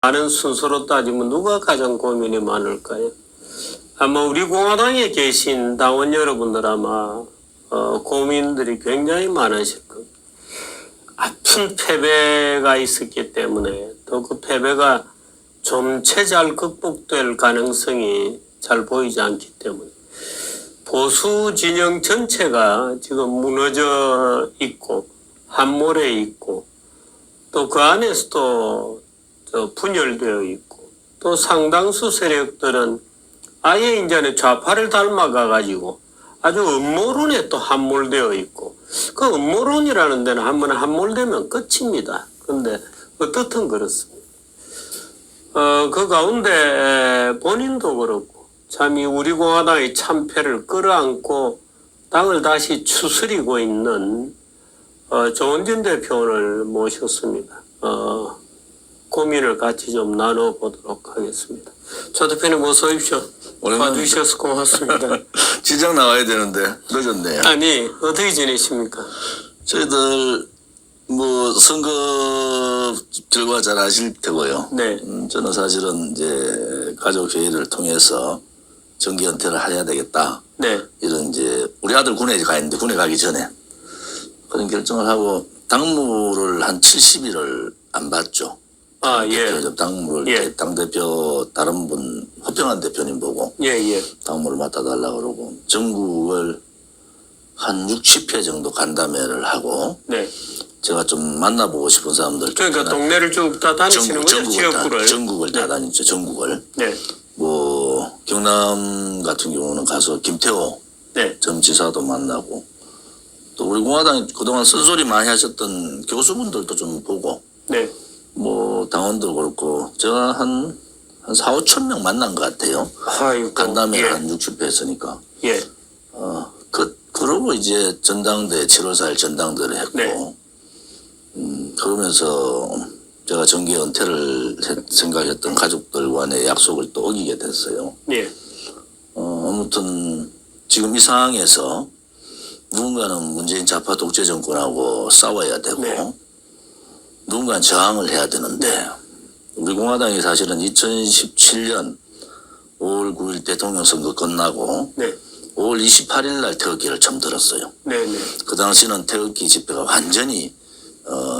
많은 순서로 따지면 누가 가장 고민이 많을까요? 아마 우리 공화당에 계신 당원 여러분들 아마 고민들이 굉장히 많으실 겁니다. 아픈 패배가 있었기 때문에 또 그 패배가 좀 채 잘 극복될 가능성이 잘 보이지 않기 때문에 보수 진영 전체가 지금 무너져 있고 함몰해 있고 또 그 안에서도 분열되어 있고 또 상당수 세력들은 아예 이제는 좌파를 닮아가 가지고 아주 음모론에 또 함몰되어 있고 그 음모론이라는 데는 한번 함몰되면 끝입니다. 그런데 어떻든 그렇습니다. 그 가운데 본인도 그렇고 참이 우리 공화당의 참패를 끌어안고 당을 다시 추스리고 있는 조원진 대표를 모셨습니다. 고민을 같이 좀 나눠보도록 하겠습니다. 조 대표님 어서 오십시오. 와주셔서 고맙습니다. 지장 나와야 되는데 늦었네요. 아니 어떻게 지내십니까? 저희들 뭐 선거 결과 잘 아실 테고요. 네. 저는 사실은 이제 가족 회의를 통해서 정기 은퇴를 해야 되겠다. 네. 이런 이제 우리 아들 군에 가 있는데 군에 가기 전에 그런 결정을 하고 당무를 한 70일을 안 받죠. 아 예. 당무를 예. 당 대표 다른 분 허평한 대표님 보고 예예. 당무를 맡아달라 그러고 전국을 한 60회 정도 간담회를 하고 네. 제가 좀 만나보고 싶은 사람들 그러니까 동네를 쭉 다 다니시는 거죠? 지역구를. 전국을 다 네. 다니죠. 전국을. 네. 뭐 경남 같은 경우는 가서 김태호 네. 전 지사도 만나고 또 우리 공화당이 그동안 쓴소리 많이 하셨던 교수분들도 좀 보고 네. 뭐 당원도 그렇고 제가 한 4, 5천 명 만난 것 같아요. 아이고. 간담회 예. 한 60회 했으니까. 예. 그러고 이제 전당대 7월 4일 전당대를 했고 네. 그러면서 제가 정기 은퇴를 생각했던 가족들 간의 약속을 또 어기게 됐어요. 예. 아무튼 지금 이 상황에서 누군가는 문재인 좌파 독재 정권하고 싸워야 되고 네. 누군가는 저항을 해야 되는데 우리 공화당이 사실은 2017년 5월 9일 대통령 선거 끝나고 네. 5월 28일 날 태극기를 처음 들었어요. 네네. 그 당시는 태극기 집회가 완전히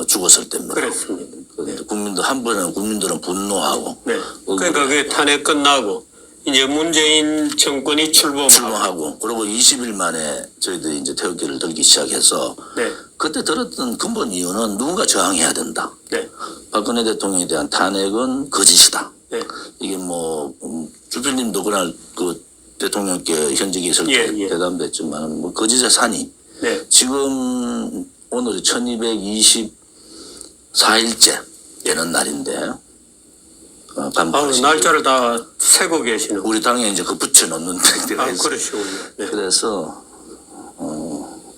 죽었을 때입니다. 그랬습니다. 네. 국민들은 분노하고 네. 그러니까 그게 탄핵 끝나고 이제 문재인 정권이 출범하고 그리고 20일 만에 저희들이 이제 태극기를 들기 시작해서 네. 그때 들었던 근본 이유는 누군가 저항해야 된다. 네. 박근혜 대통령에 대한 탄핵은 거짓이다. 네. 이게 뭐 주필님도 그날 그 대통령께 현직에 있을 때 예. 대담됐지만 뭐 거짓의 산이 네. 지금 오늘이 1224일째 되는 날인데 날짜를 다 세고 계시는. 우리 당에 이제 그 붙여놓는 때가 있어요. 그러시군요. 네. 그래서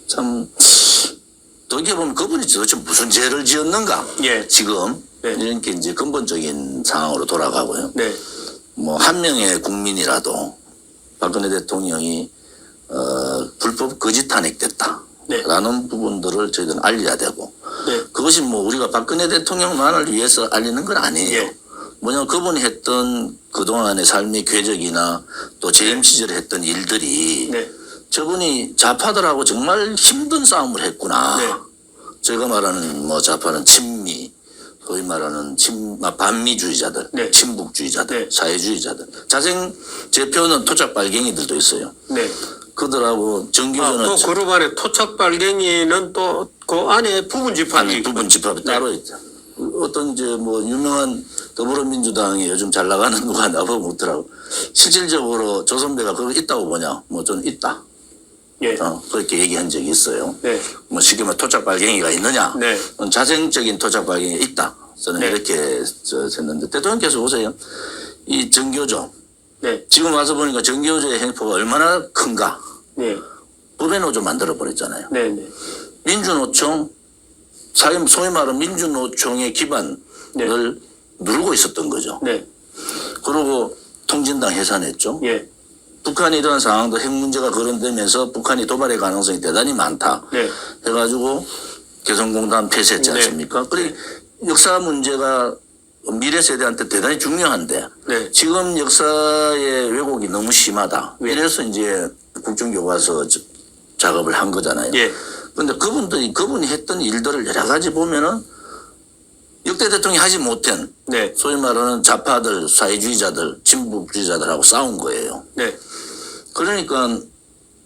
참 어떻게 보면 그분이 도대체 무슨 죄를 지었는가? 예. 지금 네. 이런 게 이제 근본적인 상황으로 돌아가고요. 네. 뭐 한 명의 국민이라도 박근혜 대통령이 불법 거짓 탄핵됐다. 네. 라는 부분들을 저희들은 알려야 되고 네. 그것이 뭐 우리가 박근혜 대통령만을 위해서 알리는 건 아니에요. 예. 뭐냐면 그분이 했던 그동안의 삶의 궤적이나 또 재임 시절에 했던 일들이 네. 저분이 좌파들하고 정말 힘든 싸움을 했구나. 네. 제가 말하는 뭐 좌파는 친미, 소위 말하는 반미주의자들, 네. 친북주의자들, 네. 사회주의자들. 자생 제 표는 토착 빨갱이들도 있어요. 네. 그들하고 정규전은 또 그룹 안에 토착 빨갱이는 또 그 안에 부분 집합이 부분 집합이 따로 있죠. 어떤 이제 뭐 유명한 더불어민주당이 요즘 잘 나가는 누가 나보고 묻더라고. 실질적으로 조선배가 그거 있다고 보냐? 뭐 좀 있다. 예. 그렇게 얘기한 적이 있어요. 네. 뭐 쉽게 말해 토착 빨갱이가 있느냐? 네. 자생적인 토착 빨갱이가 있다. 저는 네. 이렇게 했는데 대통령께서 보세요. 이 정교조 네. 지금 와서 보니까 정교조의 행포가 얼마나 큰가? 네. 부배노조 만들어 버렸잖아요. 네. 네. 민주노총 소위 말하는 민주노총의 기반을 네. 누르고 있었던 거죠. 네. 그리고 통진당 해산했죠. 예. 북한이 이러한 상황도 핵 문제가 거론되면서 북한이 도발의 가능성이 대단히 많다. 네. 해가지고 개성공단 폐쇄했지 않습니까? 그래 역사 문제가 미래 세대한테 대단히 중요한데 네. 지금 역사의 왜곡이 너무 심하다. 네. 이래서 이제 국정교과서 작업을 한 거잖아요. 예. 그런데 그분이 했던 일들을 여러 가지 보면은 역대 대통령이 하지 못한 네. 소위 말하는 좌파들, 사회주의자들, 진보주의자들하고 싸운 거예요. 네. 그러니까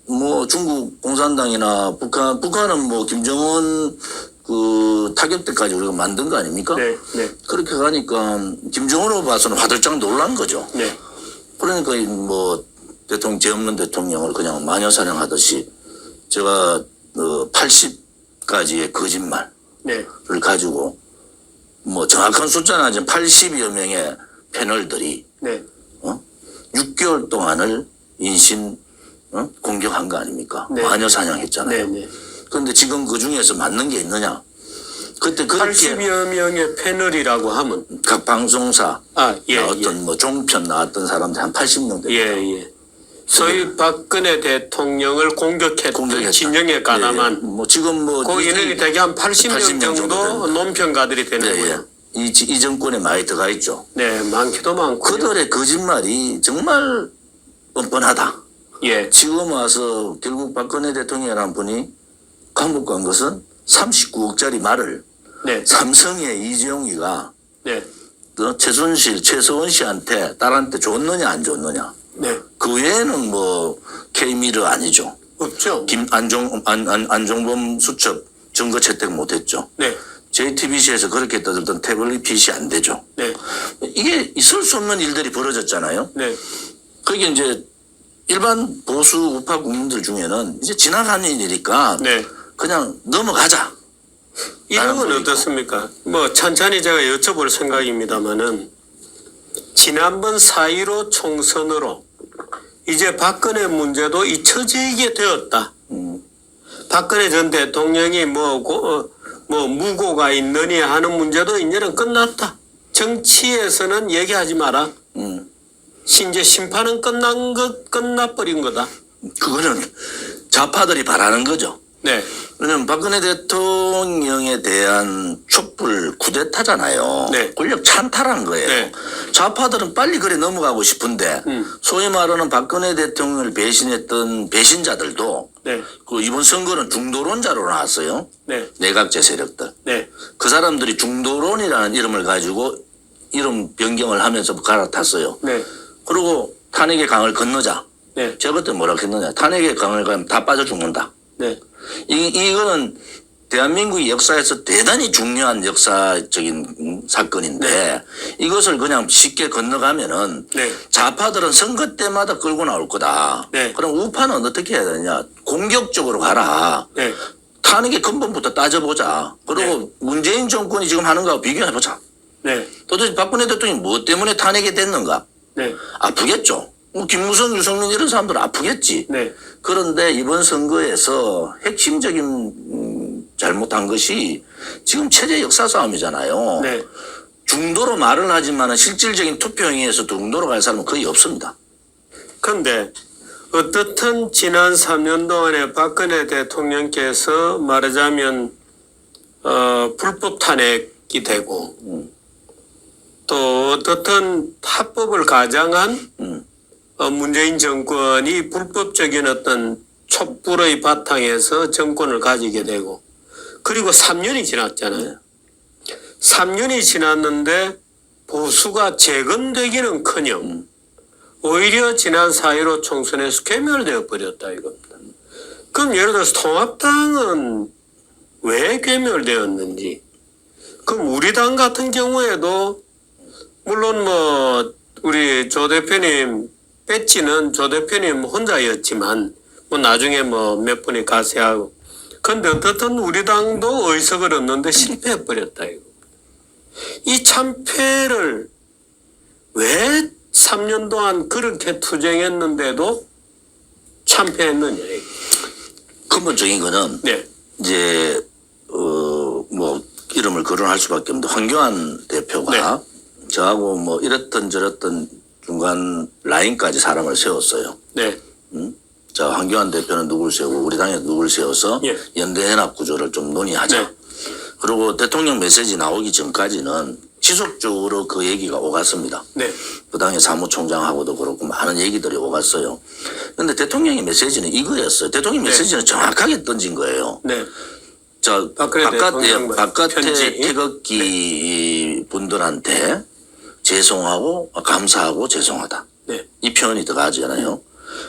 뭐 중국 공산당이나 북한은 뭐 김정은 그 타격 때까지 우리가 만든 거 아닙니까? 네. 네. 그렇게 가니까 김정은으로 봐서는 화들짝 놀란 거죠. 네. 그러니까 뭐 대통령 죄 없는 대통령을 그냥 마녀사냥하듯이 제가 80가지의 거짓말을 네. 가지고 뭐 정확한 숫자는 아니지만 80여 명의 패널들이 네. 6개월 동안을 인신 공격한 거 아닙니까? 네. 마녀 사냥했잖아요. 네. 네. 그런데 지금 그 중에서 맞는 게 있느냐? 그때 그렇게 80여 명의 패널이라고 하면 각 방송사 예. 어떤 뭐 종편 나왔던 사람들 한 80명 됩니다. 예. 소위 박근혜 대통령을 공격했던 진영에 가담한 뭐 지금 뭐 그 인원이 대개 한 80명 정도 논평가들이 되는 거예요. 이 정권에 많이 들어가 있죠. 네, 많기도 많고. 그들의 거짓말이 정말 뻔뻔하다. 예. 지금 와서 결국 박근혜 대통령이라는 분이 감옥 간 것은 39억짜리 말을 네. 삼성의 이재용이가 네. 최서원 씨한테 딸한테 줬느냐 안 줬느냐. 네. 그 외에는 뭐 K미르 아니죠. 없죠. 안종범 수첩 증거 채택 못했죠. 네. JTBC에서 그렇게 떠들던 태블릿 PC 안 되죠. 네. 이게 있을 수 없는 일들이 벌어졌잖아요. 네. 그게 이제 일반 보수 우파 국민들 중에는 이제 지나가는 일이니까 네. 그냥 넘어가자. 이런 건 어떻습니까? 뭐 천천히 제가 여쭤볼 생각입니다만은 지난번 4.15 총선으로 이제 박근혜 문제도 잊혀지게 되었다. 박근혜 전 대통령이 뭐 무고가 있느냐 하는 문제도 이제는 끝났다. 정치에서는 얘기하지 마라. 이제 심판은 끝나버린 거다. 그거는 좌파들이 바라는 거죠. 네. 왜냐면 박근혜 대통령에 대한 촛불 쿠데타잖아요. 네. 권력 찬탈한 거예요. 네. 좌파들은 빨리 그래 넘어가고 싶은데 소위 말하는 박근혜 대통령을 배신했던 배신자들도 네. 그 이번 선거는 중도론자로 나왔어요. 네. 내각제 세력들. 네. 그 사람들이 중도론이라는 이름을 가지고 이름 변경을 하면서 갈아탔어요. 네. 그리고 탄핵의 강을 건너자. 네. 제가 그때 뭐라 했느냐. 탄핵의 강을 가면 다 빠져 죽는다. 네. 이거는 대한민국의 역사에서 대단히 중요한 역사적인 사건인데 이것을 그냥 쉽게 건너가면은 네. 좌파들은 선거 때마다 끌고 나올 거다. 네. 그럼 우파는 어떻게 해야 되냐. 공격적으로 가라. 네. 탄핵의 근본부터 따져보자. 그리고 문재인 정권이 지금 하는 거하고 비교해보자. 네. 도대체 박근혜 대통령이 뭐 때문에 탄핵이 됐는가? 네. 아프겠죠. 뭐 김무성, 유승민 이런 사람들은 아프겠지. 네. 그런데 이번 선거에서 핵심적인 잘못한 것이 지금 체제 역사 싸움이잖아요. 네. 중도로 말은 하지만 실질적인 투표행위에서 중도로 갈 사람은 거의 없습니다. 그런데 어떻든 지난 3년 동안에 박근혜 대통령께서 말하자면 불법 탄핵이 되고 또 어떻든 합법을 가장한 문재인 정권이 불법적인 어떤 촛불의 바탕에서 정권을 가지게 되고 그리고 3년이 지났잖아요. 3년이 지났는데 보수가 재건되기는커녕 오히려 지난 4.15 총선에서 괴멸되어 버렸다 이겁니다. 그럼 예를 들어서 통합당은 왜 괴멸되었는지 그럼 우리 당 같은 경우에도 물론 뭐 우리 조 대표님 배지는 조 대표님 혼자였지만 뭐 나중에 뭐 몇 분이 가세하고 근데 어떻든 우리 당도 의석을 얻는데 실패해 버렸다 이거. 이 참패를 왜 3년 동안 그렇게 투쟁했는데도 참패했느냐 이거. 근본적인 거는 네. 이제 뭐 이름을 거론할 수밖에 없는데 황교안 대표가 저하고 뭐 이랬던 저랬던 중간 라인까지 사람을 세웠어요. 네. 자, 황교안 대표는 누굴 세우고 우리 당에 누굴 세워서 연대연합 구조를 좀 논의하자. 네. 그리고 대통령 메시지 나오기 전까지는 지속적으로 그 얘기가 오갔습니다. 네. 그 당의 사무총장하고도 그렇고 많은 얘기들이 오갔어요. 그런데 대통령의 메시지는 이거였어요. 대통령 네. 메시지는 정확하게 던진 거예요. 네. 자, 박근혜 대통령 바깥에 편지. 태극기 분들한테 죄송하고 감사하고 죄송하다. 네. 이 표현이 들어가잖아요.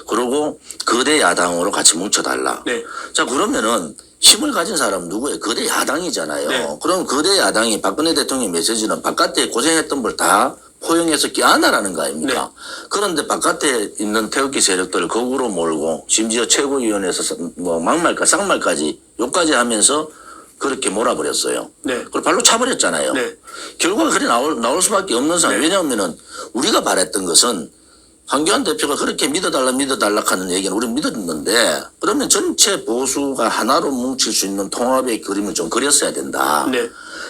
그리고 거대 야당으로 같이 뭉쳐달라. 네. 자, 그러면은 힘을 가진 사람 누구예요? 거대 야당이잖아요. 네. 그럼 거대 야당이 박근혜 대통령 메시지는 바깥에 고생했던 걸 다 포용해서 껴안으라는 거 아닙니까? 그런데 바깥에 있는 태극기 세력들을 거꾸로 몰고 심지어 최고위원회에서 뭐 막말까 쌍말까지 욕까지 하면서 그렇게 몰아버렸어요. 네. 그걸 발로 차버렸잖아요. 네. 결과가 그래 나올 수밖에 없는 상황. 네. 왜냐하면은 우리가 바랬던 것은 황교안 대표가 그렇게 믿어달라 하는 얘기는 우리 믿었는데 그러면 전체 보수가 하나로 뭉칠 수 있는 통합의 그림을 좀 그렸어야 된다. 네.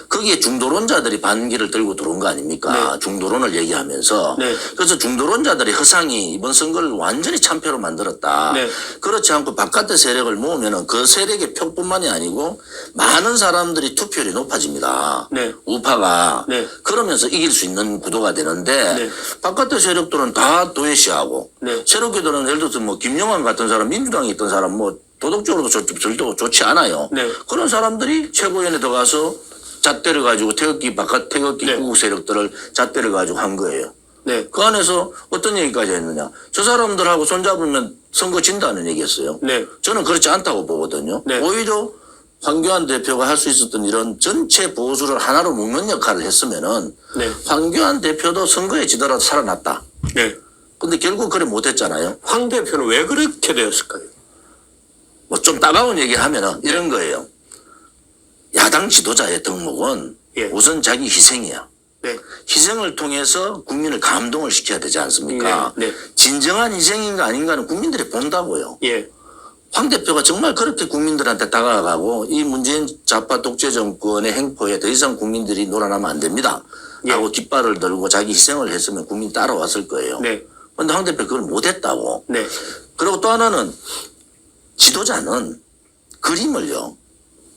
거기에 중도론자들이 반기를 들고 들어온 거 아닙니까? 네. 중도론을 얘기하면서. 네. 그래서 중도론자들의 허상이 이번 선거를 완전히 참패로 만들었다. 네. 그렇지 않고 바깥의 세력을 모으면은 그 세력의 표뿐만이 아니고 많은 사람들이 투표율이 높아집니다. 네. 우파가. 네. 그러면서 이길 수 있는 구도가 되는데 네. 바깥의 세력들은 다 도외시하고 네. 세력들은 예를 들어서 뭐 김영환 같은 사람, 민주당에 있던 사람 뭐 도덕적으로도 절대 좋지 않아요. 네. 그런 사람들이 최고위원회 들어가서 잣대를 가지고 태극기 네. 구국 세력들을 잣대를 가지고 한 거예요. 네. 그 안에서 어떤 얘기까지 했느냐. 저 사람들하고 손잡으면 선거 진다는 얘기였어요. 네. 저는 그렇지 않다고 보거든요. 네. 오히려 황교안 대표가 할 수 있었던 이런 전체 보수를 하나로 묶는 역할을 했으면은 네. 황교안 대표도 선거에 지더라도 살아났다. 네. 근데 결국 그래 못했잖아요. 황 대표는 왜 그렇게 되었을까요? 뭐 좀 따가운 얘기 하면은 이런 거예요. 야당 지도자의 덕목은 예. 우선 자기 희생이야. 네. 희생을 통해서 국민을 감동을 시켜야 되지 않습니까? 네. 네. 진정한 희생인가 아닌가는 국민들이 본다고요. 예. 황 대표가 정말 그렇게 국민들한테 다가가고 이 문재인 좌파 독재 정권의 행포에 더 이상 국민들이 놀아나면 안 됩니다. 예. 하고 깃발을 들고 자기 희생을 했으면 국민이 따라왔을 거예요. 네. 그런데 황 대표 그걸 못했다고. 네. 그리고 또 하나는 지도자는 그림을요.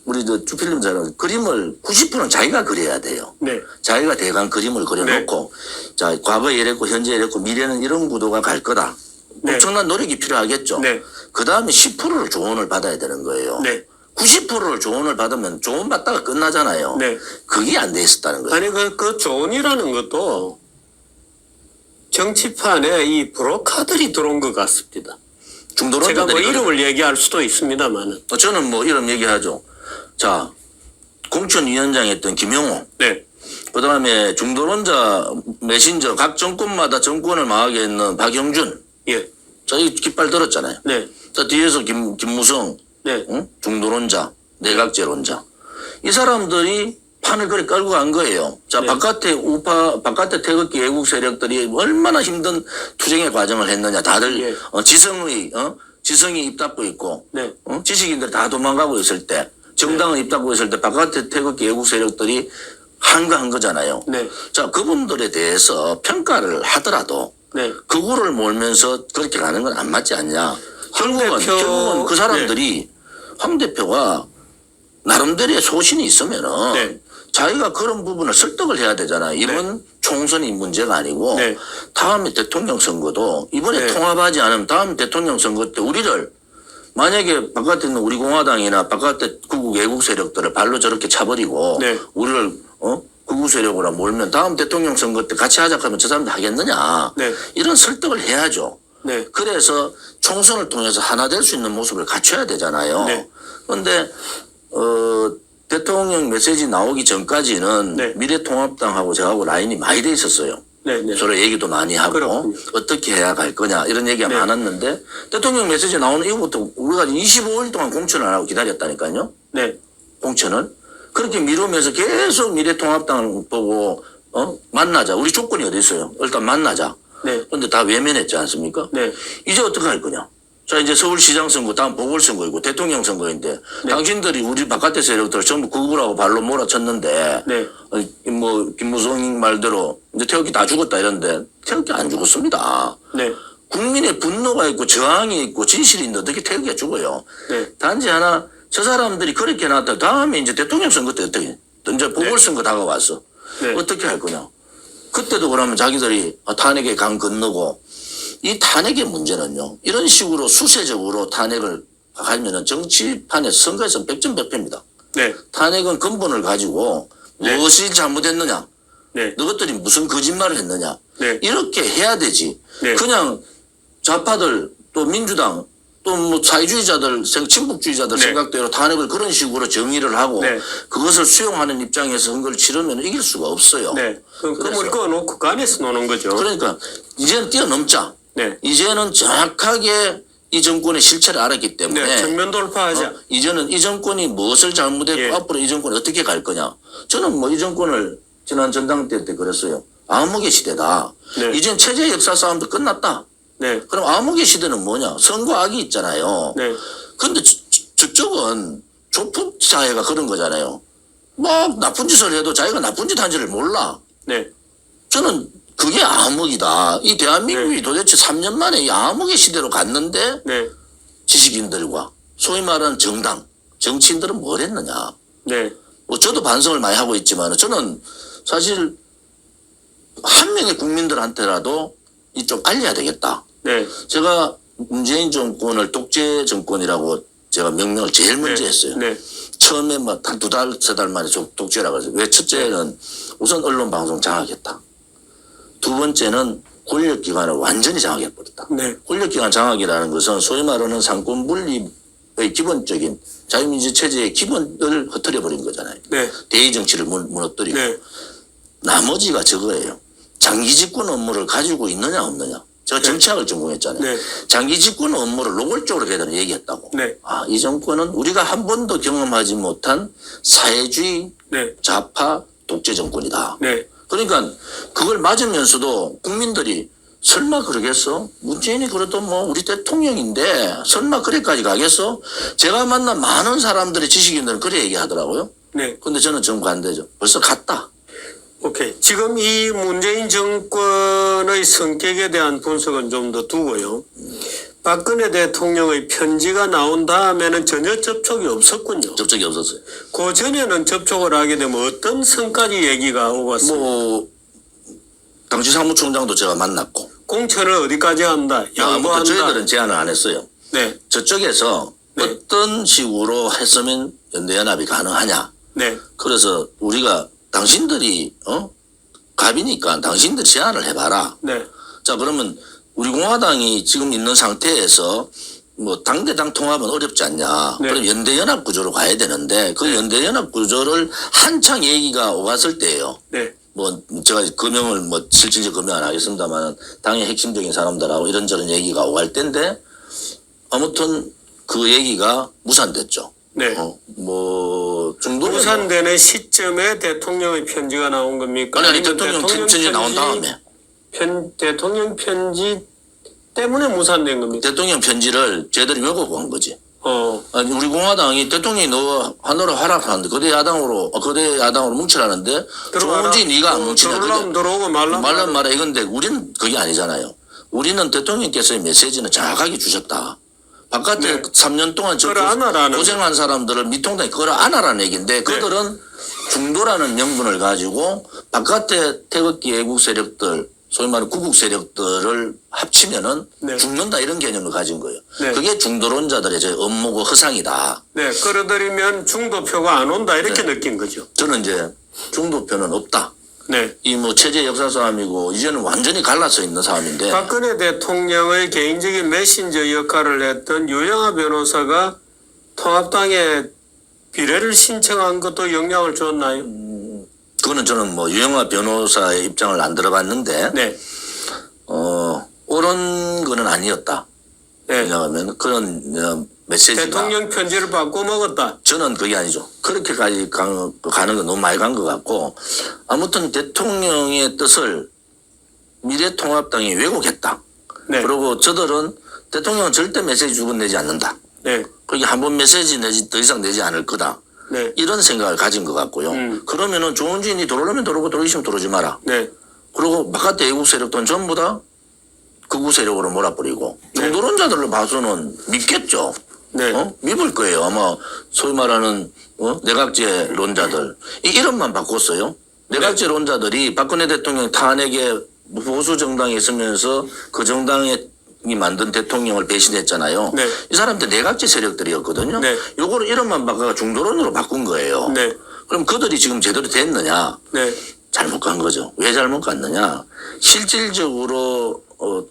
우리 주필님처럼 그림을 90%는 자기가 그려야 돼요. 네. 자기가 대강 그림을 그려놓고 자 과거에 이랬고 현재 이랬고 미래는 이런 구도가 갈 거다. 네. 엄청난 노력이 필요하겠죠. 네. 그 다음에 10%를 조언을 받아야 되는 거예요. 네. 90%를 조언을 받으면 조언 받다가 끝나잖아요. 네. 그게 안 돼 있었다는 거예요. 아니 그 조언이라는 것도 정치판에 이 브로커들이 들어온 것 같습니다. 제가 뭐 중도론자들이 이름을 얘기할 수도 있습니다만은. 저는 뭐 이런 얘기하죠. 자 공천위원장 했던 김용호. 네. 그 다음에 중도론자 메신저 각 정권마다 정권을 망하게 했는 박영준. 예. 자, 이 깃발 들었잖아요. 네. 자, 뒤에서 김무성. 네. 응? 중도론자, 내각제론자. 이 사람들이 판을 그래 끌고 간 거예요. 자, 네. 바깥에 태극기 애국 세력들이 얼마나 힘든 투쟁의 과정을 했느냐. 다들, 예. 지성이 입 닫고 있고, 네. 지식인들 다 도망가고 있을 때, 정당은 입 닫고 있을 때, 바깥에 태극기 애국 세력들이 한거한 거잖아요. 네. 자, 그분들에 대해서 평가를 하더라도, 네. 극우를 몰면서 그렇게 가는 건 안 맞지 않냐. 결국은 그 사람들이 황 대표가 나름대로의 소신이 있으면은 네. 자기가 그런 부분을 설득을 해야 되잖아요. 이번 총선이 문제가 아니고 네. 다음에 대통령 선거도 이번에 네. 통합하지 않으면 다음 대통령 선거 때 우리를 만약에 바깥에 있는 우리 공화당이나 바깥에 극우 외국 세력들을 발로 저렇게 차버리고 네. 우리를 극우 세력으로 몰면 다음 대통령 선거 때 같이 하자 하면 저 사람들 하겠느냐. 네. 이런 설득을 해야죠. 네. 그래서 총선을 통해서 하나 될 수 있는 모습을 갖춰야 되잖아요. 네. 그런데 대통령 메시지 나오기 전까지는 네. 미래통합당하고 저하고 라인이 많이 돼 있었어요. 네. 네. 서로 얘기도 많이 하고 그렇군요. 어떻게 해야 갈 거냐 이런 얘기가 네. 많았는데 대통령 메시지 나오는 이후부터 우리가 25일 동안 공천을 안 하고 기다렸다니까요. 네. 공천을. 그렇게 미루면서 계속 미래통합당 보고 만나자. 우리 조건이 어디 있어요? 일단 만나자. 네. 그런데 다 외면했지 않습니까? 네. 이제 어떻게 할 거냐? 자, 이제 서울시장 선거, 다음 보궐선거이고 대통령 선거인데 네. 당신들이 우리 바깥의 세력들 전부 극우라고 발로 몰아쳤는데 네. 뭐 김무성 말대로 이제 태극기 다 죽었다 이런데 태극기 안 죽었습니다. 네. 국민의 분노가 있고 저항이 있고 진실이 있는데 어떻게 태극기가 죽어요? 네. 단지 하나 저 사람들이 그렇게 나왔다. 다음에 이제 대통령 선거 때 어떻게? 이제 보궐선거 다가왔어. 네. 어떻게 할 거냐. 그때도 그러면 자기들이 탄핵의 강 건너고 이 탄핵의 문제는요. 이런 식으로 수세적으로 탄핵을 하면은 정치판에 선거에서 백전백패입니다. 네. 탄핵은 근본을 가지고 네. 무엇이 잘못했느냐. 네. 너희들이 무슨 거짓말을 했느냐. 네. 이렇게 해야 되지. 네. 그냥 좌파들 또 민주당 또 뭐 사회주의자들 친북주의자들 네. 생각대로 탄핵을 그런 식으로 정의를 하고 네. 그것을 수용하는 입장에서 선거를 치르면 이길 수가 없어요. 네. 그럼 그래서. 그걸 꺼놓고 그 안에서 노는 거죠. 그러니까 이제는 뛰어넘자. 네. 이제는 정확하게 이 정권의 실체를 알았기 때문에 네. 정면 돌파하자. 이제는 이 정권이 무엇을 잘못했고 예. 앞으로 이 정권이 어떻게 갈 거냐. 저는 뭐 이 정권을 지난 전당대 때 그랬어요. 암흑의 시대다. 네. 이젠 체제 역사 싸움도 끝났다. 네. 그럼 암흑의 시대는 뭐냐? 선과 악이 있잖아요. 네. 근데 저쪽은 조폭 사회가 그런 거잖아요. 막 나쁜 짓을 해도 자기가 나쁜 짓 한지를 몰라. 네. 저는 그게 암흑이다. 이 대한민국이 네. 도대체 3년 만에 이 암흑의 시대로 갔는데 네. 지식인들과 소위 말하는 정당, 정치인들은 뭘 했느냐. 네. 뭐 저도 반성을 많이 하고 있지만 저는 사실 한 명의 국민들한테라도 이 좀 알려야 되겠다. 네. 제가 문재인 정권을 독재 정권이라고 제가 명명을 제일 먼저 했어요. 네. 처음에 뭐 한 두 달, 세 달 만에 좀 독재라고 해서 왜 첫째는 우선 언론 방송 장악했다. 두 번째는 권력기관을 완전히 장악해버렸다. 네. 권력기관 장악이라는 것은 소위 말하는 상권 분립의 기본적인 자유민주 체제의 기본을 흐트려버린 거잖아요. 네. 대의 정치를 무너뜨리고 네. 나머지가 저거예요. 장기 집권 업무를 가지고 있느냐 없느냐. 제가 정치학을 전공했잖아요. 네. 장기 집권 업무를 노골적으로 해달라는 얘기했다고. 네. 아, 이 정권은 우리가 한 번도 경험하지 못한 사회주의 네. 좌파 독재 정권이다. 네. 그러니까 그걸 맞으면서도 국민들이 설마 그러겠어? 문재인이 그래도 뭐 우리 대통령인데 설마 그래까지 가겠어? 제가 만난 많은 사람들의 지식인들은 그래 얘기하더라고요. 네. 근데 저는 정반대죠. 벌써 갔다. 오케이. 지금 이 문재인 정권의 성격에 대한 분석은 좀 더 두고요. 박근혜 대통령의 편지가 나온 다음에는 전혀 접촉이 없었군요. 접촉이 없었어요. 그 전에는 접촉을 하게 되면 어떤 선까지 얘기가 오갔어요? 뭐 당시 사무총장도 제가 만났고 공천을 어디까지 한다? 아무튼 양보한다? 저희들은 제안을 안 했어요. 네. 저쪽에서 네. 어떤 식으로 했으면 연대연합이 가능하냐. 네. 그래서 우리가 당신들이 갑이니까 당신들 제안을 해봐라. 네. 자 그러면 우리 공화당이 지금 있는 상태에서 뭐 당대당 통합은 어렵지 않냐. 네. 그럼 연대연합 구조로 가야 되는데 그 연대연합 구조를 한창 얘기가 오갔을 때예요. 네. 뭐 제가 금형을 뭐 실질적 금형 안 하겠습니다만 당의 핵심적인 사람들하고 이런저런 얘기가 오갈 때인데 아무튼 그 얘기가 무산됐죠. 네. 뭐 중도는 무산되는 시점에 대통령의 편지가 나온 겁니까? 아니 아니면 대통령 편지 나온 다음에 대통령 편지 때문에 무산된 겁니까? 대통령 편지를 저희들이 왜곡한 거지. 아니, 우리 공화당이 대통령이 너 하나로 하락하는데 거대 야당으로 뭉치라는데 좋은지 네가 안 뭉치냐. 들어오면 들어오고 말란 말이야. 이건데 우리는 그게 아니잖아요. 우리는 대통령께서의 메시지는 정확하게 주셨다. 바깥에 네. 3년 동안 저 끌어안아라는 고생한 사람들을 미통당에 끌어안아라는 얘기인데 네. 그들은 중도라는 명분을 가지고 바깥에 태극기 애국 세력들 소위 말하는 구국 세력들을 합치면은 네. 죽는다 이런 개념을 가진 거예요. 네. 그게 중도론자들의 제 업무고 허상이다. 네, 끌어들이면 중도표가 안 온다 이렇게 느낀 거죠. 저는 이제 중도표는 없다. 네. 이 뭐 체제 역사 싸움이고 이제는 완전히 갈라서 있는 싸움인데 박근혜 대통령의 개인적인 메신저 역할을 했던 유영하 변호사가 통합당에 비례를 신청한 것도 영향을 줬나요? 그거는 저는 뭐 유영하 변호사의 입장을 안 들어봤는데 네. 옳은 거는 아니었다. 네. 왜냐하면 그런 메시지가 대통령 편지를 받고 먹었다. 저는 그게 아니죠. 그렇게까지 가는 건 너무 많이 간 것 같고 아무튼 대통령의 뜻을 미래통합당이 왜곡했다. 네. 그리고 저들은 대통령은 절대 메시지 주고 내지 않는다. 네. 그게 한 번 메시지 내지 더 이상 내지 않을 거다. 네. 이런 생각을 가진 것 같고요. 그러면은 좋은 주인이 들어오면 들어오고 들어오기 싫으면 들어오지 마라. 네. 그리고 바깥에 애국 세력들은 전부 다 극우 세력으로 몰아버리고 네. 중도론자들로 봐서는 믿겠죠. 네. 믿을 거예요. 아마 소위 말하는 내각제 론자들 이 이름만 바꿨어요. 내각제론자들이 박근혜 대통령 탄핵에 보수 정당에 있으면서 그 정당이 만든 대통령을 배신했잖아요. 네. 이 사람들 내각제 세력들이었거든요. 네. 요거를 이름만 바꿔 중도론으로 바꾼 거예요. 네. 그럼 그들이 지금 제대로 됐느냐? 네. 잘못 간 거죠. 왜 잘못 갔느냐? 실질적으로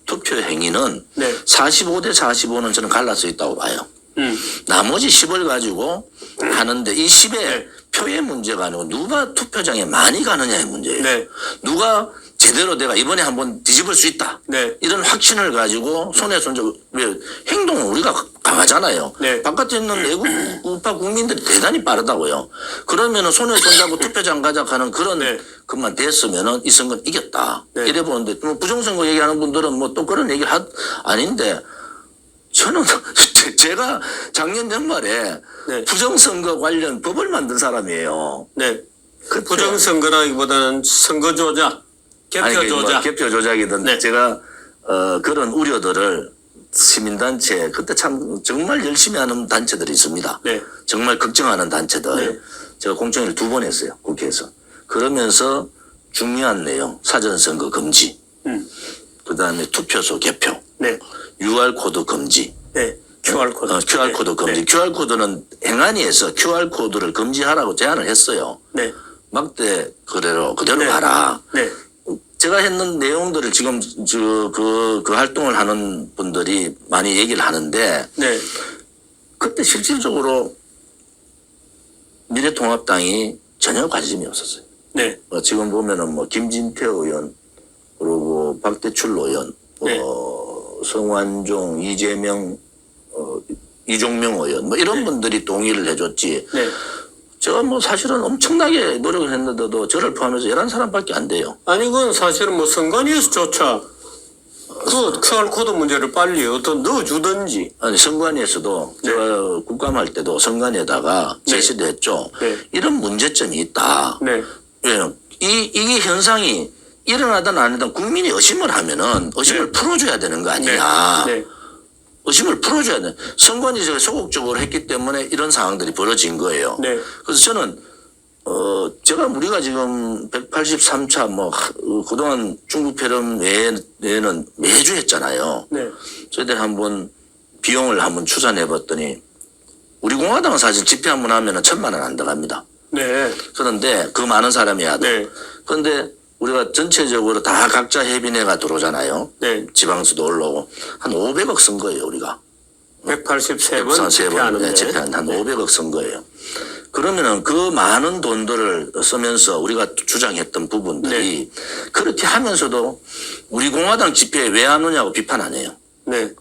투표 행위는 네. 45대 45는 저는 갈라서 있다고 봐요. 나머지 10을 가지고 하는데 이 10의 네. 표의 문제가 아니고 누가 투표장에 많이 가느냐의 문제예요. 네. 누가 제대로 내가 이번에 한번 뒤집을 수 있다. 네. 이런 확신을 가지고 손에 손잡고 왜 행동은 우리가 강하잖아요. 네. 바깥에 있는 내국 우파 국민들이 대단히 빠르다고요. 그러면은 손에 손잡고 투표장 가자 하는 그런 네. 것만 됐으면은 이 선거는 이겼다. 네. 이래 보는데 뭐 부정선거 얘기하는 분들은 뭐 또 그런 얘기 아닌데 저는 제가 작년 연말에 네. 부정선거 관련 법을 만든 사람이에요. 네. 그렇죠. 부정선거라기보다는 선거 조작, 개표 아니, 조작. 개표 조작이든 네. 제가 그런 우려들을 시민단체 그때 참 정말 열심히 하는 단체들이 있습니다. 네. 정말 걱정하는 단체들. 네. 제가 공청회를 2번 했어요. 국회에서. 그러면서 중요한 내용 사전선거 금지 그다음에 투표소 개표 네. UR코드 금지 네. QR코드. QR코드 금지. 네. QR코드는 행안위에서 QR코드를 금지하라고 제안을 했어요. 네. 막대 그대로 네. 가라. 네. 제가 했는 내용들을 지금 그 활동을 하는 분들이 많이 얘기를 하는데 네. 그때 실질적으로 미래통합당이 전혀 관심이 없었어요. 네. 지금 보면은 뭐 김진태 의원 그리고 박대출 의원 네. 성완종 이재명 이종명 의원 뭐 이런 네. 분들이 동의를 해줬지. 네. 제가 뭐 사실은 엄청나게 노력을 했는데도 저를 포함해서 11사람밖에 안 돼요. 아니 그건 사실은 뭐 선관위에서조차 그 QR코드 문제를 빨리 어떤 넣어주든지. 아니 선관위에서도 네. 제가 국감할 때도 선관위에다가 네. 제시도 했죠. 네. 이런 문제점이 있다. 네. 예. 이게 현상이 일어나든 안 하든 국민이 의심을 하면은 의심을 네. 풀어줘야 되는 거 네. 아니냐. 네. 의심을 풀어줘야 돼. 선관위 제가 소극적으로 했기 때문에 이런 상황들이 벌어진 거예요. 네. 그래서 저는 제가 우리가 지금 183차 뭐 그동안 중국 패럼 외에는 매주 했잖아요. 네. 저희들 한번 비용을 한번 추산해 봤더니 우리 공화당은 사실 집회 한번 하면은 1,000만 원 안 들어갑니다. 네. 그런데 그 많은 사람이 하도. 네. 그런데 우리가 전체적으로 다 각자 회비내가 들어오잖아요. 네. 지방수도 올라오고 한 500억 쓴 거예요, 우리가. 183번 집회하는데. 집회한 한 500억 쓴 거예요. 그러면은 그 많은 돈들을 쓰면서 우리가 주장했던 부분들이 그렇게 하면서도 우리 공화당 집회에 왜 안 오냐고 비판 안 해요. 네.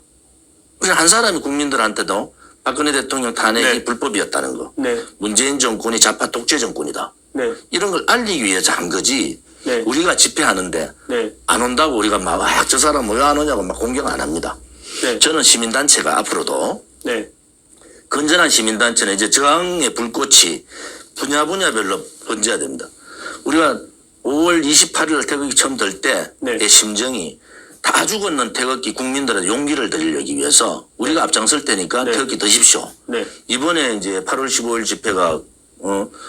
그냥 한 사람이 국민들한테도 박근혜 대통령 탄핵이 네. 불법이었다는 거. 네. 문재인 정권이 좌파 독재 정권이다. 네. 이런 걸 알리기 위해서 한 거지. 네. 우리가 집회하는데 네. 안 온다고 우리가 막 저 사람 왜 안 오냐고 막 공격 안 합니다. 네. 저는 시민단체가 앞으로도 네. 건전한 시민단체는 이제 저항의 불꽃이 분야별로 번져야 됩니다. 우리가 5월 28일 태극기 처음 들 때의 네. 심정이 다 죽었는 태극기 국민들의 용기를 드리기 위해서 우리가 앞장설 테니까 네. 태극기 드십시오. 네. 이번에 이제 8월 15일 집회가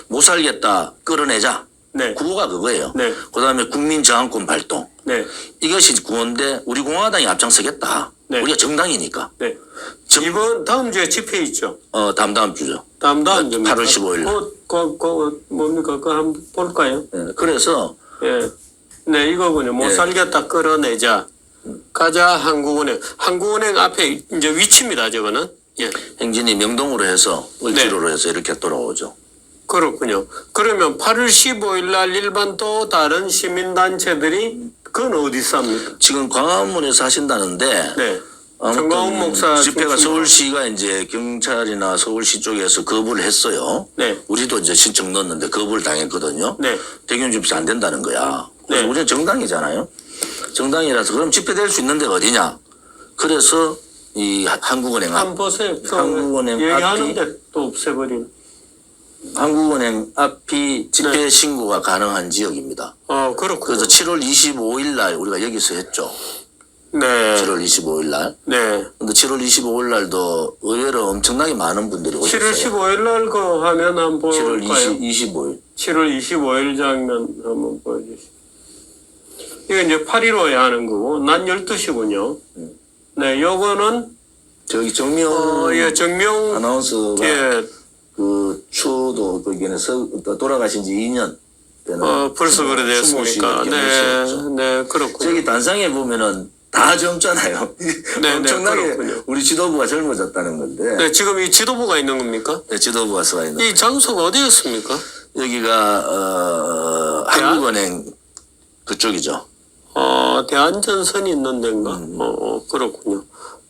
못 살겠다 끌어내자. 네. 구호가 그거예요. 네. 그다음에 국민 저항권 발동. 네. 이것이 구호인데 우리 공화당이 앞장서겠다. 네. 우리가 정당이니까. 네. 이번 다음 주에 집회 있죠. 다음 주죠. 다음 주입니다. 8월 15일. 뭡니까? 그거 한번 볼까요? 네. 그래서 예. 네, 이거군요. 못 예. 살겠다 끌어내자. 가자 한국은행. 한국은행 앞에 이제 위치입니다. 저거는. 예. 행진이 명동으로 해서 을지로로 해서 이렇게 돌아오죠. 그렇군요. 그러면 8월 15일 날 일반 또 다른 시민단체들이 그건 어디서 합니까? 지금 광화문에서 하신다는데 네. 아무튼 정광훈 목사 집회가 중심으로. 서울시가 이제 경찰이나 서울시 쪽에서 거부를 했어요. 네. 우리도 이제 신청 넣었는데 거부를 당했거든요. 네. 대규모 집회 안 된다는 거야. 그래서 네. 우리는 정당이잖아요. 정당이라서 그럼 집회될 수 있는 데가 어디냐? 그래서 이 한국은행 한번 보세요. 한국은행 얘기하는데 또 없애버리네. 한국은행 앞이 집회 네. 신고가 가능한 지역입니다. 그렇군요. 그래서 7월 25일 날 우리가 여기서 했죠. 네. 7월 25일 날. 네. 근데 7월 25일 날도 의외로 엄청나게 많은 분들이 7월 오셨어요. 15일 날 그 하면 한번 7월 볼까요? 25일. 7월 25일 장면 한번 보여주시죠. 이거 이제 8.15에 하는 거고, 낮 12시군요. 네, 요거는, 저기 정명 예, 정명, 아나운서가 예, 그 추도 거기는 돌아가신 지 2년 되는 벌써 그래 됐습니까? 네, 네, 그렇군요. 저기 단상에 보면은 다 젊잖아요. 네, 엄청나게 그렇군요. 우리 지도부가 젊어졌다는 건데. 네, 지금 이 지도부가 있는 겁니까? 네, 지도부가 써 있는. 이 장소가 어디였습니까? 여기가 한국은행 그쪽이죠. 대안전선이 있는 데인가? 그렇군요.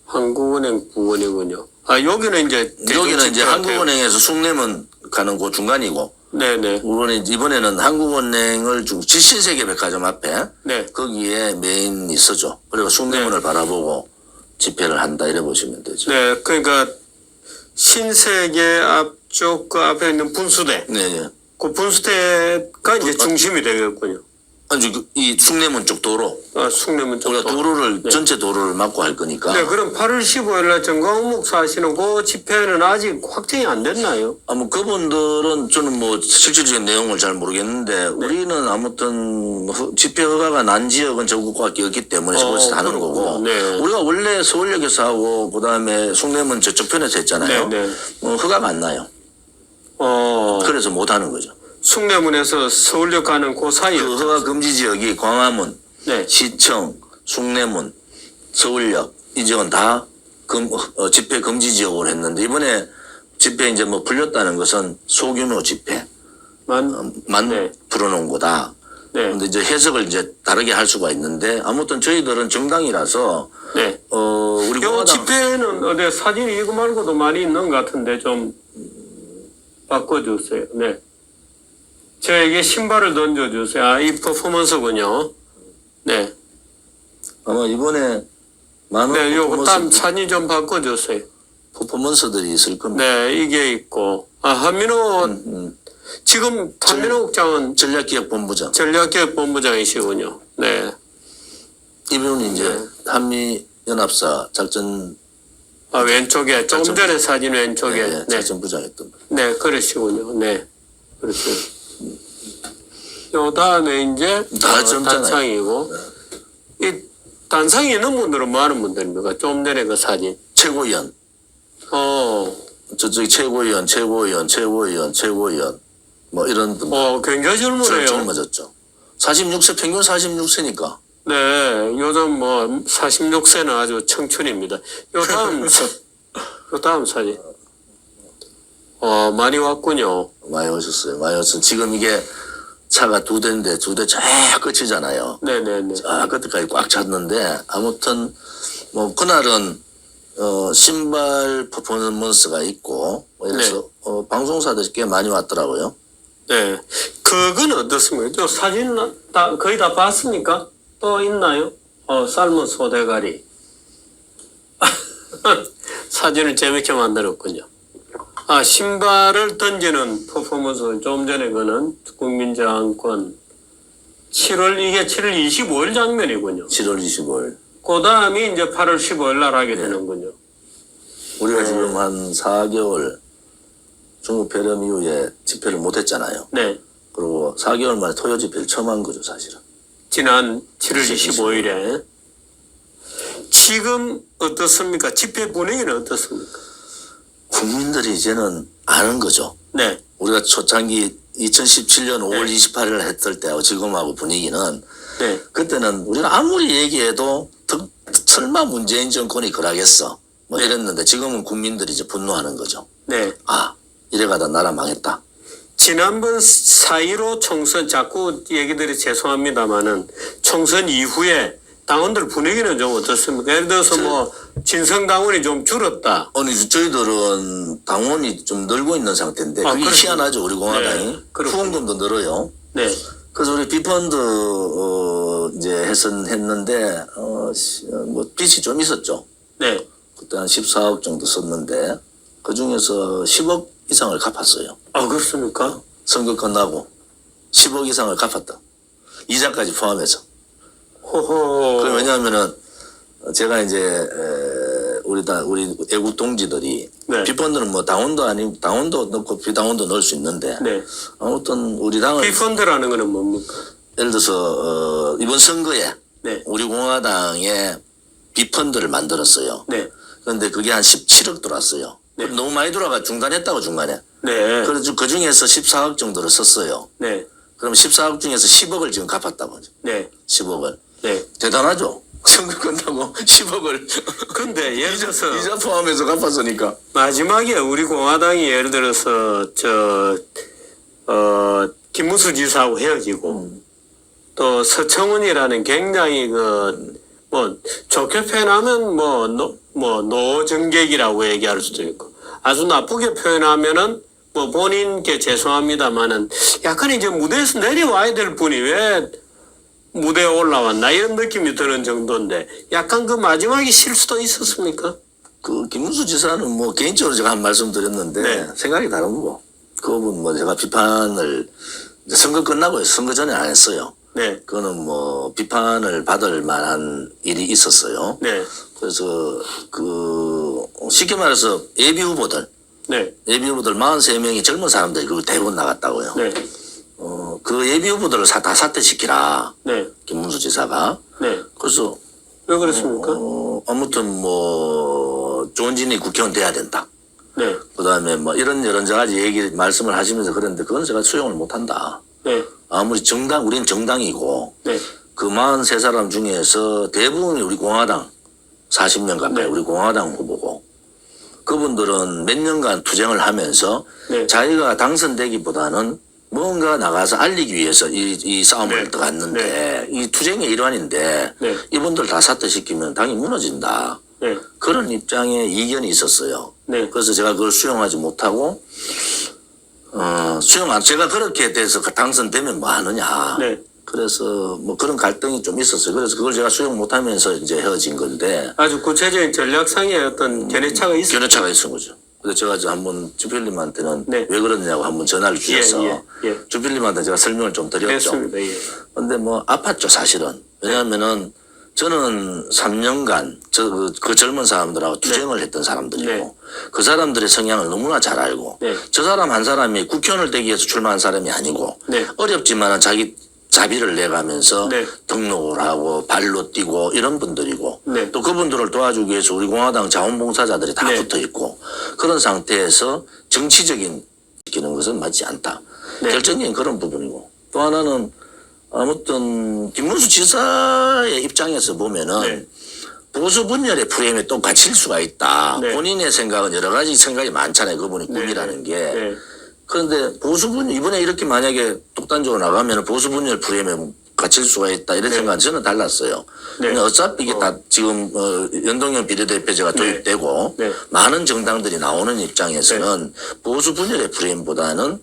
한국은행 부원이군요. 아, 여기는 이제. 여기는 이제 대중집회한테요. 한국은행에서 숭례문 가는 그 중간이고. 네네. 이번에는 한국은행을 신세계백화점 앞에 네. 거기에 메인이 서죠. 그리고 숭례문을 바라보고 집회를 한다 이래 보시면 되죠. 네, 그러니까 신세계 앞쪽 그 앞에 있는 분수대. 네, 네. 그 분수대가 이제 중심이 되겠군요. 아니 이 숭례문 쪽 도로. 숭례문 쪽. 우리가 도로를 전체 도로를 막고 할 거니까. 네, 그럼 8월 15일 날 정광훈 목사 하시는 그 집회는 아직 확정이 안 됐나요? 뭐 그분들은 저는 뭐 실질적인 내용을 잘 모르겠는데 우리는 아무튼 집회 허가가 난 지역은 전국밖에 없기 때문에 서울에서 하는 거고 네. 우리가 원래 서울역에서 하고 그다음에 숭례문 저쪽 편에서 했잖아요. 네, 네. 허가가 안 나요. 그래서 못 하는 거죠. 숭례문에서 서울역 가는 그 사이에. 그 허가 금지 지역이 광화문, 네. 시청, 숭례문, 서울역 이 지역은 다 집회 금지 지역으로 했는데 이번에 집회 이제 뭐 풀렸다는 것은 소규모 집회. 만 네. 풀어놓은 거다. 네. 근데 이제 해석을 이제 다르게 할 수가 있는데 아무튼 저희들은 정당이라서 네. 우리 요 공화당 집회는 어디 사진이 이거 말고도 많이 있는 것 같은데 좀 바꿔주세요. 네. 저에게 신발을 던져주세요. 아, 이 퍼포먼스군요. 네. 아마 이번에 많은 네, 요거 땀 사진 좀 바꿔주세요. 퍼포먼스들이 있을 겁니다. 네, 이게 있고. 한민호, 지금 한민호 국장은 전략기획본부장. 전략기획본부장이시군요. 네. 이분은 이제 한미연합사 작전 왼쪽에, 조금 전에 사진 왼쪽에. 네. 작전부장했던 분. 네, 그러시군요. 네. 그렇죠. 요 다음에 이제 다 젊잖아요. 단상이고 이 단상에 있는 분들은 뭐 하는 분들입니까? 좀 전에 그 사진. 최고위원. 저쪽이 최고위원 뭐 이런 분들. 굉장히 젊으네요. 젊어졌죠. 46세 평균 46세니까. 네, 요즘 뭐 46세는 아주 청춘입니다. 요 다음 사진. 많이 왔군요. 많이 오셨어요. 많이 오셨어요. 지금 이게 차가 두 대인데 두 대 쫙 끝이잖아요. 네네네. 쫙 끝까지 꽉 찼는데 아무튼 뭐 그날은 신발 퍼포먼스가 있고 뭐 이래서 방송사들이 꽤 많이 왔더라고요. 네. 그건 어떻습니까? 저 사진 거의 다 봤습니까? 또 있나요? 삶은 소대가리. 사진을 재밌게 만들었군요. 신발을 던지는 퍼포먼스, 좀 전에 그는 국민저항권. 이게 7월 25일 장면이군요. 7월 25일. 그 다음이 이제 8월 15일 날 하게 되는군요. 우리가 지금 한 4개월 중국 폐렴 이후에 집회를 못 했잖아요. 네. 그리고 4개월 만에 토요 집회를 처음 한 거죠, 사실은. 지난 7월 25일에. 지금 어떻습니까? 집회 분위기는 어떻습니까? 국민들이 이제는 아는 거죠. 네. 우리가 초창기 2017년 5월 28일 했을 때하고 지금하고 분위기는 네. 그때는 우리가 아무리 얘기해도 설마 문재인 정권이 그러겠어 뭐 이랬는데 지금은 국민들이 이제 분노하는 거죠. 네. 이래가다 나라 망했다. 지난번 4.15 총선 자꾸 얘기들이 죄송합니다만은 총선 이후에 당원들 분위기는 좀 어떻습니까? 예를 들어서 뭐 진성당원이 좀 줄었다. 아니 저희들은 당원이 좀 늘고 있는 상태인데 그게 그렇죠. 희한하죠. 우리 공화당이. 네, 그렇군요. 후원금도 늘어요. 네. 그래서 우리 비펀드 이제 했는데 뭐 빚이 좀 있었죠. 네. 그때 한 14억 정도 썼는데 그 중에서 10억 이상을 갚았어요. 그렇습니까? 선거 끝나고 10억 이상을 갚았다. 이자까지 포함해서. 호호. 왜냐하면은 제가 이제 우리 애국 동지들이 네. 비펀드는 뭐 당원도 아니고 당원도 넣고 비당원도 넣을 수 있는데 네. 아무튼 우리 당은 비펀드라는 거는 뭡니까? 예를 들어서 이번 선거에 네. 우리 공화당에 비펀드를 만들었어요. 네. 그런데 그게 한 17억 들어왔어요. 네. 너무 많이 들어가 중단했다고 중간에. 네. 그래서 그 중에서 14억 정도를 썼어요. 네. 그럼 14억 중에서 10억을 지금 갚았다고. 네. 10억을. 네. 대단하죠? 선거 끝나고 10억을 근데 예를 들어서 이자 포함해서 갚았으니까. 마지막에 우리 공화당이 예를 들어서 김문수 지사하고 헤어지고 또 서청원이라는 굉장히 뭐 좋게 표현하면 뭐 노정객이라고 얘기할 수도 있고 아주 나쁘게 표현하면은 뭐 본인께 죄송합니다만은 약간 이제 무대에서 내려와야 될 분이 왜 무대에 올라왔나 이런 느낌이 드는 정도인데 약간 그 마지막에 실수도 있었습니까? 그 김문수 지사는 뭐 개인적으로 제가 한 말씀 드렸는데 네. 생각이 다른 거고 그분 뭐 제가 비판을 선거 끝나고 선거 전에 안 했어요. 네, 그거는 뭐 비판을 받을 만한 일이 있었어요. 네, 그래서 쉽게 말해서 예비 후보들 네, 43명이 젊은 사람들이 그 대부분 나갔다고요. 네, 그 예비 후보들을 다 사퇴시키라. 네, 김문수 지사가. 네. 그래서 왜 그랬습니까? 아무튼 뭐 조원진이 국회의원 돼야 된다. 네, 그다음에 뭐 이런 여러 가지 말씀을 하시면서 그랬는데 그건 제가 수용을 못한다. 네, 아무리 우린 정당이고 네, 그 43사람 중에서 대부분이 우리 공화당 40년 가까이 네. 우리 공화당 후보고 그분들은 몇 년간 투쟁을 하면서 네. 자기가 당선되기보다는 뭔가 나가서 알리기 위해서 이 싸움을 네. 들어갔는데 이 투쟁의 일환인데 네. 이분들 다 사퇴시키면 당이 무너진다. 네, 그런 입장에 이견이 있었어요. 네. 그래서 제가 그걸 수용하지 못하고 제가 그렇게 돼서 당선되면 뭐 하느냐. 네. 그래서 뭐 그런 갈등이 좀 있었어요. 그래서 그걸 제가 수용 못하면서 이제 헤어진 건데 아주 구체적인 전략상의 어떤 견해차가 있었죠. 견해차가 있은 거죠. 그래서 제가 이제 한번 주필님한테는 네. 왜 그러느냐고 한번 전화를 주셔서 예. 주필님한테 제가 설명을 좀 드렸죠. 됐습니다. 예. 근데 뭐 아팠죠 사실은. 왜냐하면은 저는 3년간 그 젊은 사람들하고 투쟁을 했던 사람들이고 네. 그 사람들의 성향을 너무나 잘 알고 네. 저 사람 한 사람이 국회의원을 되기 위해서 출마한 사람이 아니고 네. 어렵지만은 자기 자비를 내가면서 네. 등록을 하고 발로 뛰고 이런 분들이고 네. 또 그분들을 도와주기 위해서 우리 공화당 자원봉사자들이 다 네. 붙어 있고 그런 상태에서 정치적인 시키는 것은 맞지 않다. 네. 결정적인 그런 부분이고 또 하나는 아무튼 김문수 지사의 입장에서 보면은 네. 보수 분열의 프레임에 또 갇힐 수가 있다. 네. 본인의 생각은 여러 가지 생각이 많잖아요. 그분이 꿈이라는 게. 네. 그런데 보수 분열 이번에 이렇게 만약에 독단적으로 나가면 보수 분열 프레임에 갇힐 수가 있다. 이런 네. 생각은 저는 달랐어요. 네. 근데 어차피 이게 다 지금 연동형 비례대표제가 도입되고 네. 많은 정당들이 나오는 입장에서는 보수 분열의 프레임보다는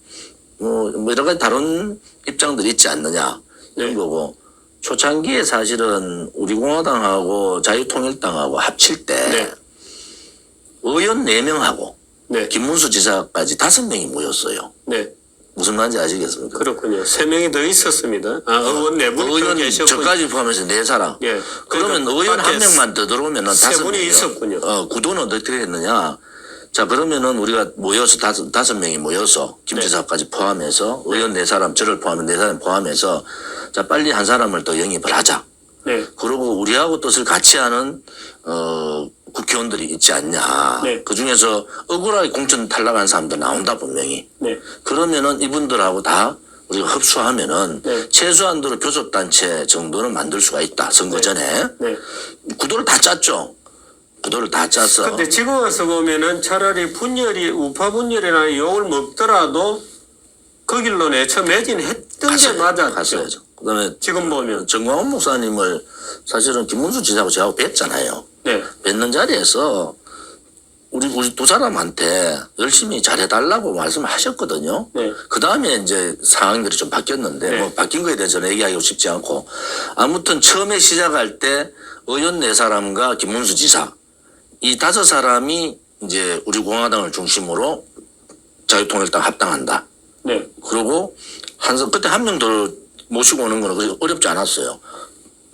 뭐 여러 가지 다른 입장들이 있지 않느냐 이런 네. 거고 초창기에 사실은 우리 공화당하고 자유통일당하고 합칠 때 네. 의원 4명하고 네. 김문수 지사까지 5명이 모였어요. 네. 무슨 말인지 아시겠습니까? 그렇군요. 3명이 더 있었습니다. 의원 4분이 더 의원 계셨군요. 저까지 포함해서 4사람. 예. 그러면 그러니까 의원 밖에 1명만 더 들어오면 세 5명이요. 분이 있었군요. 구도는 어떻게 했느냐. 자, 그러면은 우리가 모여서 5명이 모여서 김 지사까지 포함해서 의원 4사람, 저를 포함해 4사람 포함해서 자, 빨리 한 사람을 더 영입을 하자. 네. 그리고 우리하고 뜻을 같이 하는 국회의원들이 있지 않냐. 네. 그 중에서 억울하게 공천 탈락한 사람들 나온다 분명히. 네. 그러면은 이분들하고 다 우리가 흡수하면은 네. 최소한도로 교섭단체 정도는 만들 수가 있다. 선거 전에. 네. 구도를 다 짰죠. 구도를 다 짰어. 근데 지금 와서 보면은 차라리 우파 분열이나 욕을 먹더라도 그 길로 내쳐 매진했던 게 맞았죠. 갔어야죠. 그다음에 지금 보면. 정광훈 목사님을 사실은 김문수 지사하고 저하고 뵀잖아요. 네. 뵙는 자리에서 우리 두 사람한테 열심히 잘해달라고 말씀을 하셨거든요. 네. 그 다음에 이제 상황들이 좀 바뀌었는데, 네. 뭐 바뀐 거에 대해서 저는 얘기하기가 쉽지 않고, 아무튼 처음에 시작할 때 의원 4사람과 김문수 지사, 이 5사람이 이제 우리 공화당을 중심으로 자유통일당 합당한다. 네. 그리고 그때 한 명 더 모시고 오는 거는 그렇게 어렵지 않았어요.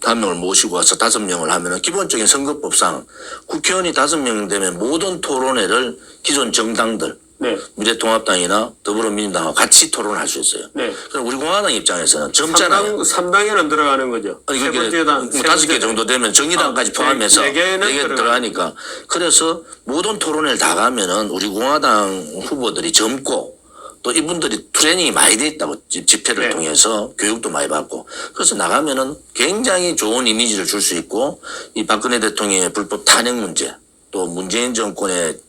한 명을 모시고 와서 5명을 하면은 기본적인 선거법상 국회의원이 5명 되면 모든 토론회를 기존 정당들 네. 미래통합당이나 더불어민주당하고 같이 토론할 수 있어요. 네. 그럼 우리 공화당 입장에서는 젊잖아요. 3당에는 들어가는 거죠. 아니, 세 그게 번째 당, 세 5개 번째 정도 되면 정의당까지 포함해서 네 개는 4개 들어가니까. 그래서 모든 토론회를 다 가면은 우리 공화당 후보들이 젊고 또 이분들이 트레이닝이 많이 돼 있다고 집회를 네. 통해서 교육도 많이 받고 그래서 나가면은 굉장히 좋은 이미지를 줄 수 있고 이 박근혜 대통령의 불법 탄핵 문제 또 문재인 정권의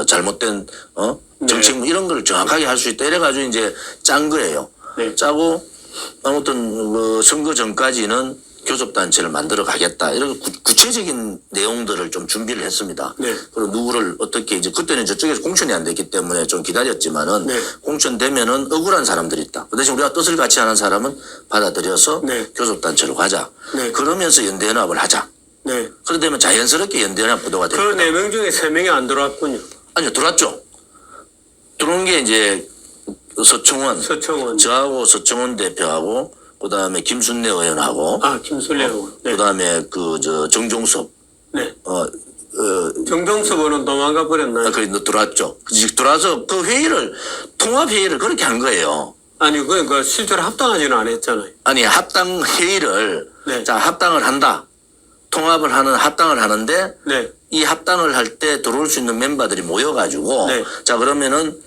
잘못된 정책 이런 걸 정확하게 할 수 있다 이래가지고 이제 짠 거예요. 네. 짜고 아무튼 선거 전까지는 교섭단체를 만들어 가겠다. 이런 구체적인 내용들을 좀 준비를 했습니다. 네. 그리고 누구를 어떻게 이제 그때는 저쪽에서 공천이 안 됐기 때문에 좀 기다렸지만은 네. 공천되면은 억울한 사람들이 있다. 그 대신 우리가 뜻을 같이 하는 사람은 받아들여서 네. 교섭단체로 가자. 네. 그러면서 연대연합을 하자. 네. 그러되면 자연스럽게 연대연합 구도가 그 됩니다. 4명 중에 3명이 안 들어왔군요. 아니요, 들어왔죠. 들어온 게 이제 서청원, 저하고 서청원 대표하고 그다음에 김순례 의원하고 김순례 의원. 네. 그다음에 정종섭 네. 정종섭 의원은 도망가 버렸나요? 그 들어왔죠. 들어와서 그 회의를 통합 회의를 그렇게 한 거예요. 아니 그 실제로 합당하지는 않았잖아요. 아니 합당 회의를 네. 자 합당을 한다. 통합을 하는 합당을 하는데 네. 이 합당을 할 때 들어올 수 있는 멤버들이 모여가지고 네. 자 그러면은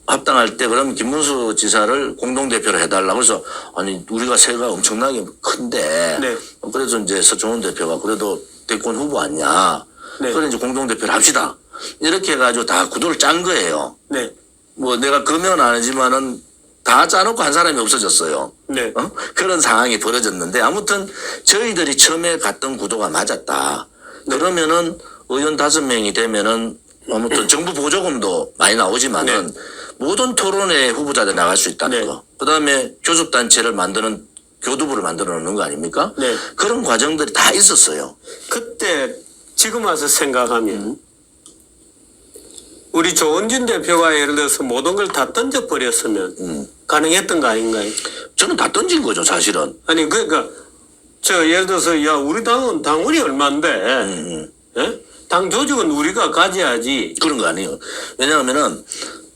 합당할 때 그럼 김문수 지사를 공동대표로 해달라고 그래서 아니 우리가 세가 엄청나게 큰데 네. 그래서 이제 서청원 대표가 그래도 대권 후보 아니냐 네. 그래 이제 공동대표를 합시다 이렇게 해가지고 다 구도를 짠 거예요. 네. 뭐 내가 금연 안 하지만은 다 짜놓고 한 사람이 없어졌어요. 네. 그런 상황이 벌어졌는데 아무튼 저희들이 처음에 갔던 구도가 맞았다. 그러면은 의원 5명이 되면은 아무튼 정부 보조금도 많이 나오지만은 네. 모든 토론회 후보자들 나갈 수 있다는 네. 거. 그다음에 교섭단체를 만드는 교두부를 만들어 놓는 거 아닙니까? 네. 그런 과정들이 다 있었어요. 그때 지금 와서 생각하면 우리 조원진 대표가 예를 들어서 모든 걸 다 던져버렸으면 가능했던 거 아닌가요? 저는 다 던진 거죠, 사실은. 아니 그러니까 예를 들어서 야 우리 당은 당원이 얼만데 예? 당 조직은 우리가 가져야지. 그런 거 아니에요. 왜냐하면은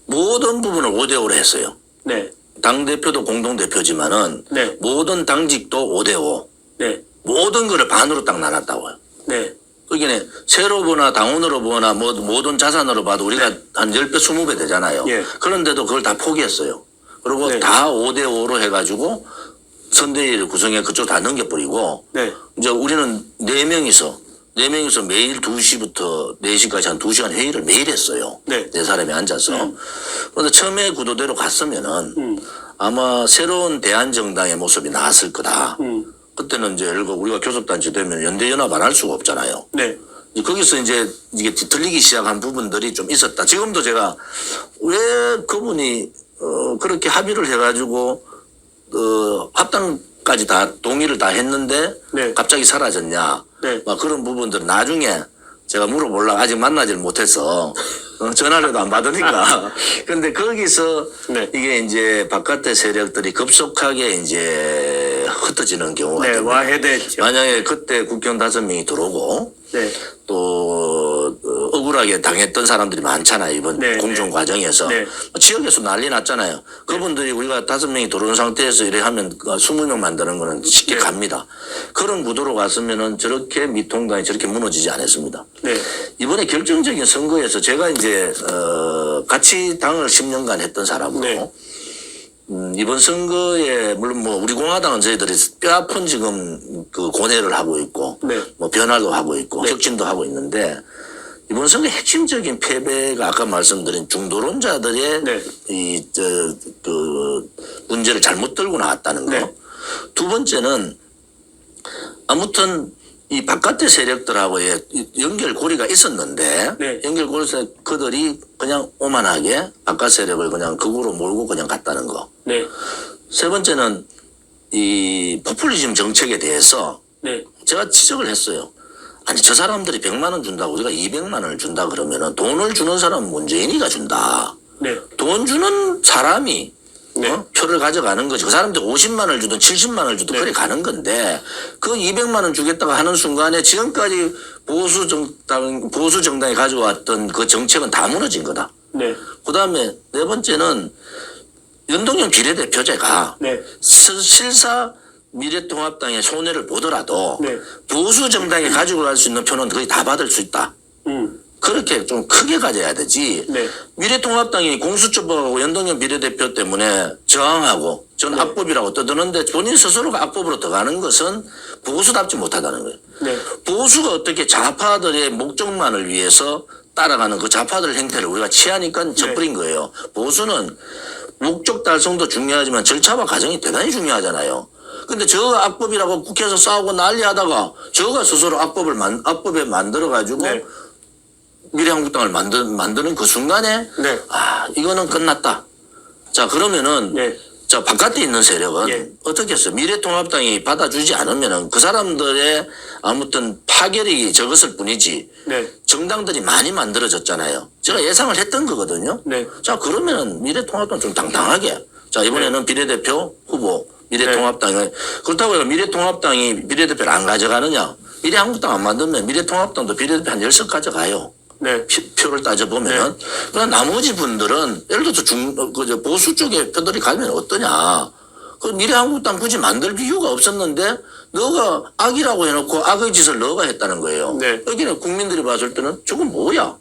모든 부분을 5대5로 했어요. 네. 당대표도 공동대표지만은 네. 모든 당직도 5대5. 네. 모든 거를 반으로 딱 나눴다고요. 네. 그러니까 세로 보나 당원으로 보나 뭐 모든 자산으로 봐도 우리가 한 10배, 20배 되잖아요. 예. 그런데도 그걸 다 포기했어요. 그리고 네. 다 5대5로 해가지고 선대위를 구성해 그쪽 다 넘겨버리고 네. 이제 우리는 4명이서 매일 2시부터 4시까지 한 2시간 회의를 매일 했어요. 네. 4사람이 앉아서. 그런데 처음에 구도대로 갔으면은 아마 새로운 대한정당의 모습이 나왔을 거다. 그때는 이제 예를 들어 우리가 교섭단체 되면 연대연합 안 할 수가 없잖아요. 네. 거기서 이제 이게 뒤틀리기 시작한 부분들이 좀 있었다. 지금도 제가 왜 그분이 그렇게 합의를 해가지고 합당까지 다 동의를 다 했는데 네. 갑자기 사라졌냐. 네. 막 그런 부분들은 나중에 제가 물어보려고 아직 만나질 못해서 전화를 안 받으니까. 근데 거기서 네. 이게 이제 바깥의 세력들이 급속하게 이제 흩어지는 경우가 네. 됩니다. 와해됐죠. 만약에 그때 국회의원 5명이 들어오고 네. 또 억울하게 당했던 사람들이 많잖아요. 이번 네, 공정 네. 과정에서. 네. 지역에서 난리 났잖아요. 그분들이 우리가 5명이 들어온 상태에서 이래 하면 20명 만드는 거는 쉽게 네. 갑니다. 그런 구도로 갔으면은 저렇게 미통당이 저렇게 무너지지 않았습니다. 네. 이번에 결정적인 선거에서 제가 이제 같이 당을 10년간 했던 사람으로 네. 이번 선거에 물론 뭐 우리 공화당은 저희들이 뼈아픈 지금 그 고뇌를 하고 있고 네. 뭐 변화도 하고 있고 네. 혁신도 하고 있는데 이번 선거 핵심적인 패배가 아까 말씀드린 중도론자들의 네. 그 문제를 잘못 들고 나왔다는 거. 네. 두 번째는 아무튼 이 바깥의 세력들하고의 연결고리가 있었는데 네. 연결고리에서 그들이 그냥 오만하게 바깥 세력을 그냥 극으로 몰고 그냥 갔다는 거. 네. 세 번째는 이 포퓰리즘 정책에 대해서 네. 제가 지적을 했어요. 아니 저 사람들이 100만 원 준다고 우리가 200만 원을 준다 그러면은 돈을 주는 사람은 문재인이가 준다. 네. 돈 주는 사람이 네. 표를 가져가는 거지. 그 사람들 50만 원을 주든 70만 원을 주든 네. 그래 가는 건데 그 200만 원 주겠다고 하는 순간에 지금까지 보수 정당이 가져왔던 그 정책은 다 무너진 거다. 네. 그다음에 네 번째는 연동형 비례대표제가 네. 실사 미래통합당의 손해를 보더라도 네. 보수 정당이 가지고 갈 수 있는 표는 거의 다 받을 수 있다. 그렇게 좀 크게 가져야 되지. 네. 미래통합당이 공수처법하고 연동형 비례대표 때문에 저항하고 전 악법이라고 떠드는데 본인 스스로가 악법으로 들어가는 것은 보수답지 못하다는 거예요. 네. 보수가 어떻게 좌파들의 목적만을 위해서 따라가는 그 좌파들 행태를 우리가 취하니까 져버린 거예요. 보수는 목적 달성도 중요하지만 절차와 과정이 대단히 중요하잖아요. 근데 저 악법이라고 국회에서 싸우고 난리하다가 저가 스스로 악법에 만들어가지고 네. 미래한국당을 만드는 그 순간에 네. 이거는 끝났다. 자 그러면은 네. 자 바깥에 있는 세력은 예. 어떻게 했어요? 미래통합당이 받아주지 않으면은 그 사람들의 아무튼 파괴력이 적었을 뿐이지 네. 정당들이 많이 만들어졌잖아요. 제가 예상을 했던 거거든요. 네. 자 그러면은 미래통합당 좀 당당하게 자 이번에는 비례대표 후보 미래통합당이 그렇다고 해서 미래통합당이 비례대표를 안 가져가느냐? 미래한국당 안 만들면 미래통합당도 비례대표 한 10석 가져가요. 네. 표를 따져보면은. 그러나 나머지 분들은 예를 들어서 보수 쪽에 표들이 가면 어떠냐. 그 미래한국당 굳이 만들 이유가 없었는데 너가 악이라고 해놓고 악의 짓을 너가 했다는 거예요. 네. 여기는 국민들이 봤을 때는 저건 뭐야.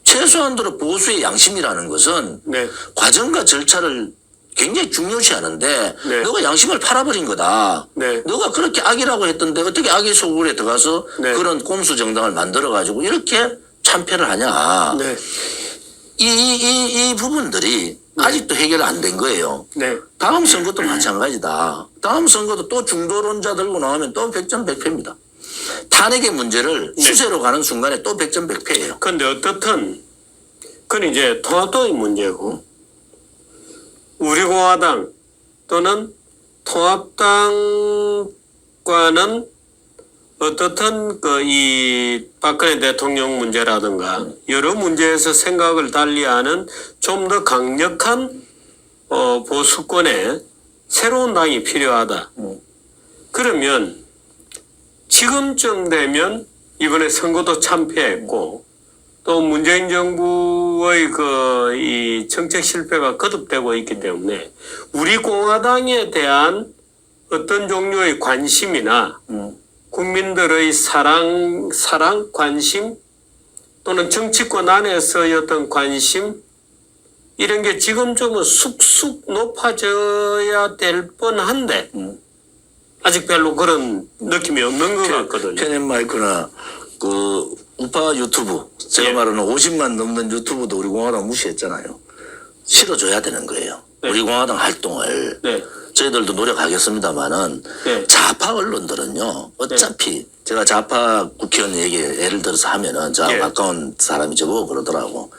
최소한도로 보수의 양심이라는 것은 네. 과정과 절차를 굉장히 중요시하는데 네. 너가 양심을 팔아버린 거다. 네. 너가 그렇게 악이라고 했던데 어떻게 악의 소굴에 들어가서 네. 그런 꼼수 정당을 만들어가지고 이렇게 참패를 하냐. 네. 이 부분들이 아직도 해결 안 된 거예요. 네. 다음 선거도 마찬가지다. 다음 선거도 또 중도론자 들고 나오면 또 100점 100패입니다. 탄핵의 문제를 네. 수세로 가는 순간에 또 100점 100패예요. 근데 어떻든 그건 이제 통합당의 문제고 우리공화당 또는 통합당과는 어떻든 이 박근혜 대통령 문제라든가 여러 문제에서 생각을 달리하는 좀 더 강력한 보수권의 새로운 당이 필요하다. 그러면 지금쯤 되면 이번에 선거도 참패했고 또 문재인 정부의 이 정책 실패가 거듭되고 있기 때문에 우리 공화당에 대한 어떤 종류의 관심이나 국민들의 사랑, 관심 또는 정치권 안에서의 어떤 관심 이런 게 지금쯤은 쑥쑥 높아져야 될 뻔한데 아직 별로 그런 느낌이 없는 것 같거든요. 편집 마이크나 그 우파 유튜브 제가 예. 말하는 50만 넘는 유튜브도 우리 공화당 무시했잖아요. 실어줘야 되는 거예요. 네. 우리 공화당 활동을 네. 저희들도 노력하겠습니다만은 네. 좌파 언론들은요 어차피 제가 좌파 국회의원 얘기 예를 들어서 하면은 저하고 예. 가까운 사람이 저보고 그러더라고.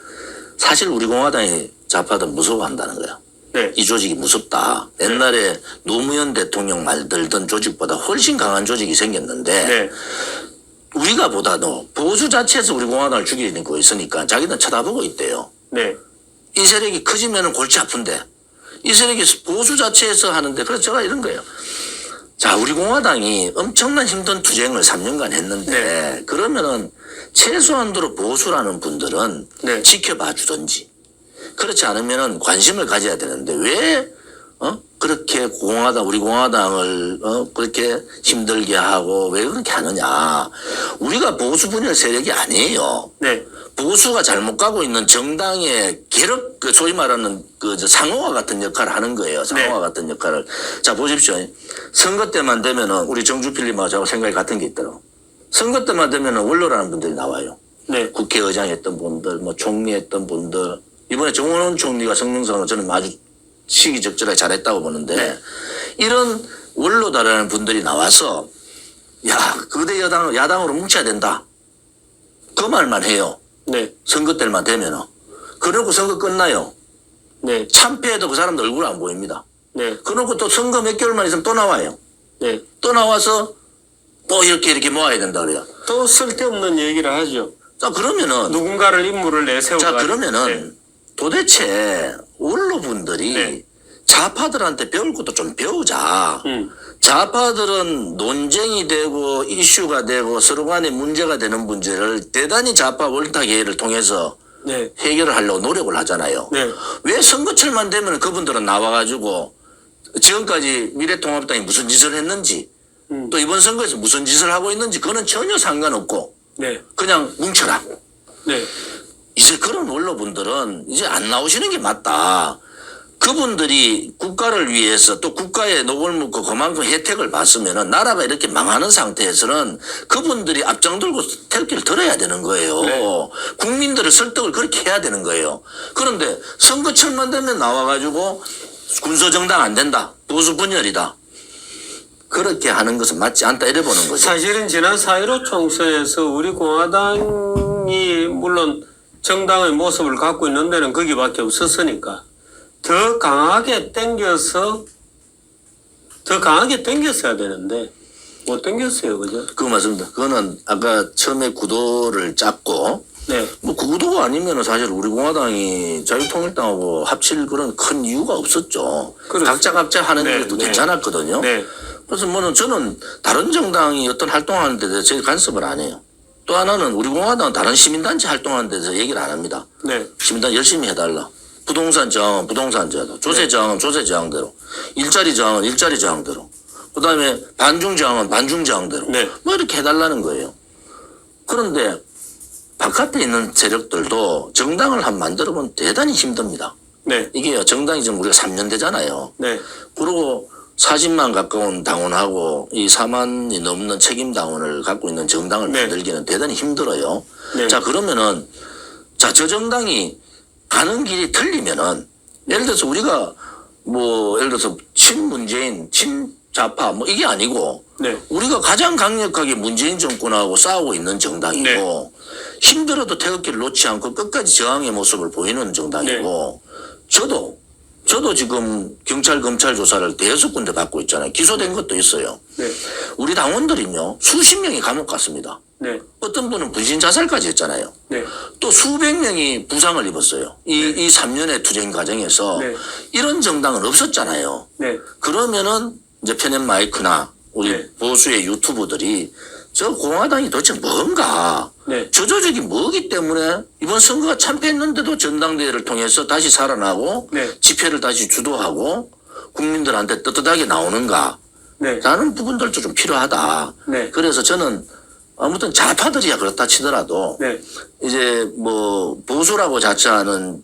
사실 우리 공화당이 좌파들 무서워한다는 거예요. 네. 이 조직이 무섭다. 옛날에 노무현 대통령 만들던 조직보다 훨씬 강한 조직이 생겼는데 네. 우리가 보다도 보수 자체에서 우리 공화당을 죽이고 있으니까 자기는 쳐다보고 있대요. 네. 이 세력이 커지면 골치 아픈데 이 세력이 보수 자체에서 하는데 그래서 제가 이런 거예요. 자, 우리 공화당이 엄청난 힘든 투쟁을 3년간 했는데 네. 그러면은 최소한도로 보수라는 분들은 네. 지켜봐 주든지 그렇지 않으면은 관심을 가져야 되는데 왜 그렇게 우리 공화당을 그렇게 힘들게 하고 왜 그렇게 하느냐. 우리가 보수 분열 세력이 아니에요. 네. 보수가 잘못 가고 있는 정당의 괴력, 소위 말하는 상호와 같은 역할을 하는 거예요. 상호와 네. 같은 역할을. 자, 보십시오. 선거 때만 되면은 우리 정주필님하고 저하고 생각이 같은 게 있더라고. 선거 때만 되면은 원로라는 분들이 나와요. 네. 국회의장 했던 분들, 뭐 총리 했던 분들. 이번에 정원훈 총리가 성명서는 저는 아주 시기적절하게 잘했다고 보는데 네. 이런 원로다라는 분들이 나와서 야, 거대 야당으로 뭉쳐야 된다. 그 말만 해요. 네. 선거 때만 되면은. 그러고 선거 끝나요. 네. 참패해도 그 사람들 얼굴 안 보입니다. 네. 그러고 또 선거 몇 개월만 있으면 또 나와요. 네. 또 나와서 또 이렇게 모아야 된다 그래요. 또 쓸데없는 얘기를 하죠. 자, 그러면은 누군가를 인물을 내세우고. 자, 그러면은 도대체 원로분들이 네. 좌파들한테 배울 것도 좀 배우자. 좌파들은 논쟁이 되고 이슈가 되고 서로 간에 문제가 되는 문제를 대단히 좌파 월탁회의를 통해서 네. 해결을 하려고 노력을 하잖아요. 네. 왜 선거철만 되면 그분들은 나와가지고 지금까지 미래통합당이 무슨 짓을 했는지 또 이번 선거에서 무슨 짓을 하고 있는지 그거는 전혀 상관없고 네. 그냥 뭉쳐라. 네. 이제 그런 원로분들은 이제 안 나오시는 게 맞다. 그분들이 국가를 위해서 또 국가에 녹을 묻고 그만큼 혜택을 받으면은 나라가 이렇게 망하는 상태에서는 그분들이 앞장들고 태극기를 들어야 되는 거예요. 네. 국민들을 설득을 그렇게 해야 되는 거예요. 그런데 선거철만 되면 나와가지고 군소정당 안 된다. 보수 분열이다. 그렇게 하는 것은 맞지 않다 이래 보는 거죠. 사실은 지난 4.15 총선에서 우리 공화당이 물론 정당의 모습을 갖고 있는 데는 거기밖에 없었으니까 더 강하게 땡겨서 야 되는데 못 땡겼어요. 그죠? 그거 맞습니다. 그거는 아까 처음에 구도를 짰고 네. 뭐 그 구도가 아니면은 사실 우리 공화당이 자유통일당하고 합칠 그런 큰 이유가 없었죠. 그렇죠. 각자 하는 네, 것도 네. 괜찮았거든요. 네. 그래서 뭐는 저는 다른 정당이 어떤 활동하는 데 대해서 저희 간섭을 안 해요. 또 하나는 우리 공화당은 다른 시민단체 활동하는 데 대해서 얘기를 안 합니다. 네. 시민단 열심히 해달라. 부동산 저항은 부동산 저항, 조세 저항은 조세 저항대로, 일자리 저항은 일자리 저항대로, 그 다음에 반중 저항은 반중 저항대로, 네. 뭐 이렇게 해달라는 거예요. 그런데 바깥에 있는 세력들도 정당을 한 만들어보면 대단히 힘듭니다. 네. 이게요, 정당이 지금 우리가 3년 되잖아요. 네. 그리고 40만 가까운 당원하고 이 4만이 넘는 책임 당원을 갖고 있는 정당을 네. 만들기는 대단히 힘들어요. 네. 자, 그러면은, 자, 저 정당이 가는 길이 틀리면은, 예를 들어서 우리가 뭐, 예를 들어서 친문재인, 친좌파 뭐 이게 아니고, 네. 우리가 가장 강력하게 문재인 정권하고 싸우고 있는 정당이고, 네. 힘들어도 태극기를 놓지 않고 끝까지 저항의 모습을 보이는 정당이고, 저도 지금 경찰, 검찰 조사를 대여섯 군데 받고 있잖아요. 기소된 것도 있어요. 네. 우리 당원들은요, 수십 명이 감옥 갔습니다. 네. 어떤 분은 분신 자살까지 했잖아요. 네. 또 수백 명이 부상을 입었어요. 이 3년의 투쟁 과정에서. 네. 이런 정당은 없었잖아요. 네. 그러면은 이제 편협 마이크나 우리 네. 보수의 유튜브들이 저 공화당이 도대체 뭔가 네. 저조적이 뭐기 때문에 이번 선거가 참패했는데도 전당대회를 통해서 다시 살아나고 네. 집회를 다시 주도하고 국민들한테 떳떳하게 나오는가 네. 라는 부분들도 좀 필요하다. 네. 그래서 저는 아무튼 좌파들이야 그렇다 치더라도 네. 이제 뭐 보수라고 자처하는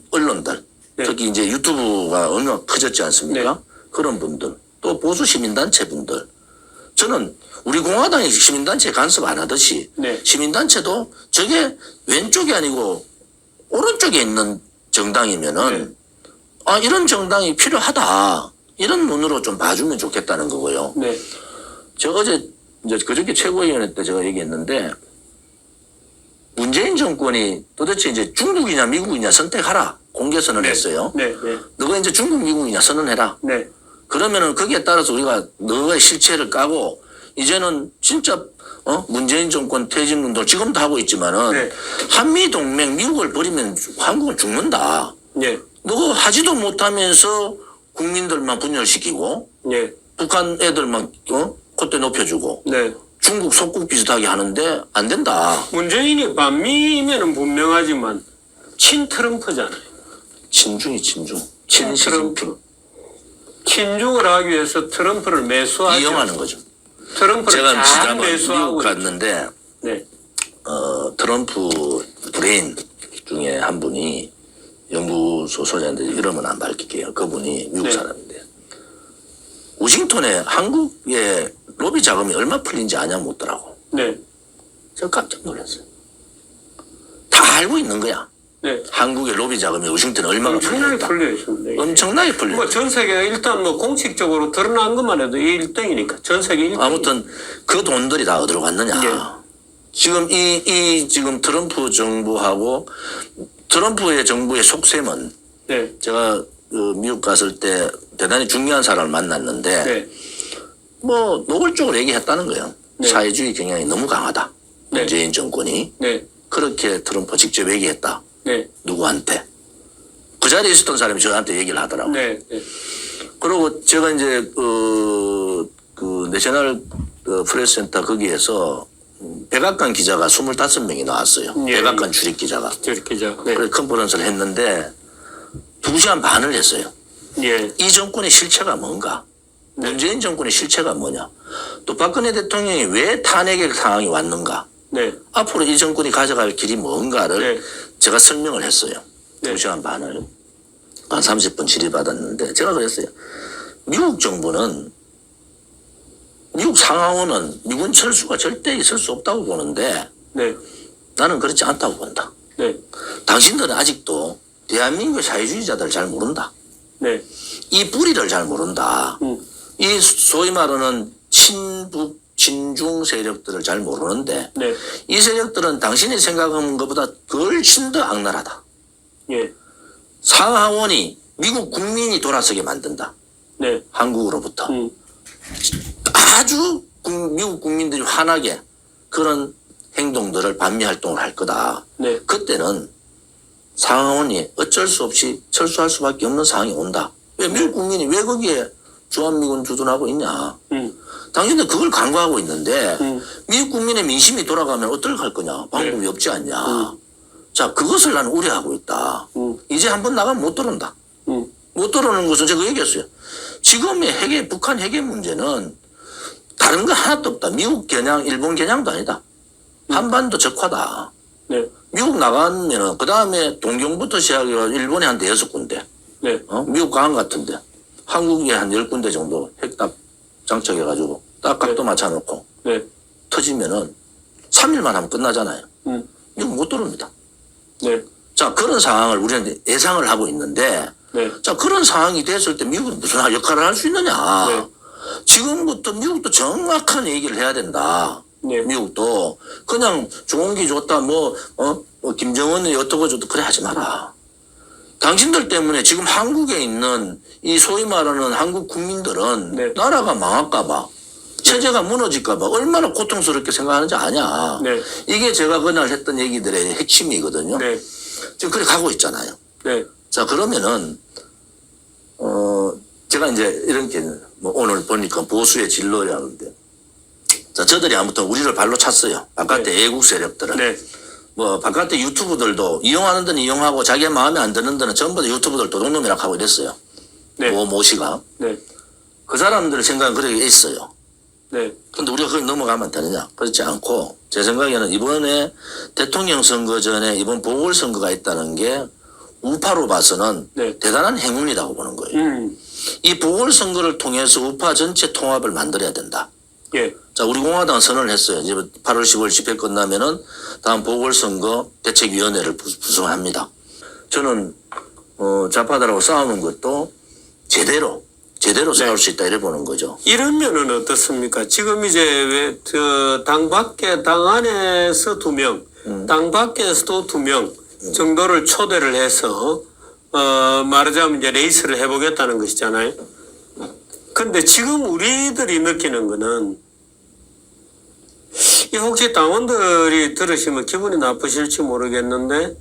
언론들 네. 특히 이제 유튜브가 얼마나 커졌지 않습니까? 네. 그런 분들 또 보수 시민단체 분들 저는 우리 공화당이 시민단체 간섭 안 하듯이 네. 시민단체도 저게 왼쪽이 아니고 오른쪽에 있는 정당이면은 아 이런 정당이 필요하다 이런 눈으로 좀 봐주면 좋겠다는 거고요. 네. 저 어제 이제 그저께 최고위원회 때 제가 얘기했는데 문재인 정권이 도대체 이제 중국이냐 미국이냐 선택하라 공개 선언했어요. 네. 네. 너가 이제 중국 미국이냐 선언해라. 네. 그러면은 거기에 따라서 우리가 너의 실체를 까고 이제는 진짜 문재인 정권 퇴진운동 지금도 하고 있지만은 네. 한미 동맹 미국을 버리면 한국은 죽는다. 네. 너 하지도 못하면서 국민들만 분열시키고 네. 북한 애들만 콧대 높여주고 네. 중국 속국 비슷하게 하는데 안 된다. 문재인이 반미면은 분명하지만 친 트럼프잖아요. 친중이 친중. 친 친시진핑. 트럼프. 친중을 하기 위해서 트럼프를 매수하죠. 이용하는 거죠. 트럼프를 제가 잘 지난번 미국 매수하고 갔는데 네. 트럼프 브레인 중에 한 분이 연구소 소장인데 이름은 안 밝힐게요. 그분이 미국 네. 사람인데 워싱턴에 한국의 로비 자금이 얼마 풀린지 아냐 묻더라고. 네. 제가 깜짝 놀랐어요. 다 알고 있는 거야. 네. 한국의 로비 자금이 워싱턴에 얼마가 엄청나게 풀렸다. 풀려 있습니다. 엄청나게 풀려. 뭐 전 세계가 일단 뭐 공식적으로 드러난 것만 해도 1등이니까 전 세계 1등. 아무튼 그 돈들이 다 어디로 갔느냐. 예. 지금 지금 트럼프 정부하고 트럼프의 정부의 속셈은 네. 제가 미국 갔을 때 대단히 중요한 사람을 만났는데 네. 뭐 노골적으로 얘기했다는 거예요. 네. 사회주의 경향이 너무 강하다. 네. 문재인 정권이 네. 그렇게 트럼프 직접 얘기했다. 네. 누구한테? 그 자리에 있었던 사람이 저한테 얘기를 하더라고요. 네. 네. 그리고 제가 이제 그 내셔널 프레스센터 거기에서 백악관 기자가 25명이 나왔어요. 예. 백악관 출입 기자가. 저렇게 저. 네. 그래서 컨퍼런스를 했는데 2시간 반을 했어요. 예. 이 정권의 실체가 뭔가? 문재인 정권의 실체가 뭐냐? 또 박근혜 대통령이 왜 탄핵의 상황이 왔는가? 네. 앞으로 이 정권이 가져갈 길이 뭔가를 네. 제가 설명을 했어요. 네. 2시간 반을. 한 30분 질의받았는데 제가 그랬어요. 미국 정부는 미국 상하원은 미군 철수가 절대 있을 수 없다고 보는데 네. 나는 그렇지 않다고 본다. 네. 당신들은 아직도 대한민국의 사회주의자들을 잘 모른다. 네. 이 뿌리를 잘 모른다. 음. 이 소위 말하는 친북, 친중 세력들을 잘 모르는데 네. 이 세력들은 당신이 생각하는 것보다 훨씬 더 악랄하다. 예. 상하원이 미국 국민이 돌아서게 만든다. 네. 한국으로부터. 음. 아주 미국 국민들이 환하게 그런 행동들을 반미 활동을 할 거다. 네. 그때는 상하원이 어쩔 수 없이 철수할 수밖에 없는 상황이 온다. 왜 미국 국민이 왜 거기에 주한미군 주둔하고 있냐. 당신들 그걸 강구하고 있는데 미국 국민의 민심이 돌아가면 어떨 할 거냐. 방법이 없지 않냐. 자, 그것을 나는 우려하고 있다. 이제 한번 나가면 못 들어온다. 못 들어오는 것은 제가 얘기했어요. 지금의 북한 핵의 문제는 다른 거 하나도 없다. 미국 겨냥, 일본 겨냥도 아니다. 한반도 적화다. 네. 미국 나가면은 그 다음에 동경부터 시작해서 일본에 한 6군데. 네. 미국 강한 같은데. 한국에 한 10군데 정도 핵딱 장착해가지고 딱 각도 맞춰놓고 네. 터지면은 3일만 하면 끝나잖아요. 미국 못 들어옵니다. 네. 자, 그런 상황을 우리는 예상을 하고 있는데 네. 자, 그런 상황이 됐을 때 미국은 무슨 역할을 할 수 있느냐. 네. 지금부터 미국도 정확한 얘기를 해야 된다. 네. 미국도 그냥 좋은 게 좋다 뭐 김정은이 어떻고 저떻고 그래 하지 마라. 당신들 때문에 지금 한국에 있는 이 소위 말하는 한국 국민들은 네. 나라가 망할까 봐 체제가 무너질까 봐 얼마나 고통스럽게 생각하는지 아냐. 네. 이게 제가 그날 했던 얘기들의 핵심이거든요. 네. 지금 그래 가고 있잖아요. 네. 자, 그러면은 제가 이제 이렇게 뭐 오늘 보니까 보수의 진로라는데 자, 저들이 아무튼 우리를 발로 찼어요. 바깥에 애국 세력들은. 네. 뭐 바깥에 유튜브들도 이용하는 데는 이용하고 자기 마음에 안 드는 데는 전부 다 유튜브들 도둑놈이라고 하고 이랬어요. 네. 모씨가. 네. 그 사람들 생각은 그렇게 있어요. 네. 근데 우리가 거기 넘어가면 되느냐? 그렇지 않고 제 생각에는 이번에 대통령 선거 전에 이번 보궐선거가 있다는 게 우파로 봐서는 네. 대단한 행운이라고 보는 거예요. 이 보궐선거를 통해서 우파 전체 통합을 만들어야 된다. 예. 자, 우리 공화당 선언을 했어요. 이제 8월 15일 집회 끝나면은 다음 보궐선거 대책위원회를 구성합니다. 저는 좌파들하고 싸우는 것도 제대로 싸울 수 있다 이래 보는 거죠. 이러면은 어떻습니까? 지금 이제 왜 당 밖에 당 안에서 2명, 당 밖에서도 2명 정도를 초대를 해서 말하자면 이제 레이스를 해보겠다는 것이잖아요. 근데 지금 우리들이 느끼는 거는 이 혹시 당원들이 들으시면 기분이 나쁘실지 모르겠는데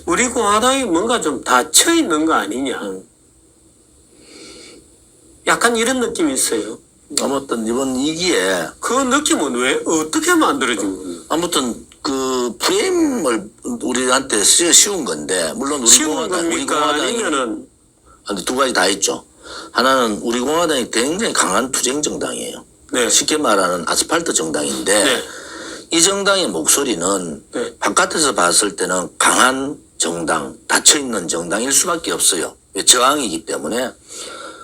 우리 공화당이 뭔가 좀 닫혀 있는 거 아니냐. 약간 이런 느낌이 있어요. 아무튼 이번 2기에 그 느낌은 왜 어떻게 만들어진 겁니까? 아무튼 그 프레임을 우리한테 씌운 건데 물론 우리 쉬운 공화당 겁니까? 아니면은 근데 두 가지 다 있죠. 하나는 우리 공화당이 굉장히 강한 투쟁 정당이에요. 네. 쉽게 말하는 아스팔트 정당인데 네. 이 정당의 목소리는 네. 바깥에서 봤을 때는 강한 정당, 닫혀있는 정당일 수밖에 없어요. 저항이기 때문에.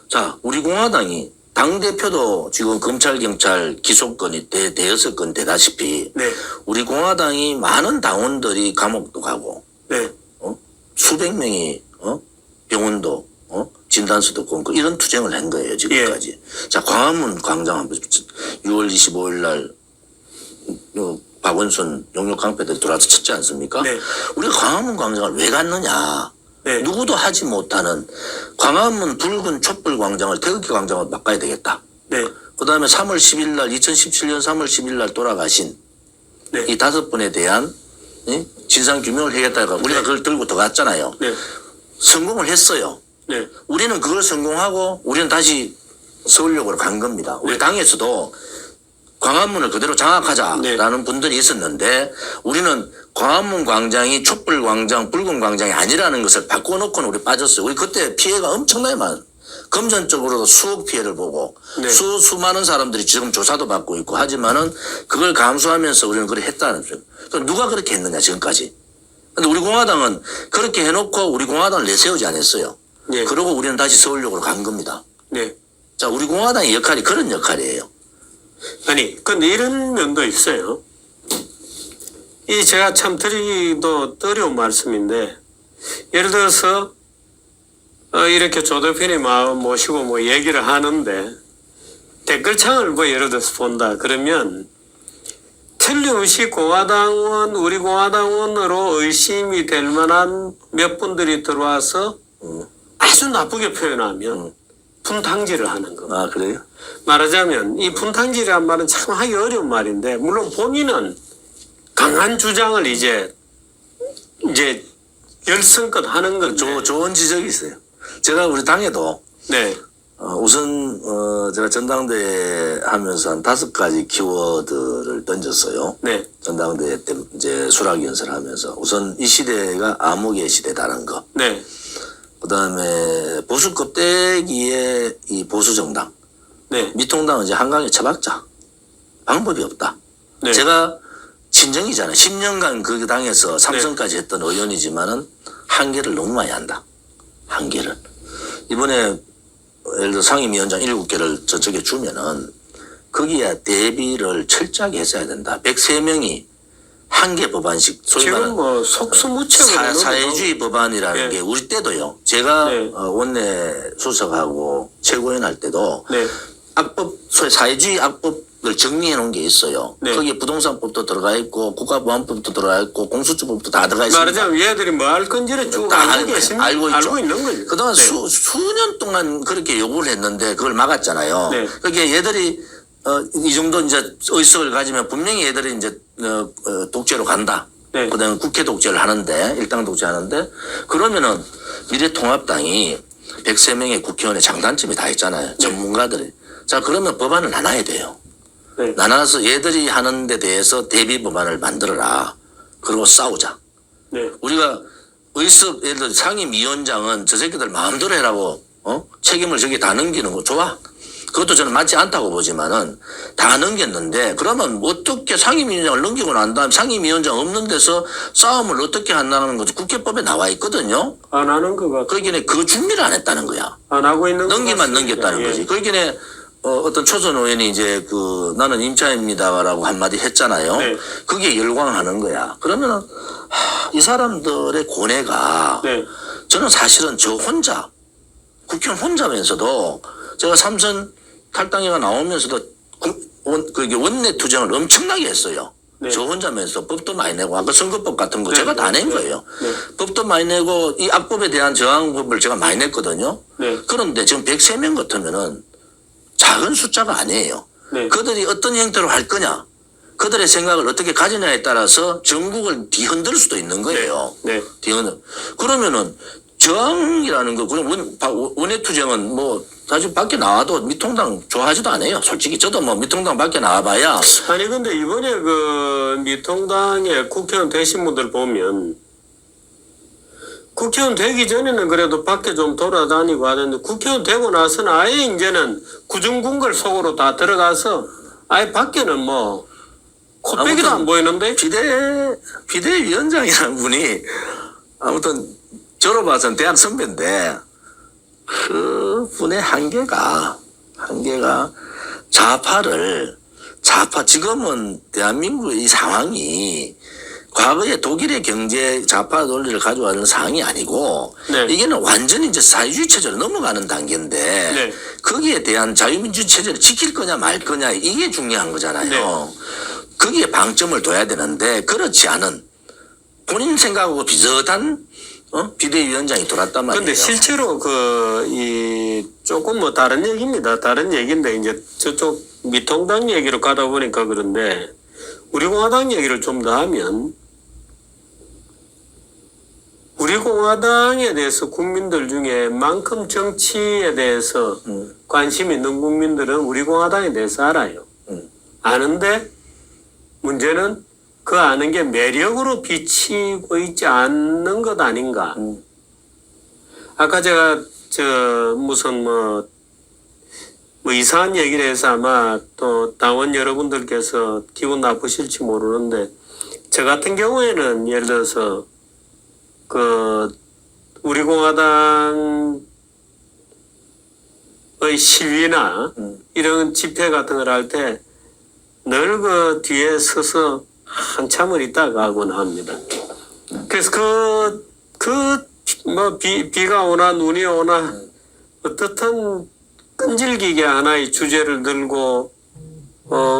자, 우리 공화당이 당대표도 지금 검찰, 경찰 기소건이 대여섯 건 되다시피 네. 우리 공화당이 많은 당원들이 감옥도 가고 네. 수백 명이 병원도 진단서도 끊고 이런 투쟁을 한 거예요 지금까지. 예. 자, 광화문 광장 한번 6월 25일 날 박원순 용역 깡패들이 들어와서 쳤지 않습니까? 네. 우리가 광화문 광장을 왜 갔느냐? 네. 누구도 하지 못하는 광화문 붉은 촛불 광장을 태극기 광장으로 바꿔야 되겠다. 네. 그 다음에 3월 10일 날 2017년 3월 10일 날 돌아가신 네. 이 5분에 대한 진상 규명을 해야겠다가 우리가 그걸 들고 들어갔잖아요. 네. 성공을 했어요. 네. 우리는 그걸 성공하고 우리는 다시 서울역으로 간 겁니다. 우리 네. 당에서도 광화문을 그대로 장악하자라는 네. 분들이 있었는데 우리는 광화문 광장이 촛불 광장, 붉은 광장이 아니라는 것을 바꿔놓고는 우리 빠졌어요. 우리 그때 피해가 엄청나게 많아요. 금전적으로도 수억 피해를 보고 네. 수많은 사람들이 지금 조사도 받고 있고 하지만은 그걸 감수하면서 우리는 그렇게 했다는 거죠. 그럼 누가 그렇게 했느냐 지금까지. 근데 우리 공화당은 그렇게 해놓고 우리 공화당을 내세우지 않았어요. 네. 그러고 우리는 다시 서울역으로 간 겁니다. 네. 자, 우리 공화당의 역할이 그런 역할이에요. 아니, 근데 이런 면도 있어요. 이 제가 참 드리기도 어려운 말씀인데, 예를 들어서, 이렇게 조 대표님 모시고 뭐 얘기를 하는데, 댓글창을 뭐 예를 들어서 본다. 그러면, 틀림없이 공화당원, 우리 공화당원으로 의심이 될 만한 몇 분들이 들어와서 아주 나쁘게 표현하면 분탕질을 하는 거. 아, 그래요? 말하자면 이 분탕질이란 말은 참 하기 어려운 말인데 물론 본인은 강한 주장을 이제 열성껏 하는 건데. 좋은 지적이 있어요. 제가 우리 당에도 네. 우선 제가 전당대회 하면서 한 5가지 키워드를 던졌어요. 네. 전당대회 때 이제 수락 연설을 하면서 우선 이 시대가 암흑의 시대다는 거. 네. 그다음에 보수 껍데기의 이 보수 정당. 네. 미통당은 이제 한강에 처박자. 방법이 없다. 네. 제가 친정이잖아요. 10년간 그 당에서 삼선까지 했던 의원이지만은 한계를 너무 많이 한다. 한계를. 이번에 예를 들어 상임위원장 7개를 저쪽에 주면은 거기에 대비를 철저하게 했어야 된다. 103명이 한 개 법안씩 소위 지금 말하는 뭐 속수무책으로 사회주의 법안이라는 네. 게 우리 때도요. 제가 네. 원내 수석하고 최고위원 할 때도 네. 악법, 소위 사회주의 악법을 정리해 놓은 게 있어요. 네. 거기에 부동산법도 들어가 있고 국가보안법도 들어가 있고 공수처법도 다 들어가 있습니다. 말하자면 얘들이 뭐 할 건지를 쭉 다 알고 계십니까? 알고 있죠. 알고 있는 거죠. 그동안 네. 수년 동안 그렇게 요구를 했는데 그걸 막았잖아요. 네. 그게 얘들이 이 정도 이제 의석을 가지면 분명히 얘들이 이제 독재로 간다. 네. 그다음에 국회 독재를 하는데 일당 독재하는데 그러면은 미래통합당이 103명의 국회의원의 장단점이 다 있잖아요. 전문가들이. 자 그러면 법안을 나눠야 돼요. 네. 나눠서 얘들이 하는 데 대해서 대비 법안을 만들어라. 그리고 싸우자. 네. 우리가 의석 예를 들어 상임위원장은 저 새끼들 마음대로 해라고 책임을 저기 다 넘기는 거 좋아. 그것도 저는 맞지 않다고 보지만은 다 넘겼는데 그러면 어떻게 상임위원장을 넘기고 난 다음 상임위원장 없는 데서 싸움을 어떻게 한다는 것도 국회법에 나와 있거든요. 안 하는 거가 그러기에 그 준비를 안 했다는 거야. 안 하고 있는 것 넘기만 같습니다. 넘겼다는 예. 거지. 그러기에 어떤 초선 의원이 이제 나는 임차입니다라고 한마디 했잖아요. 네. 그게 열광하는 거야. 그러면은 이 사람들의 고뇌가 네. 저는 사실은 저 혼자 국회의원 혼자면서도 제가 삼선 탈당회가 나오면서도 그게 원내 투쟁을 엄청나게 했어요. 네. 저 혼자면서 법도 많이 내고 아까 선거법 같은 거 네, 제가 다 네, 낸 네. 거예요. 네. 법도 많이 내고 이 악법에 대한 저항법을 제가 많이 냈거든요. 네. 그런데 지금 103명 같으면은 작은 숫자가 아니에요. 네. 그들이 어떤 형태로 할 거냐, 그들의 생각을 어떻게 가지냐에 따라서 전국을 뒤흔들 수도 있는 거예요. 네. 뒤흔들. 그러면은 저항이라는 거, 그럼 원외투쟁은 뭐 사실 밖에 나와도 미통당 좋아하지도 않아요. 솔직히 저도 뭐 미통당 밖에 나와봐야 아니 근데 이번에 그 미통당의 국회의원 되신 분들 보면 국회의원 되기 전에는 그래도 밖에 좀 돌아다니고 하는데 국회의원 되고 나서는 아예 이제는 구중궁궐 속으로 다 들어가서 아예 밖에는 뭐 코빼기도 아무튼 안 보이는데. 비대위원장이라는 분이 아무튼 저로 봐서는 대학 선배인데 그 분의 한계가 좌파 지금은 대한민국의 이 상황이 과거에 독일의 경제 좌파 논리를 가져가는 상황이 아니고 네. 이게는 완전히 이제 사회주의 체제로 넘어가는 단계인데 네. 거기에 대한 자유민주주의 체제를 지킬 거냐 말 거냐 이게 중요한 거잖아요. 네. 거기에 방점을 둬야 되는데 그렇지 않은 본인 생각하고 비슷한 비대위원장이 돌았단 말이에요. 근데 실제로 조금 뭐 다른 얘기입니다. 다른 얘기인데 이제 저쪽 미통당 얘기로 가다 보니까 그런데 우리 공화당 얘기를 좀 더 하면 우리 공화당에 대해서 국민들 중에 만큼 정치에 대해서 관심 있는 국민들은 우리 공화당에 대해서 알아요. 아는데 문제는 그 아는 게 매력으로 비치고 있지 않는 것 아닌가. 아까 제가 무슨 뭐 이상한 얘기를 해서 아마 또 당원 여러분들께서 기분 나쁘실지 모르는데 저 같은 경우에는 예를 들어서 우리 공화당의 시위나 이런 집회 같은 걸 할 때 늘 그 뒤에 서서 한참을 있다가 하곤 합니다. 그래서 비가 오나 눈이 오나 어떻든 끈질기게 하나의 주제를 들고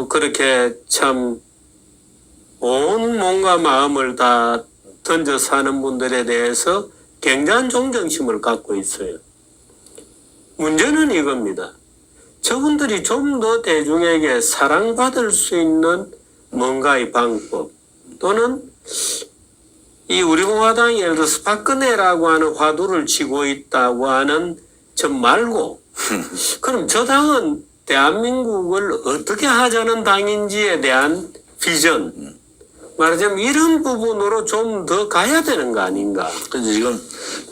그렇게 참 온 몸과 마음을 다 던져 사는 분들에 대해서 굉장한 존경심을 갖고 있어요. 문제는 이겁니다. 저분들이 좀 더 대중에게 사랑받을 수 있는 뭔가의 방법 또는 이 우리 공화당이 예를 들어서 박근혜라고 하는 화두를 치고 있다고 하는 점 말고 그럼 저 당은 대한민국을 어떻게 하자는 당인지에 대한 비전 말하자면 이런 부분으로 좀 더 가야 되는 거 아닌가. 그런데 지금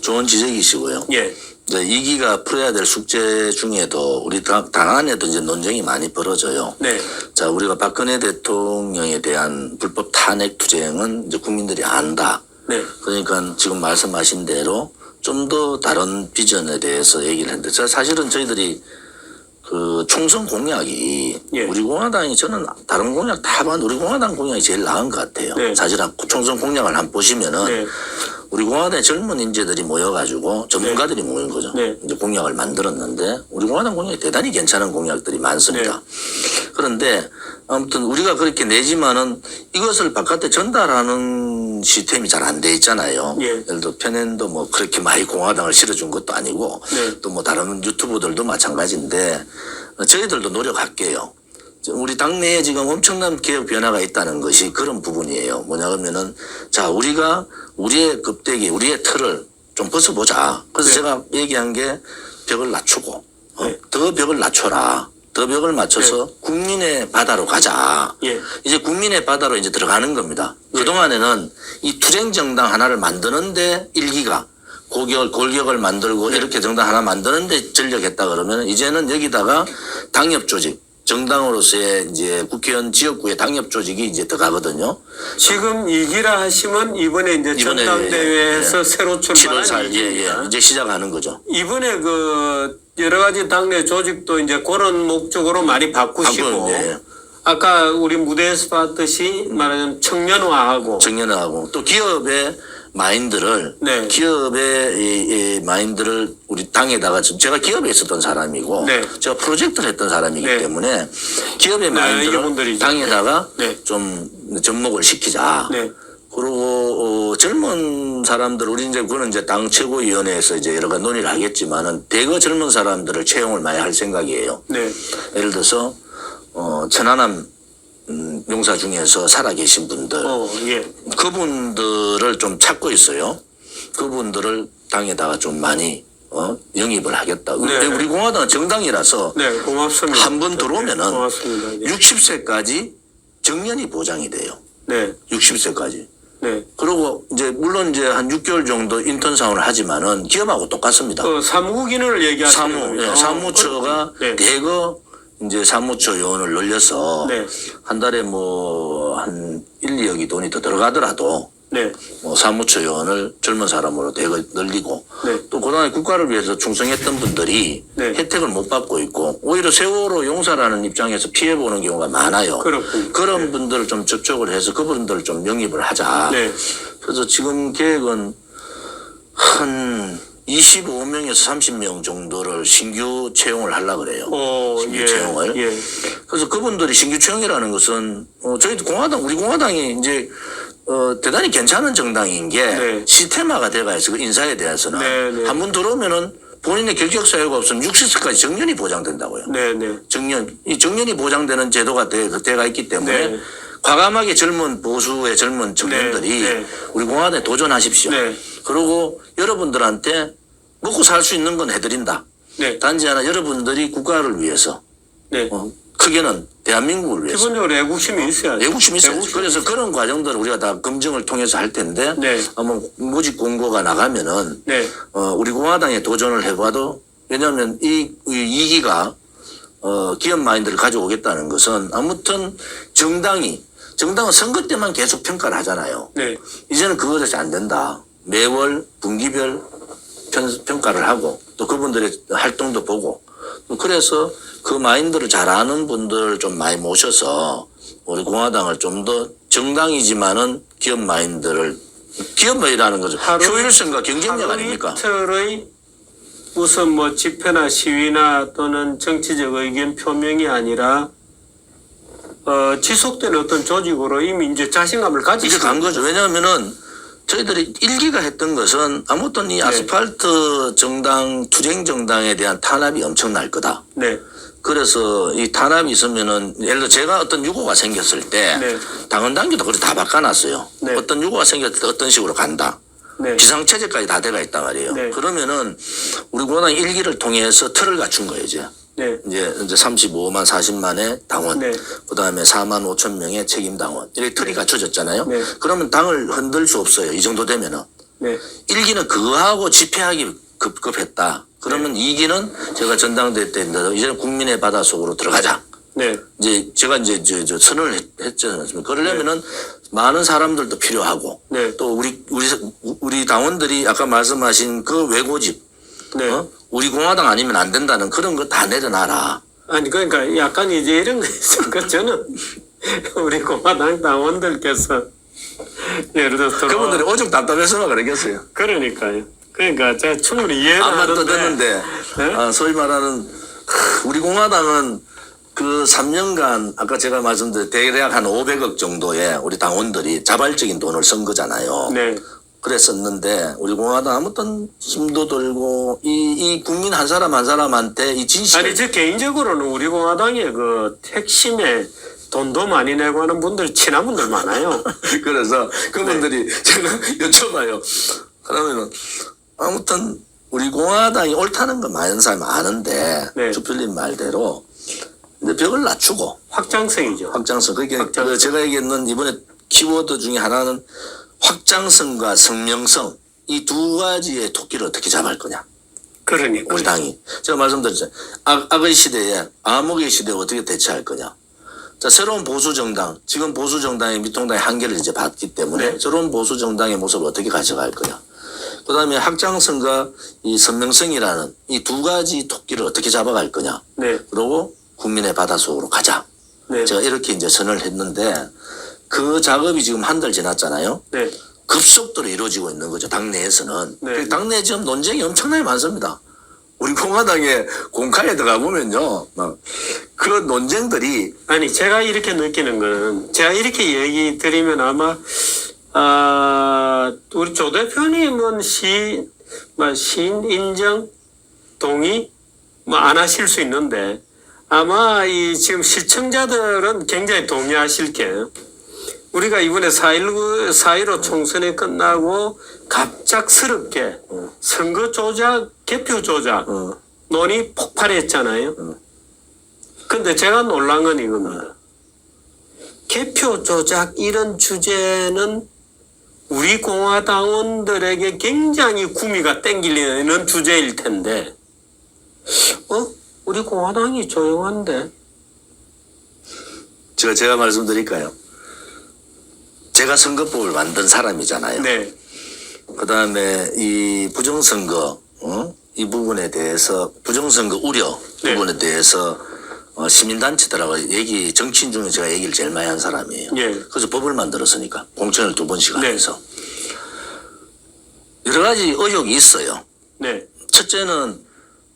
좋은 지적이시고요. 예. 네, 이기가 풀어야 될 숙제 중에도 우리 당 안에도 이제 논쟁이 많이 벌어져요. 네. 자, 우리가 박근혜 대통령에 대한 불법 탄핵 투쟁은 이제 국민들이 안다. 네. 그러니까 지금 말씀하신 대로 좀 더 다른 비전에 대해서 얘기를 했는데, 사실은 저희들이 그 총선 공약이 예. 우리 공화당이 저는 다른 공약 다 봐도 우리 공화당 공약이 제일 나은 것 같아요. 네. 사실 총선 공약을 한번 보시면은 네. 우리 공화당의 젊은 인재들이 모여가지고 전문가들이 모인 거죠. 네. 이제 공약을 만들었는데 우리 공화당 공약이 대단히 괜찮은 공약들이 많습니다. 그런데 아무튼 우리가 그렇게 내지만은 이것을 바깥에 전달하는 시스템이 잘 안 돼 있잖아요. 예. 예를 들어 편엔도 뭐 그렇게 많이 공화당을 실어준 것도 아니고 네. 또 뭐 다른 유튜브들도 마찬가지인데 저희들도 노력할게요. 우리 당내에 지금 엄청난 개혁 변화가 있다는 것이 그런 부분이에요. 뭐냐 그러면은 자 우리가 우리의 겁대기 우리의 틀을 좀 벗어보자. 그래서 네. 제가 얘기한 게 벽을 낮추고 네. 더 벽을 낮춰라. 더 벽을 맞춰서 국민의 바다로 가자. 예. 이제 국민의 바다로 이제 들어가는 겁니다. 그동안에는 이 투쟁 정당 하나를 만드는데 일기가 골격을 만들고 이렇게 정당 하나 만드는데 전력했다 그러면 이제는 여기다가 당협 조직 정당으로서의 이제 국회의원 지역구의 당협 조직이 이제 들어가거든요. 지금 이기라 하시면 이번에 이제 이번에 전당대회에서 새로 7월 출마한 4일 이기입니다. 이제 시작하는 거죠. 이번에 여러 가지 당내 조직도 이제 그런 목적으로 많이 바꾸시고 바꾸는데. 아까 우리 무대에서 봤듯이 말하자면 청년화하고 정년하고 또 기업의 마인드를 네. 기업의 이 마인드를 우리 당에다가 제가 기업에 있었던 사람이고 네. 제가 프로젝트를 했던 사람이기 네. 때문에 기업의 마인드를 이분들이죠. 당에다가 네. 좀 접목을 시키자. 네. 그리고 젊은 사람들 우리 이제 그거는 이제 당 최고위원회에서 이제 여러 가지 논의를 하겠지만은 대거 젊은 사람들을 채용을 많이 할 생각이에요. 네. 예를 들어서 천안함 용사 중에서 살아계신 분들 예. 그분들을 좀 찾고 있어요. 그분들을 당에다가 좀 많이 영입을 하겠다. 네. 우리 공화당은 정당이라서 네, 고맙습니다. 한 번 들어오면은 고맙습니다. 예. 60세까지 정년이 보장이 돼요. 네. 60세까지. 네. 그리고 이제 물론 이제 한 6개월 정도 인턴 사원을 하지만은 기업하고 똑같습니다. 사무국 인원을 얘기하시는 겁니까? 사무처가 네. 대거 이제 사무처 요원을 늘려서 네. 한 달에 뭐 한 1, 2억이 돈이 더 들어가더라도 네. 뭐 사무처 요원을 젊은 사람으로 대거 늘리고 네. 또 그동안에 국가를 위해서 충성했던 분들이 네. 혜택을 못 받고 있고 오히려 세월호 용사라는 입장에서 피해보는 경우가 많아요. 그렇군요. 그런 네. 분들을 좀 접촉을 해서 그분들을 좀 영입을 하자. 네. 그래서 지금 계획은 한 25명에서 30명 정도를 신규 채용을 하려고 그래요. 신규 채용을. 예. 그래서 그분들이 신규 채용이라는 것은 저희도 우리 공화당이 이제 대단히 괜찮은 정당인 게 네. 시스템화가 돼가 있어. 그 인사에 대해서는 네, 네. 한 번 들어오면은 본인의 결격 사유가 없으면 60세까지 정년이 보장된다고요. 네. 네. 정년이 보장되는 제도가 돼가 있기 때문에 네. 과감하게 젊은 보수의 젊은 청년들이 네. 우리 공화당에 도전하십시오. 네. 그리고 여러분들한테 먹고 살 수 있는 건 해드린다. 네. 단지 하나 여러분들이 국가를 위해서 네. 크게는 대한민국을 위해서 기본적으로 애국심이 있어야죠. 애국심이 있어요. 애국심. 그래서 그런 과정들을 우리가 다 검증을 통해서 할 텐데 네. 아마 모집 공고가 나가면은 네. 우리 공화당에 도전을 해봐도 왜냐하면 이 기가 기업 마인드를 가져오겠다는 것은 아무튼 정당은 선거 때만 계속 평가를 하잖아요. 네. 이제는 그것이 안 된다. 매월 분기별 평가를 하고 또 그분들의 활동도 보고 그래서 그 마인드를 잘 아는 분들 좀 많이 모셔서 우리 공화당을 좀 더 정당이지만은 기업 마인드라는 거죠. 효율성과 경쟁력 아닙니까? 이틀의 무슨 뭐 집회나 시위나 또는 정치적 의견 표명이 아니라 지속된 어떤 조직으로 이미 이제 자신감을 이제 가지시고 간 거죠. 왜냐하면은 저희들이 일기가 했던 것은 아무튼 이 아스팔트 정당, 투쟁 정당에 대한 탄압이 엄청날 거다. 네. 그래서 이 탄압이 있으면은 예를 들어 제가 어떤 유고가 생겼을 때 네. 당원 당규도 그렇게 다 바꿔놨어요. 네. 어떤 유고가 생겼을 때 어떤 식으로 간다. 네. 비상체제까지 다 돼가 있단 말이에요. 네. 그러면은 우리 공화당 일기를 통해서 틀을 갖춘 거예요, 이제. 네. 이제 35만 40만의 당원, 네. 그다음에 4만 5천 명의 책임 당원 이렇게 틀이 갖춰졌잖아요. 네. 그러면 당을 흔들 수 없어요. 이 정도 되면은 네. 일기는 그거하고 집회하기 급급했다. 그러면 네. 이기는 제가 전당대회 때 이제는 국민의 바다 속으로 들어가자. 네. 이제 제가 이제 저 선언을 했지 않습니까? 그러려면은 많은 사람들도 필요하고 네. 또 우리 당원들이 아까 말씀하신 그 외고집, 네. 우리 공화당 아니면 안 된다는 그런 거 다 내려놔라. 아니 그러니까 약간 이제 이런 거 있어. 그 저는 우리 공화당 당원들께서 예를 들어서 그분들이 오죽 답답해서 그러겠어요. 그러니까요. 그러니까 제가 충분히 이해를 안만 하는데 떠드는데 네? 소위 말하는 우리 공화당은 그 3년간 아까 제가 말씀드린 대략 한 500억 정도의 우리 당원들이 자발적인 돈을 쓴 거잖아요. 네. 그랬었는데 우리 공화당 아무튼 힘도 들고 이 국민 한 사람 한 사람한테 이 진실 아니 저 개인적으로는 우리 공화당의 그 핵심에 돈도 많이 내고 하는 분들 친한 분들 많아요. 그래서 그분들이 제가 여쭤봐요. 그러면은 아무튼 우리 공화당이 옳다는 건 많은 사람이 아는데 네. 주필님 말대로 근데 벽을 낮추고 확장성이죠. 확장성 그게 확장성. 제가 얘기했는 이번에 키워드 중에 하나는 확장성과 성명성 이 두 가지의 토끼를 어떻게 잡을 거냐 그러니까. 우리 당이 제가 말씀드렸죠. 악의 시대에 암흑의 시대에 어떻게 대처할 거냐. 자, 새로운 보수 정당 지금 보수 정당의 미통당의 한계를 이제 봤기 때문에 네. 새로운 보수 정당의 모습을 어떻게 가져갈 거냐. 그다음에 확장성과 이 선명성이라는 이 두 가지 토끼를 어떻게 잡아갈 거냐. 네. 그리고 국민의 바다 속으로 가자. 네. 제가 이렇게 이제 선언을 했는데 그 작업이 지금 한 달 지났잖아요. 네. 급속도로 이루어지고 있는 거죠. 당내에서는. 네. 당내에 지금 논쟁이 엄청나게 많습니다. 우리 공화당의 공카에 들어가 보면요. 막 그런 논쟁들이 아니 제가 이렇게 느끼는 거는 제가 이렇게 얘기 드리면 아마 우리 조 대표님은 시인 인정 동의 뭐 안 하실 수 있는데 아마 이 지금 시청자들은 굉장히 동의하실 게요. 우리가 이번에 4.15 총선이 끝나고 갑작스럽게 선거 조작, 개표 조작 논의 폭발했잖아요. 근데 제가 놀란 건 이겁니다. 개표 조작 이런 주제는 우리 공화당원들에게 굉장히 구미가 땡기는 주제일 텐데 우리 공화당이 조용한데 제가 말씀드릴까요? 제가 선거법을 만든 사람이잖아요. 네. 그다음에 이 부정선거 이 부분에 대해서 부정선거 우려 네. 부분에 대해서 시민단체들하고 정치인 중에 제가 얘기를 제일 많이 한 사람이에요. 예. 그래서 법을 만들었으니까 공천을 2번씩 네. 하면서 여러 가지 의혹이 있어요. 네. 첫째는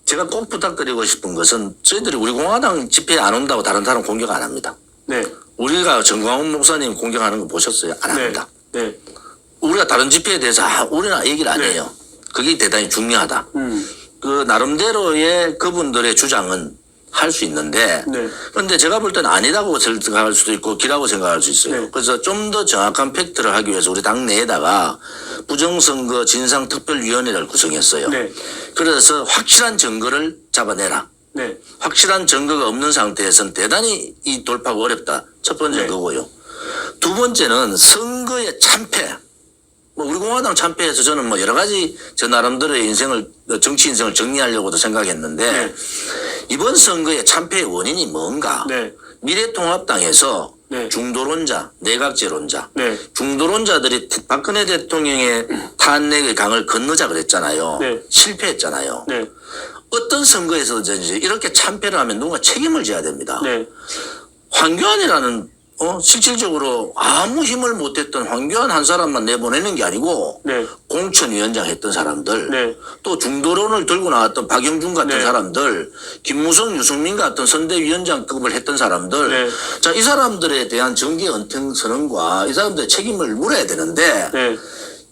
제가 꼭 부탁드리고 싶은 것은 저희들이 우리 공화당 집회에 안 온다고 다른 사람 공격 안 합니다. 네. 우리가 정광훈 목사님 공격하는 거 보셨어요? 안 합니다. 네. 우리가 다른 집회에 대해서 우리는 얘기를 안 네. 해요. 그게 대단히 중요하다. 그 나름대로의 그분들의 주장은 할 수 있는데 네. 그런데 제가 볼 때는 아니라고 생각할 수도 있고 기라고 생각할 수 있어요. 네. 그래서 좀 더 정확한 팩트를 하기 위해서 우리 당 내에다가 부정선거 진상특별위원회를 구성했어요. 네. 그래서 확실한 증거를 잡아내라. 네. 확실한 증거가 없는 상태에서는 대단히 이 돌파가 어렵다. 첫 번째 네. 그거고요. 두 번째는 선거의 참패. 뭐 우리 공화당 참패해서 저는 뭐 여러 가지 저 나름대로의 인생을 정치 인생을 정리하려고도 생각했는데 네. 이번 선거의 참패의 원인이 뭔가? 네. 미래통합당에서 네. 중도론자, 내각제론자, 네. 중도론자들이 박근혜 대통령의 탄핵의 강을 건너자 그랬잖아요. 네. 실패했잖아요. 네. 어떤 선거에서든지 이렇게 참패를 하면 누군가 책임을 져야 됩니다. 네. 황교안이라는 실질적으로 아무 힘을 못했던 황교안 한 사람만 내보내는 게 아니고 네. 공천위원장 했던 사람들 네. 또 중도론을 들고 나왔던 박영준 같은 네. 사람들 김무성 유승민 같은 선대위원장급을 했던 사람들 네. 자, 이 사람들에 대한 정계 은퇴 선언과 이 사람들의 책임을 물어야 되는데 네.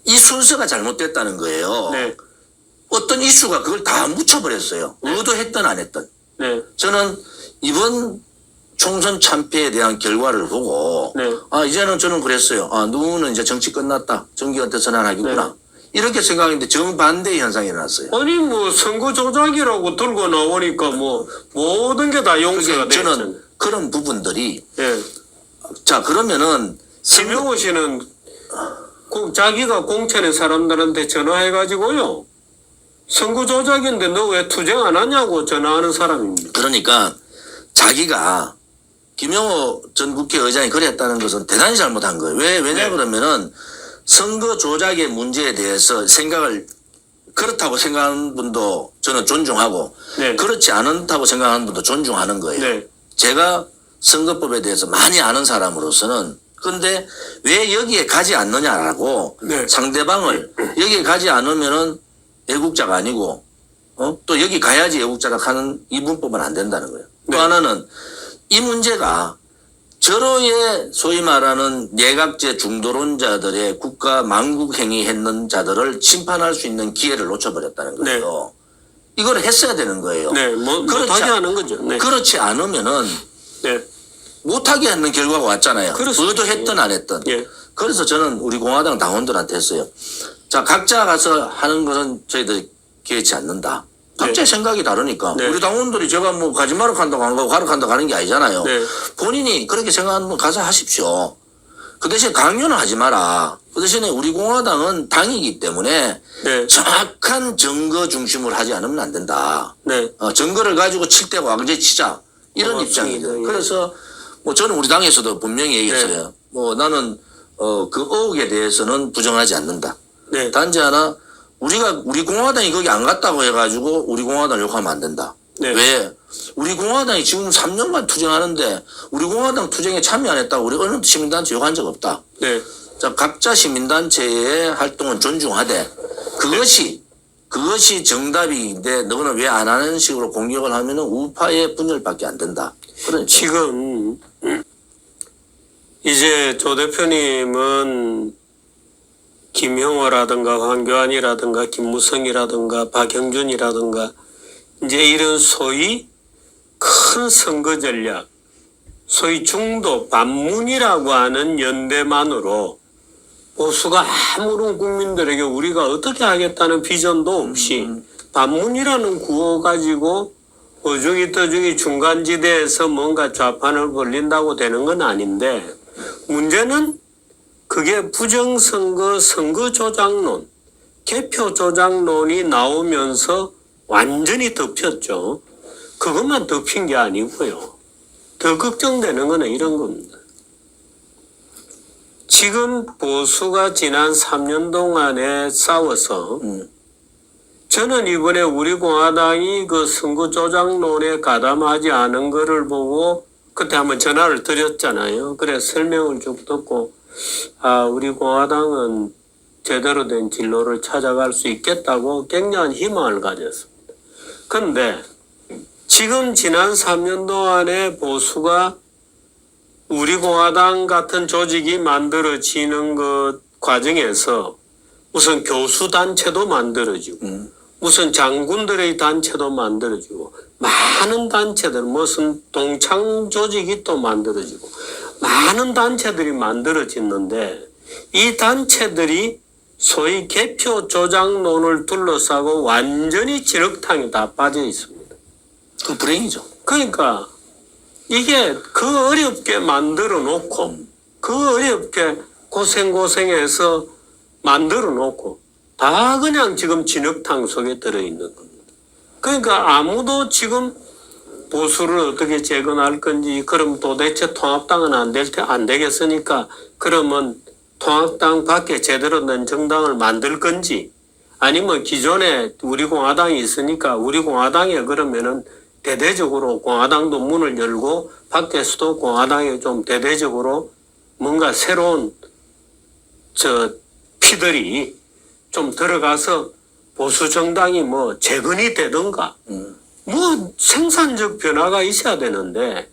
이 순서가 잘못됐다는 거예요. 네. 어떤 이슈가 그걸 다 묻혀버렸어요. 의도했든 안 했든. 네. 저는 이번 총선 참패에 대한 결과를 보고 네. 이제는 저는 그랬어요. 누구는 이제 정치 끝났다. 정기은퇴 선언하겠구나. 네. 이렇게 생각했는데 정반대의 현상이 일어났어요. 아니 뭐 선거 조작이라고 들고 나오니까 뭐 모든 게 다 용서가 그러니까 됐잖아요. 저는 그런 부분들이 예. 자 그러면은 김영호 씨는 자기가 공천의 사람들한테 전화해가지고요. 선거 조작인데 너 왜 투쟁 안 하냐고 전화하는 사람입니다. 그러니까 자기가 김영호 전 국회의장이 그랬다는 것은 대단히 잘못한 거예요. 왜냐 네. 그러면은 선거 조작의 문제에 대해서 생각을 그렇다고 생각하는 분도 저는 존중하고 네. 그렇지 않다고 생각하는 분도 존중하는 거예요. 네. 제가 선거법에 대해서 많이 아는 사람으로서는 근데 왜 여기에 가지 않느냐라고 네. 상대방을 여기에 가지 않으면은 애국자가 아니고 또 여기 가야지 애국자라 하는 이 문법은 안 된다는 거예요. 네. 또 하나는 이 문제가 저로의 소위 말하는 내각제 중도론자들의 국가 망국 행위 했는 자들을 심판할 수 있는 기회를 놓쳐버렸다는 거예요. 이걸 했어야 되는 거예요. 네. 못하게 하는 거죠. 네. 그렇지 않으면은 네. 못하게 하는 결과가 왔잖아요. 그렇습니다. 의도했든 안 했든. 예. 그래서 저는 우리 공화당 당원들한테 했어요. 자, 각자 가서 하는 것은 저희들이 기회치 않는다. 각자의 생각이 다르니까. 네. 우리 당원들이 제가 뭐 가지 마라 한다고 한 거고 가라 한다고 하는 게 아니잖아요. 네. 본인이 그렇게 생각하는 분 가서 하십시오. 그 대신에 강요는 하지 마라. 그 대신에 우리 공화당은 당이기 때문에 네. 정확한 증거 중심으로 하지 않으면 안 된다. 네. 증거를 가지고 칠 때 왕제 치자. 이런 맞습니다. 입장이죠. 예. 그래서 뭐 저는 우리 당에서도 분명히 얘기했어요. 네. 뭐 나는 그 의혹에 대해서는 부정하지 않는다. 네. 단지 하나 우리 공화당이 거기 안 갔다고 해가지고 우리 공화당을 욕하면 안 된다. 네. 왜? 우리 공화당이 지금 3년간 투쟁하는데 우리 공화당 투쟁에 참여 안 했다고 우리 어느 시민단체 욕한 적 없다. 네. 자, 각자 시민단체의 활동은 존중하되 그것이 정답인데 너는 왜 안 하는 식으로 공격을 하면은 우파의 분열밖에 안 된다. 그러니까. 지금 이제 조 대표님은 김형호라든가 황교안이라든가 김무성이라든가 박형준이라든가 이제 이런 소위 큰 선거 전략, 소위 중도 반문이라고 하는 연대만으로 보수가 아무런 국민들에게 우리가 어떻게 하겠다는 비전도 없이 반문이라는 구호 가지고 어중이 떠중이 중간지대에서 뭔가 좌판을 벌린다고 되는 건 아닌데 문제는 그게 부정선거, 선거조작론, 개표조작론이 나오면서 완전히 덮였죠. 그것만 덮인 게 아니고요. 더 걱정되는 거는 이런 겁니다. 지금 보수가 지난 3년 동안에 싸워서 저는 이번에 우리 공화당이 그 선거조작론에 가담하지 않은 거를 보고 그때 한번 전화를 드렸잖아요. 그래 설명을 쭉 듣고 우리 공화당은 제대로 된 진로를 찾아갈 수 있겠다고 굉장한 희망을 가졌습니다. 그런데 지금 지난 3년 동안에 보수가 우리 공화당 같은 조직이 만들어지는 것 과정에서 우선 교수단체도 만들어지고 무슨 장군들의 단체도 만들어지고 많은 단체들 무슨 동창 조직이 또 만들어지고 많은 단체들이 만들어졌는데 이 단체들이 소위 개표 조작론을 둘러싸고 완전히 진흙탕에 다 빠져 있습니다. 그 불행이죠. 그러니까 이게 그 어렵게 만들어 놓고 그 어렵게 고생해서 만들어 놓고 다 그냥 지금 진흙탕 속에 들어있는 겁니다. 그러니까 아무도 지금 보수를 어떻게 재건할 건지 그럼 도대체 통합당은 안 되겠으니까 그러면 통합당 밖에 제대로 된 정당을 만들 건지 아니면 기존에 우리 공화당이 있으니까 우리 공화당에 그러면은 대대적으로 공화당도 문을 열고 밖에서도 공화당에 좀 대대적으로 뭔가 새로운 피들이 좀 들어가서 보수 정당이 뭐 재건이 되든가 뭐 생산적 변화가 있어야 되는데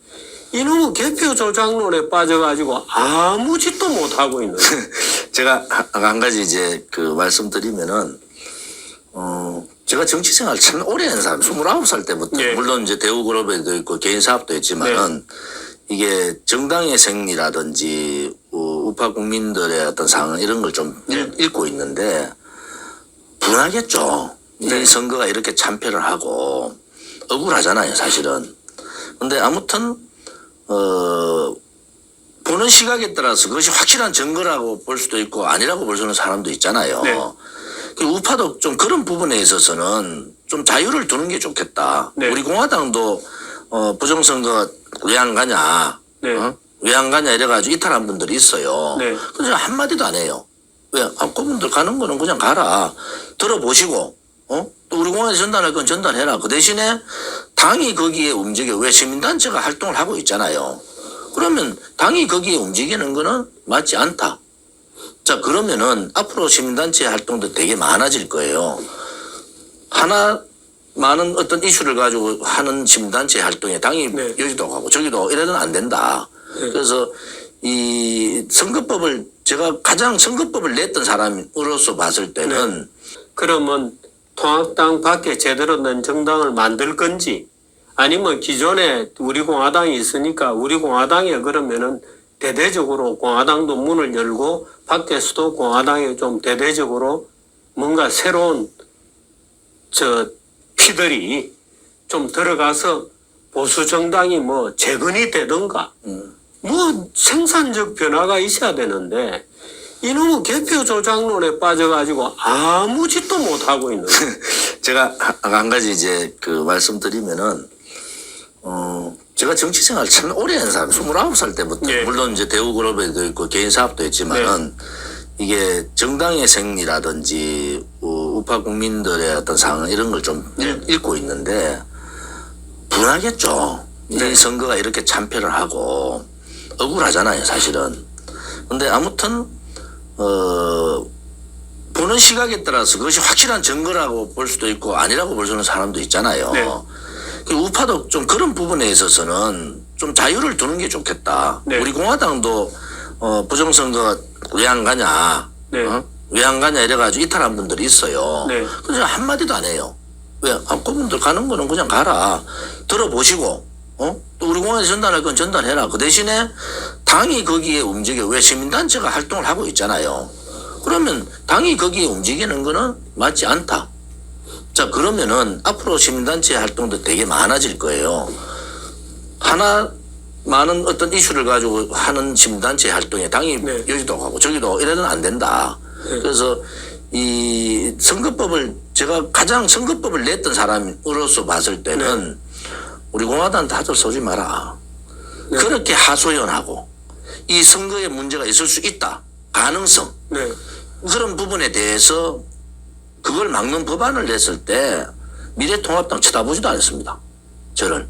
이놈의 개표 조작론에 빠져가지고 아무 짓도 못 하고 있는 거예요. 제가 한 가지 이제 그 말씀드리면은 제가 정치 생활 참 오래 한 사람 29살 때부터 예. 물론 이제 대우그룹에도 있고 개인 사업도 했지만은 이게 정당의 생리라든지 우파 국민들의 어떤 상황 이런 걸 좀 읽고 있는데 분하겠죠. 이 선거가 이렇게 참패를 하고 억울하잖아요, 사실은. 근데 아무튼 보는 시각에 따라서 그것이 확실한 증거라고 볼 수도 있고 아니라고 볼 수 있는 사람도 있잖아요. 네. 우파도 좀 그런 부분에 있어서는 좀 자유를 두는 게 좋겠다. 네. 우리 공화당도 부정선거 왜 안 가냐, 네. 왜 안 가냐 이래가지고 이탈한 분들이 있어요. 네. 그래서 한마디도 안 해요. 왜? 그분들 가는 거는 그냥 가라. 들어보시고, 또 우리 공화당이 전달할 건 전달해라. 그 대신에 당이 거기에 움직여. 왜 시민단체가 활동을 하고 있잖아요. 그러면 당이 거기에 움직이는 거는 맞지 않다. 자, 그러면은 앞으로 시민단체 활동도 되게 많아질 거예요. 많은 어떤 이슈를 가지고 하는 시민단체 활동에 당이 네. 여기도 가고 저기도 이래서는 안 된다. 네. 그래서 이 선거법을 제가 가장 선거법을 냈던 사람으로서 봤을 때는 그러면 통합당 밖에 제대로 된 정당을 만들 건지 아니면 기존에 우리 공화당이 있으니까 우리 공화당에 그러면은 대대적으로 공화당도 문을 열고 밖에서도 공화당에 좀 대대적으로 뭔가 새로운 피들이 좀 들어가서 보수 정당이 뭐 재건이 되든가 뭐 생산적 변화가 있어야 되는데 이놈의 개표 조작론에 빠져가지고 아무 짓도 못 하고 있는 거예요. 제가 한 가지 이제 그 말씀드리면은 제가 정치 생활 참 오래 한 사람 29살 때부터 예. 물론 이제 대우그룹에도 있고 개인 사업도 했지만은 이게 정당의 생리라든지 우파 국민들의 어떤 상황 이런 걸 좀 읽고 있는데 분하겠죠. 이 선거가 이렇게 참패를 하고 억울하잖아요, 사실은. 근데 아무튼 보는 시각에 따라서 그것이 확실한 증거라고 볼 수도 있고 아니라고 볼 수 있는 사람도 있잖아요. 네. 우파도 좀 그런 부분에 있어서는 좀 자유를 두는 게 좋겠다. 네. 우리 공화당도 부정선거 왜 안 가냐, 네. 왜 안 가냐 이래가지고 이탈한 분들이 있어요. 네. 그래서 한마디도 안 해요. 왜? 그분들 가는 거는 그냥 가라. 들어보시고, 또 우리 공화당이 전달할 건 전달해라. 그 대신에 당이 거기에 움직여. 왜? 시민단체가 활동을 하고 있잖아요. 그러면 당이 거기에 움직이는 거는 맞지 않다. 자, 그러면은 앞으로 시민단체 활동도 되게 많아질 거예요. 많은 어떤 이슈를 가지고 하는 시민단체 활동에 당이 여기도 가고 저기도 이래서는 안 된다. 그래서 이 선거법을 제가 가장 선거법을 냈던 사람으로서 봤을 때는 우리 공화당 다들 쏘지 마라. 그렇게 하소연하고 이 선거에 문제가 있을 수 있다. 가능성. 네. 그런 부분에 대해서 그걸 막는 법안을 냈을 때 미래통합당 쳐다보지도 않았습니다. 저를.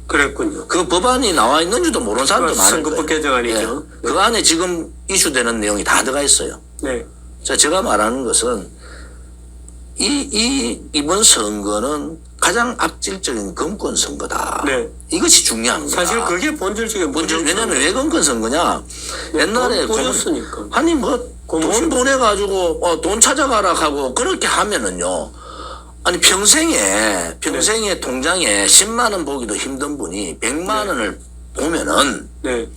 그랬군요. 그 법안이 나와 있는지도 모르는 사람도 많은 선거법 거예요. 개정안이죠. 예. 그 안에 지금 이슈되는 내용이 다 들어가 있어요. 네. 자, 제가 말하는 것은 이번 선거는 가장 악질적인 검권 선거다. 네. 이것이 중요한 거다. 사실 그게 본질적인 왜냐면 왜 검권 선거냐? 옛날에 보였으니까. 아니 뭐 돈 보내가지고 돈 찾아가라 하고 그렇게 하면은요 아니 평생에 통장에 10만 원 보기도 힘든 분이 100만 원을 보면은 네.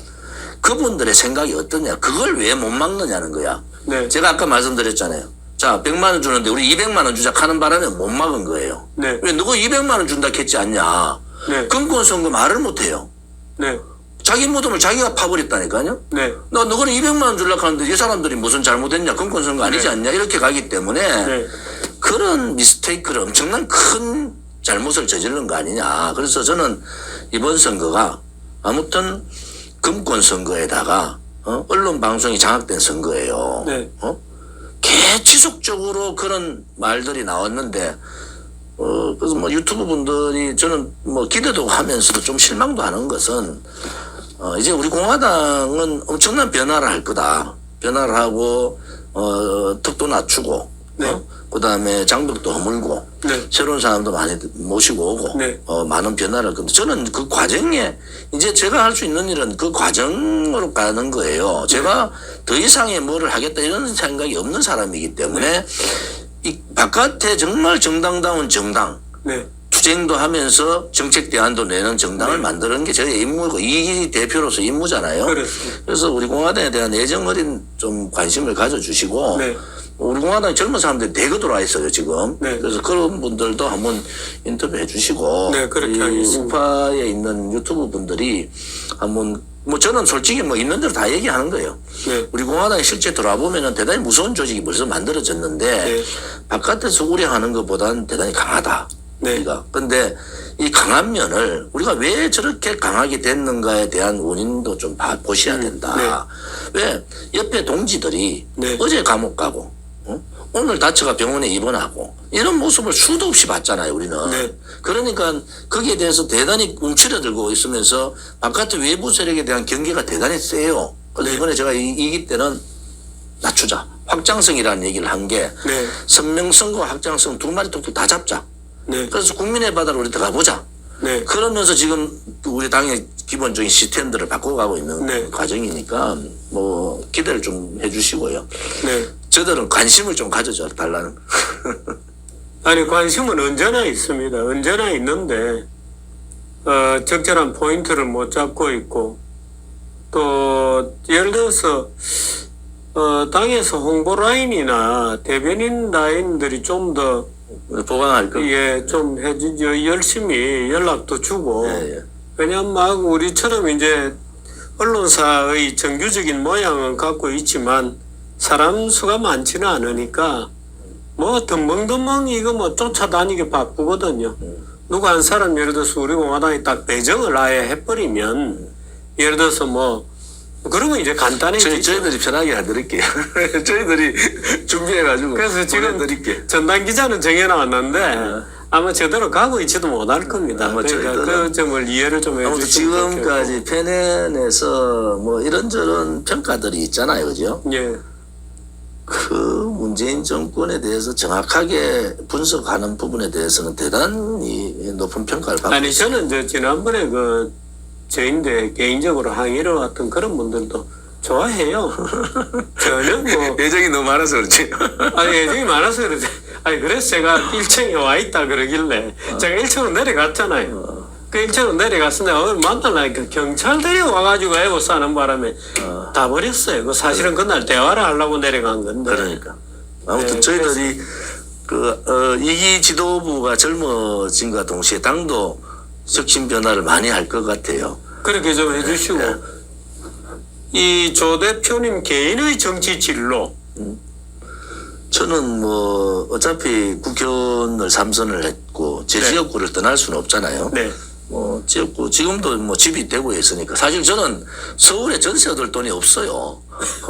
그분들의 생각이 어떠냐. 그걸 왜 못 막느냐는 거야. 네. 제가 아까 말씀드렸잖아요. 자, 100만 원 주는데 우리 200만 원 주자 하는 바람에 못 막은 거예요. 네. 왜 누가 200만 원 준다 했지 않냐. 네. 금권선거 말을 못 해요. 네. 자기 무덤을 자기가 파버렸다니까요. 네. 너는 200만 원 주려고 하는데 이 사람들이 무슨 잘못했냐. 금권선거 아니지 않냐. 이렇게 가기 때문에 네. 그런 미스테이크를 엄청난 큰 잘못을 저지른 거 아니냐. 그래서 저는 이번 선거가 아무튼 금권 선거에다가 언론 방송이 장악된 선거예요. 네. 계지속적으로 그런 말들이 나왔는데 그래서 뭐 유튜브 분들이 저는 뭐 기대도 하면서도 좀 실망도 하는 것은 이제 우리 공화당은 엄청난 변화를 할 거다. 변화를 하고 턱도 낮추고 네. 그다음에 장벽도 허물고 네. 새로운 사람도 많이 모시고 오고 네. 많은 변화를 근데 저는 그 과정에 이제 제가 할 수 있는 일은 그 과정으로 가는 거예요. 제가 더 이상의 뭐를 하겠다 이런 생각이 없는 사람이기 때문에 이 바깥에 정말 정당다운 정당 네. 투쟁도 하면서 정책 대안도 내는 정당을 만드는 게 저의 임무고 이 대표로서 임무잖아요. 그렇습니다. 그래서 우리 공화당에 대한 애정 어린 좀 관심을 가져주시고 네. 우리 공화당 젊은 사람들이 대거 들어와 있어요 지금. 네. 그래서 그런 분들도 한번 인터뷰해 주시고 네, 그렇게 이 하겠습니다. 우파에 있는 유튜브 분들이 한번 뭐 저는 솔직히 뭐 있는 대로 다 얘기하는 거예요. 네. 우리 공화당이 실제 돌아보면은 대단히 무서운 조직이 벌써 만들어졌는데 네. 바깥에서 우려하는 것보다는 대단히 강하다. 네. 우리가. 근데 이 강한 면을 우리가 왜 저렇게 강하게 됐는가에 대한 원인도 좀 보셔야 된다. 왜 옆에 동지들이 네. 어제 감옥 가고 오늘 다쳐가 병원에 입원하고 이런 모습을 수도 없이 봤잖아요 우리는. 네. 그러니까 거기에 대해서 대단히 움츠려들고 있으면서 바깥의 외부 세력에 대한 경계가 대단히 세요. 그래서 네. 이번에 제가 이기 때는 낮추자. 확장성이라는 얘기를 한 게 네. 선명성과 확장성 두 마리 톡톡 다 잡자. 네. 그래서 국민의 바다로 우리 들어가 보자. 네. 그러면서 지금 우리 당의 기본적인 시스템들을 바꿔가고 있는 네. 과정이니까 뭐 기대를 좀 해주시고요. 네. 저들은 관심을 좀 가져줘 달라는. 아니 관심은 언제나 있습니다. 언제나 있는데 적절한 포인트를 못 잡고 있고 또 예를 들어서 당에서 홍보 라인이나 대변인 라인들이 좀 더 보강할 거. 예, 좀 해주죠. 열심히 연락도 주고 예, 예. 왜냐면 막 우리처럼 이제 언론사의 정규적인 모양은 갖고 있지만 사람 수가 많지는 않으니까 뭐 덤벙덤벙 이거 뭐 쫓아다니기 바쁘거든요. 누구 한 사람 예를 들어서 우리 공화당이 딱 배정을 아예 해버리면 예를 들어서 뭐 그러면 이제 간단해지죠. 저희들이 편하게 해드릴게요. 저희들이 준비해가지고. 그래서 지금 보내드릴게요. 전당 기자는 정해놨는데 아마 제대로 가고 있지도 못할 겁니다. 아마 그러니까 저희들은 그 점을 이해를 좀 아무튼 해주시면 지금까지 패널에서 뭐 이런저런 평가들이 있잖아요. 그죠? 좋겠고. 예. 그 문재인 정권에 대해서 정확하게 분석하는 부분에 대해서는 대단히 높은 평가를 받고 아니 있어요. 저는 저 지난번에 그 저인데 개인적으로 항의를 왔던 그런 분들도 좋아해요. 전혀 뭐 예정이 너무 많아서 그렇지. 아니 애정이 많아서 그러지. 아니 그래서 제가 1층에 와 있다 그러길래 제가 1층으로 내려갔잖아요. 그 1층으로 내려갔을 때 오늘 만나려니까 경찰들이 와가지고 애고 싸는 바람에 다 버렸어요. 그 사실은 그날 대화를 하려고 내려간 건데. 그러니까 아무튼 네, 저희들이 이기 지도부가 젊어진과 과 동시에 당도 혁신 변화를 많이 할 것 같아요. 그렇게 좀 해주시고 네. 이 조 대표님 개인의 정치 진로 저는 뭐 어차피 국회의원을 3선을 했고 제 네. 지역구를 떠날 수는 없잖아요. 네. 뭐 지역구 지금도 뭐 집이 대구에 있으니까 사실 저는 서울에 전세 얻을 돈이 없어요.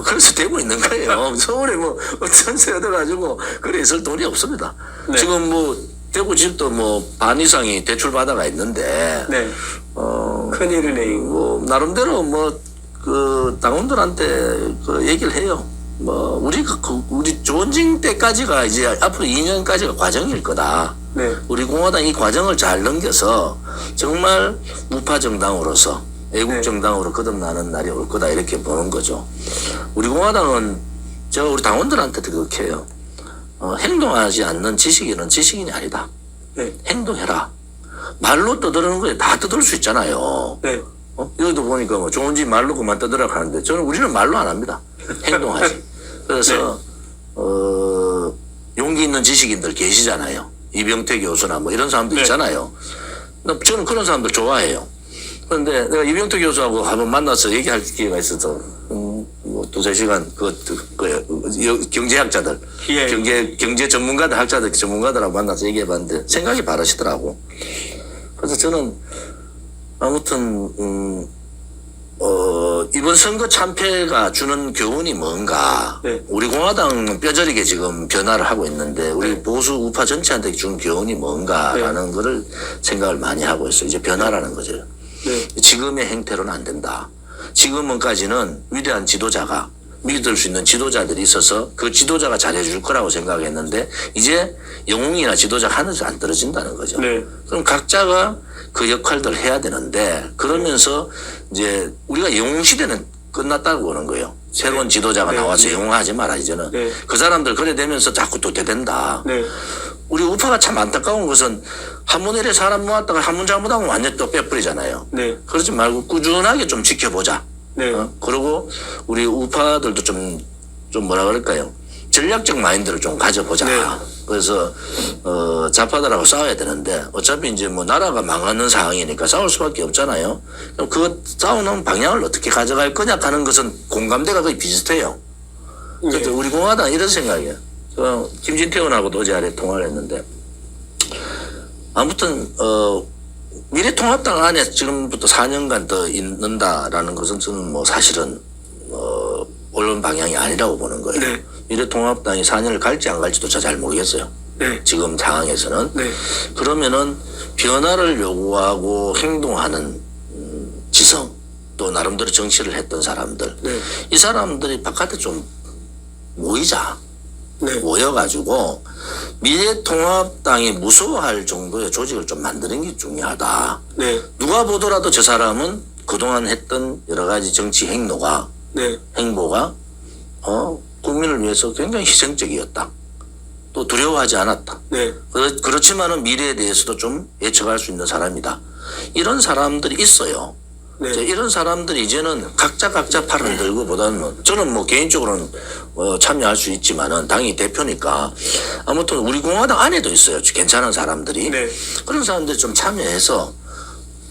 그래서 대구 있는 거예요. 서울에 뭐 전세 얻어가지고 그래 있을 돈이 없습니다. 네. 지금 뭐 대구 집도 뭐 반 이상이 대출 받아가 있는데 네. 큰일이네 이거. 뭐 나름대로 뭐 그 당원들한테 그 얘기를 해요. 뭐 우리 조원진 때까지가 이제 앞으로 2년까지가 과정일 거다. 네. 우리 공화당 이 과정을 잘 넘겨서 정말 우파 정당으로서 애국 정당으로 거듭나는 날이 올 거다 이렇게 보는 거죠. 우리 공화당은 제가 우리 당원들한테도 그렇게 해요. 행동하지 않는 지식인은 지식인이 아니다. 네. 행동해라. 말로 떠드는 거에 다 떠들 수 있잖아요. 네. 여기도 보니까 뭐 좋은 집 말로 그만 떠들어 가는데 우리는 말로 안 합니다. 행동하지. 그래서 용기 있는 지식인들 계시잖아요. 이병태 교수나 뭐 이런 사람들 네. 있잖아요. 저는 그런 사람들 좋아해요. 그런데 내가 이병태 교수하고 한번 만나서 얘기할 기회가 있어서 뭐 두세 시간 경제학자들, 예. 경제 전문가들, 학자들, 전문가들하고 만나서 얘기해봤는데 생각이 바르시더라고. 그래서 저는 아무튼 이번 선거 참패가 주는 교훈이 뭔가. 네. 우리 공화당은 뼈저리게 지금 변화를 하고 있는데 우리 네. 보수 우파 전체한테 준 교훈이 뭔가라는 거를 생각을 많이 하고 있어요. 이제 변화라는 거죠. 네. 지금의 행태로는 안 된다. 지금은까지는 위대한 지도자가 믿을 수 있는 지도자들이 있어서 그 지도자가 잘해줄 거라고 생각했는데 이제 영웅이나 지도자가 하늘에서 안 떨어진다는 거죠. 네. 그럼 각자가 그 역할들을 해야 되는데 그러면서 이제 우리가 영웅 시대는 끝났다고 보는 거예요. 새로운 지도자가 네. 나와서 네. 영웅하지 마라 이제는. 네. 그 사람들 그래 되면서 자꾸 도태된다. 네. 우리 우파가 참 안타까운 것은 한 번 이래 사람 모았다가 한 번 잘못하면 완전 또 빼버리잖아요. 네. 그러지 말고 꾸준하게 좀 지켜보자. 네. 그리고 우리 우파들도 좀 뭐라 그럴까요? 전략적 마인드를 좀 가져보자. 네. 그래서 좌파들하고 싸워야 되는데 어차피 이제 뭐 나라가 망하는 상황이니까 싸울 수밖에 없잖아요. 그럼 그 싸우는 방향을 어떻게 가져갈 거냐 하는 것은 공감대가 거의 비슷해요. 그래서 우리 공화당 이런 생각이에요. 김진태 의원하고도 어제 아래 통화를 했는데 아무튼 미래통합당 안에 지금부터 4년간 더 있는다라는 것은 저는 뭐 사실은 옳은 방향이 아니라고 보는 거예요. 네. 미래통합당이 4년을 갈지 안 갈지도 잘 모르겠어요. 네. 지금 상황에서는. 네. 그러면은 변화를 요구하고 행동하는 지성 또 나름대로 정치를 했던 사람들 네. 이 사람들이 바깥에 좀 모이자. 네. 모여가지고 미래통합당이 무서워할 정도의 조직을 좀 만드는 게 중요하다. 네. 누가 보더라도 저 사람은 그동안 했던 여러 가지 정치 행로가 네. 행보가 국민을 위해서 굉장히 희생적이었다. 또 두려워하지 않았다. 네. 그렇지만은 미래에 대해서도 좀 예측할 수 있는 사람이다. 이런 사람들이 있어요. 네. 이런 사람들이 이제는 각자 팔을 들고 보다는 저는 뭐 개인적으로는 참여할 수 있지만은 당이 대표니까 아무튼 우리 공화당 안에도 있어요. 괜찮은 사람들이. 네. 그런 사람들이 좀 참여해서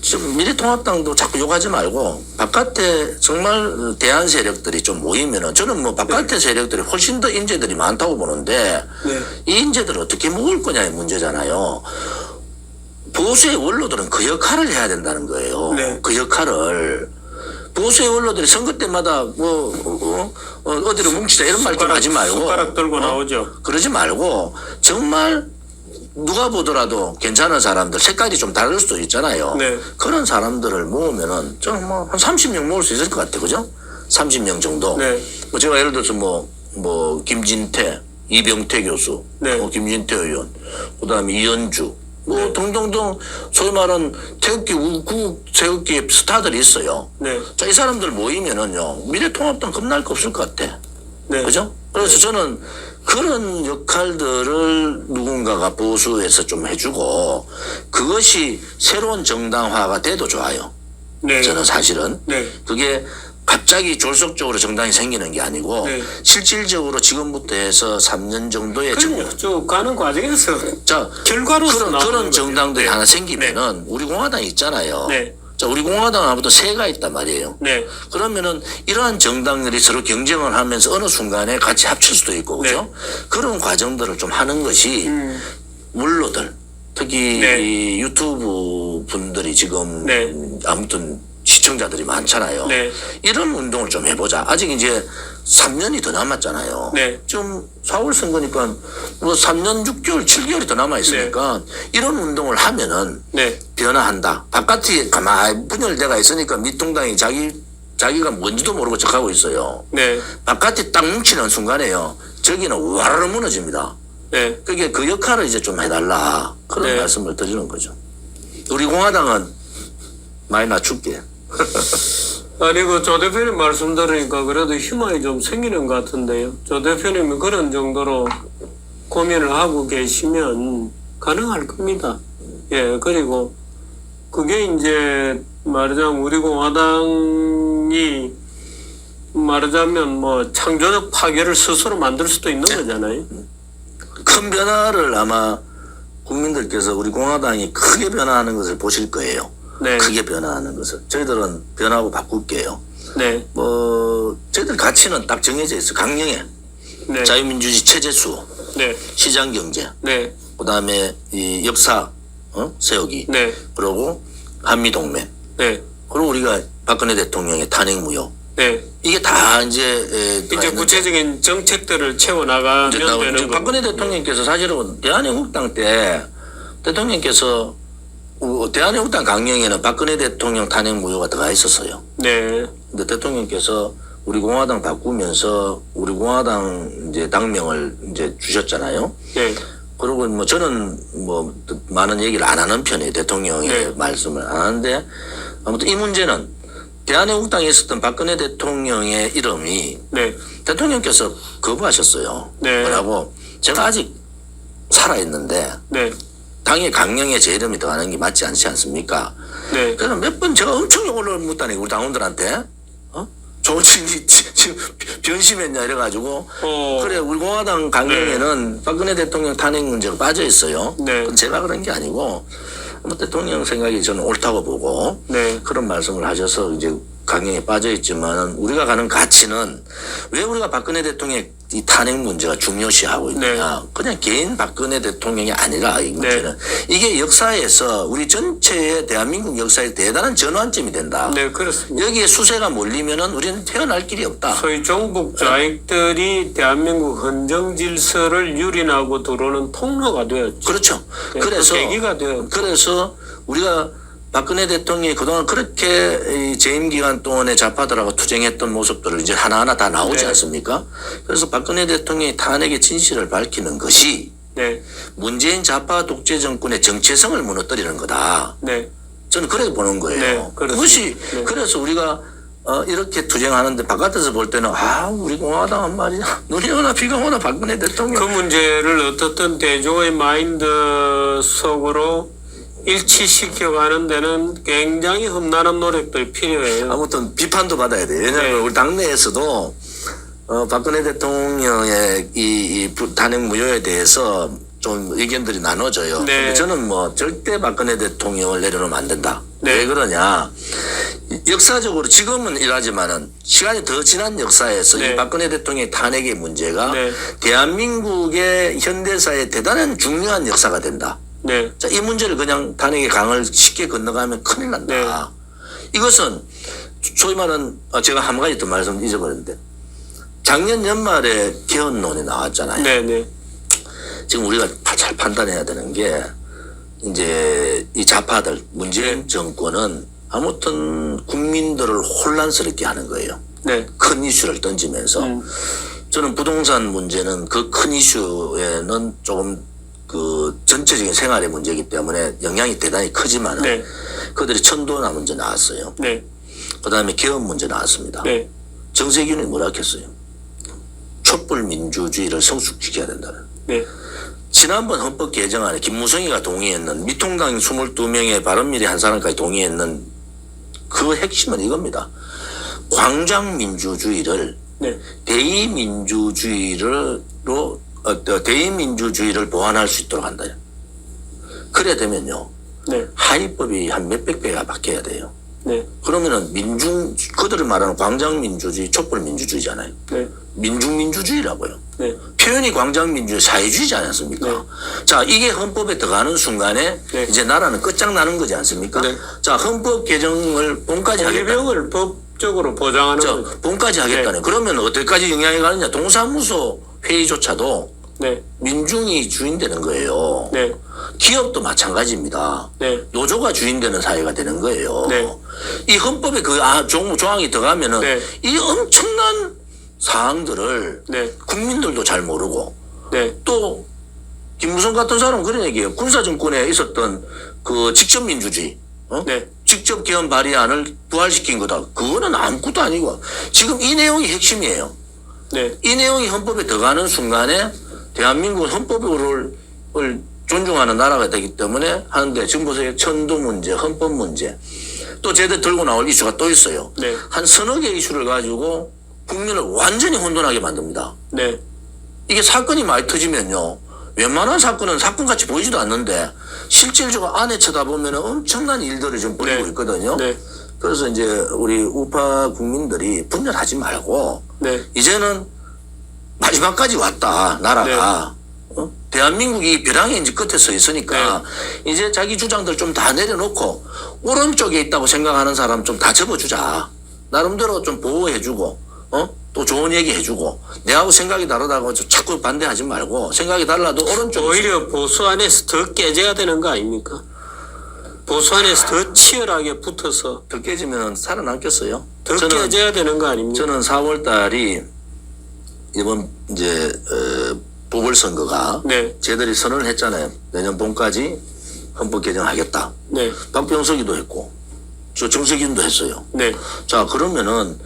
지금 미래통합당도 자꾸 욕하지 말고 바깥에 정말 대한 세력들이 좀 모이면은 저는 뭐 바깥의 세력들이 훨씬 더 인재들이 많다고 보는데 네. 이 인재들을 어떻게 모을 거냐의 문제잖아요. 보수의 원로들은 그 역할을 해야 된다는 거예요. 네. 그 역할을. 보수의 원로들이 선거 때마다 어디로 뭉치자 이런 말 좀 하지 말고. 손가락 들고 나오죠. 그러지 말고 정말 누가 보더라도 괜찮은 사람들 색깔이 좀 다를 수도 있잖아요. 네. 그런 사람들을 모으면은 저는 뭐 한 30명 모을 수 있을 것 같아요. 그죠? 30명 정도. 네. 뭐 제가 예를 들어서 뭐 김진태, 이병태 교수, 네. 김진태 의원, 그다음에 이현주 뭐 등등등 소위 말하는 태극기 우국 태극기 스타들이 있어요. 네. 자, 이 사람들 모이면은요 미래통합당 겁날 거 없을 것 같아. 네. 그죠? 그래서 저는 그런 역할들을 누군가가 보수에서 좀 해주고 그것이 새로운 정당화가 돼도 좋아요. 네. 저는 사실은 네. 그게 갑자기 졸속적으로 정당이 생기는 게 아니고 네. 실질적으로 지금부터 해서 3년 정도의 그럼요. 쭉 가는 과정에서 자, 결과로서 나오는 그런 거죠. 정당들이 네. 하나 생기면은 우리 공화당이 있잖아요. 네. 자, 우리 공화당 아무튼 세가 있단 말이에요. 네. 그러면은 이러한 정당들이 서로 경쟁을 하면서 어느 순간에 같이 합칠 수도 있고, 그죠? 네. 그런 과정들을 좀 하는 것이 원로들, 특히 네. 이 유튜브 분들이 지금 네. 아무튼 시청자들이 많잖아요. 네. 이런 운동을 좀 해보자. 아직 이제 3년이 더 남았잖아요. 네. 지금 4월 선거니까 뭐 3년 6개월, 7개월이 더 남아있으니까 이런 운동을 하면은 네. 변화한다. 바깥이 가만히 분열대가 있으니까 미통당이 자기가 뭔지도 모르고 척하고 있어요. 네. 바깥이 딱 뭉치는 순간에요. 저기는 와르르 무너집니다. 네. 그게 그 역할을 이제 좀 해달라. 그런 네. 말씀을 드리는 거죠. 우리 공화당은 많이 낮출게. 아니, 조 대표님 말씀 들으니까 그래도 희망이 좀 생기는 것 같은데요. 조 대표님이 그런 정도로 고민을 하고 계시면 가능할 겁니다. 예, 그리고 그게 이제 말하자면 우리 공화당이 말하자면 뭐 창조적 파괴를 스스로 만들 수도 있는 거잖아요. 큰 변화를 아마 국민들께서 우리 공화당이 크게 변화하는 것을 보실 거예요. 네. 크게 변화하는 것을. 저희들은 변화하고 바꿀게요. 네, 저희들 가치는 딱 정해져 있어. 강령에. 네, 자유민주주의 체제수, 네, 시장경제, 네, 그다음에 이 역사 세우기, 네, 그리고 한미동맹, 네, 그리고 우리가 박근혜 대통령의 탄핵 무효. 네. 이게 다 이제 이제 구체적인 정책들을 채워나가면 이제 되는 지금 거. 박근혜 대통령께서 사실은 대한민국당 때 대통령께서 대한민국당 강령에는 박근혜 대통령 탄핵 무효가 들어가 있었어요. 네, 근데 대통령께서 우리 공화당 바꾸면서 우리 공화당 이제 당명을 이제 주셨잖아요. 네, 그리고 뭐 저는 뭐 많은 얘기를 안 하는 편이에요. 대통령의 네. 말씀을 안 하는데 아무튼 이 문제는 대한민국당에 있었던 박근혜 대통령의 이름이 네, 대통령께서 거부하셨어요. 네. 뭐라고? 제가 아직 살아있는데 네, 당의 강령에 제 이름이 들어가는 게 맞지 않지 않습니까? 네, 그래서 몇 번 제가 엄청 욕을 묻다니 우리 당원들한테 조직이 지금 변심했냐 이래가지고 그래 우리 공화당 강령에는 박근혜 대통령 탄핵 문제가 빠져 있어요. 네. 그건 제가 그런 게 아니고 뭐 대통령 생각이 저는 옳다고 보고 네. 그런 말씀을 하셔서 이제 강령에 빠져 있지만 우리가 가는 가치는 왜 우리가 박근혜 대통령의 이 탄핵 문제가 중요시하고 있느냐. 네. 그냥 개인 박근혜 대통령이 아니라 이 문제는 이게 역사에서 우리 전체의 대한민국 역사에 대단한 전환점이 된다. 네, 그렇습니다. 여기에 수세가 몰리면은 우리는 태어날 길이 없다. 소위 종북 좌익들이 대한민국 헌정 질서를 유린하고 들어오는 통로가 되었죠. 그렇죠. 네, 그래서 그 계기가 되었죠. 그래서 우리가 박근혜 대통령이 그동안 그렇게 이 재임 기간 동안에 좌파들하고 투쟁했던 모습들을 이제 하나하나 다 나오지 네. 않습니까? 그래서 박근혜 대통령이 탄핵의 진실을 밝히는 것이 네, 문재인 좌파 독재 정권의 정체성을 무너뜨리는 거다. 네, 저는 그렇게 보는 거예요. 네, 그렇습니다. 그것이 네. 그래서 우리가 이렇게 투쟁하는데 바깥에서 볼 때는 우리 공화당은 말이야 눈이 오나 비가 오나 박근혜 대통령 그 문제를 어떻든 대중의 마인드 속으로 일치시켜가는 데는 굉장히 험난한 노력들이 필요해요. 아무튼 비판도 받아야 돼요. 왜냐하면 네. 우리 당내에서도 박근혜 대통령의 이 탄핵 무효에 대해서 좀 의견들이 나눠져요. 네. 근데 저는 뭐 절대 박근혜 대통령을 내려놓으면 안 된다. 네. 왜 그러냐? 역사적으로 지금은 이러지만은 시간이 더 지난 역사에서 네. 이 박근혜 대통령의 탄핵의 문제가 네. 대한민국의 현대사에 대단한 중요한 역사가 된다. 네, 자, 이 문제를 그냥 탄핵의 강을 쉽게 건너가면 큰일 난다. 이것은 소위 말하는 제가 한 가지 더 말씀 잊어버렸는데 작년 연말에 개헌론이 나왔잖아요. 네, 네, 지금 우리가 잘 판단해야 되는 게 이제 이 좌파들 문재인 정권은 아무튼 국민들을 혼란스럽게 하는 거예요. 네, 큰 이슈를 던지면서 저는 부동산 문제는 그 큰 이슈에는 조금 그 전체적인 생활의 문제이기 때문에 영향이 대단히 크지만은 네. 그들이 천도나 문제 나왔어요. 네, 그다음에 개헌 문제 나왔습니다. 네, 정세균이 뭐라 했겠어요? 촛불 민주주의를 성숙시켜야 된다는. 네, 지난번 헌법 개정안에 김무성이가 동의했는 미통당 22명의 바른미래 한 사람까지 동의했는 그 핵심은 이겁니다. 광장 민주주의를 네, 대의민주주의를 보완할 수 있도록 한다. 그래야 되면요. 네, 하위법이 한 몇백 배가 바뀌어야 돼요. 네, 그러면은 그들을 말하는 광장민주주의, 촛불민주주의잖아요. 네, 민중민주주의라고요. 네, 표현이 광장민주주의, 사회주의지 않습니까? 네. 자, 이게 헌법에 들어가는 순간에 네. 이제 나라는 끝장나는 거지 않습니까? 네. 자, 헌법 개정을 본까지 하겠다. 해병을 법적으로 보장하는 거죠. 본까지 하겠다네. 그러면 어디까지 영향이 가느냐? 동사무소 회의조차도 네, 민중이 주인되는 거예요. 네, 기업도 마찬가지입니다. 네, 노조가 주인되는 사회가 되는 거예요. 네. 이 헌법에 그 조항이 들어가면은 네. 이 엄청난 사항들을 네, 국민들도 잘 모르고 네, 또 김무성 같은 사람은 그런 얘기예요. 군사정권에 있었던 그 직접 민주주의, 네, 직접 개헌 발의안을 부활시킨 거다. 그거는 아무것도 아니고 지금 이 내용이 핵심이에요. 네, 이 내용이 헌법에 들어가는 순간에 대한민국은 헌법을 존중하는 나라가 되기 때문에 하는데 지금 보세요. 천도 문제, 헌법 문제. 또 제대 들고 나올 이슈가 또 있어요. 네. 한 서너 개 이슈를 가지고 국민을 완전히 혼돈하게 만듭니다. 네. 이게 사건이 많이 터지면요. 웬만한 사건은 사건같이 보이지도 않는데 실질적으로 안에 쳐다보면 엄청난 일들을 좀 벌이고 네. 있거든요. 네. 그래서 이제 우리 우파 국민들이 분열하지 말고 네. 이제는 마지막까지 왔다 나라가 대한민국이 벼랑의 이제 끝에 서 있으니까 이제 자기 주장들 좀 다 내려놓고 오른쪽에 있다고 생각하는 사람 좀 다 접어주자. 나름대로 좀 보호해주고 또 좋은 얘기 해주고 내하고 생각이 다르다고 자꾸 반대하지 말고 생각이 달라도 오른쪽 오히려 보수 안에서 더 깨져야 되는 거 아닙니까? 보수 안에서 더 치열하게 붙어서 더 깨지면 살아남겠어요. 더 깨져야 되는 거 아닙니까? 저는 4월 달이 이번 이제 보궐선거가 네. 쟤들이 선언을 했잖아요. 내년 봄까지 헌법 개정하겠다. 네. 박병석이도 했고 저 정세균도 했어요. 네. 자 그러면은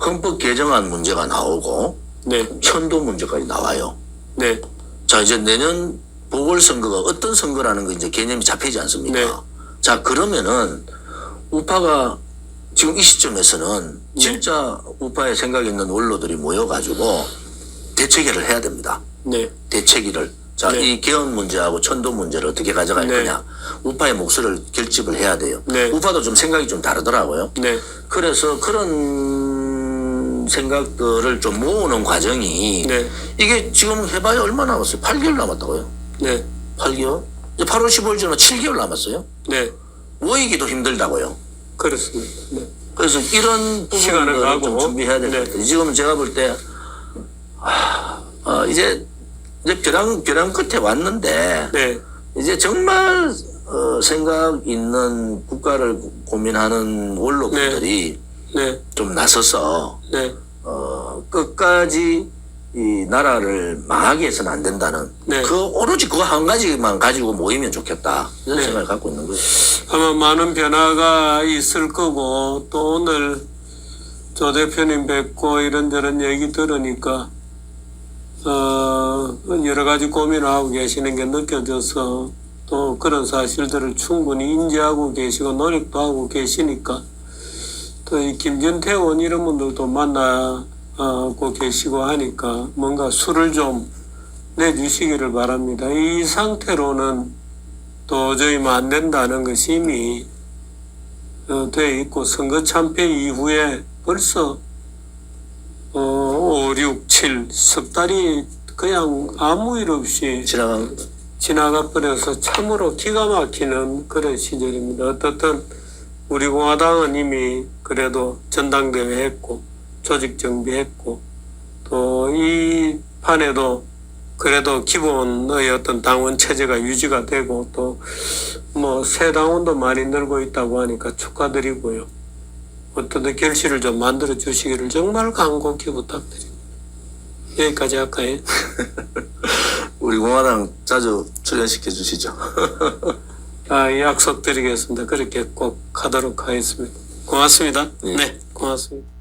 헌법 개정안 문제가 나오고 네. 천도 문제까지 나와요. 네. 자 이제 내년 보궐선거가 어떤 선거라는 거 이제 개념이 잡히지 않습니까? 네. 자 그러면은 우파가 지금 이 시점에서는 네. 진짜 우파에 생각 있는 원로들이 모여가지고 대책회를 해야 됩니다. 네. 대책위를. 자, 네. 이 개헌 문제하고 천도 문제를 어떻게 가져갈 네. 거냐. 우파의 목소리를 결집을 해야 돼요. 네. 우파도 좀 생각이 좀 다르더라고요. 네. 그래서 그런 생각들을 좀 모으는 과정이 네. 이게 지금 해봐야 얼마 남았어요? 8개월 남았다고요? 네. 8개월? 이제 8월 15일 전에 7개월 남았어요? 네. 모이기도 힘들다고요. 그렇습니다. 네. 그래서 이런 시간을 부분을 가고. 좀 준비해야 될 것 네. 같아요. 지금 제가 볼 때, 이제 벼랑 끝에 왔는데, 네. 이제 정말, 생각 있는 국가를 고민하는 원로분들이 네. 좀 나서서, 네. 끝까지 이 나라를 망하게 해서는 안 된다는, 네. 오로지 그거 한 가지만 가지고 모이면 좋겠다. 이런 네. 생각을 갖고 있는 거예요. 아마 많은 변화가 있을 거고 또 오늘 조 대표님 뵙고 이런저런 얘기 들으니까 여러 가지 고민을 하고 계시는 게 느껴져서 또 그런 사실들을 충분히 인지하고 계시고 노력도 하고 계시니까 또 이 김전태 의원 이런 분들도 만나고 계시고 하니까 뭔가 수를 좀 내주시기를 바랍니다. 이 상태로는 도저히 안 된다는 것이 이미 돼 있고 선거 참패 이후에 벌써 5, 6, 7 석 달이 그냥 아무 일 없이 지나간 거죠. 지나가 버려서 참으로 기가 막히는 그런 시절입니다. 어떻든 우리 공화당은 이미 그래도 전당대회 했고 조직 정비했고 또 이 판에도 그래도 기본의 어떤 당원 체제가 유지가 되고 또 뭐 새 당원도 많이 늘고 있다고 하니까 축하드리고요. 어떤 결실을 좀 만들어 주시기를 정말 간곡히 부탁드립니다. 여기까지 할까요? 우리 공화당 자주 출연시켜 주시죠. 약속드리겠습니다. 그렇게 꼭 하도록 하겠습니다. 고맙습니다. 네. 네, 고맙습니다.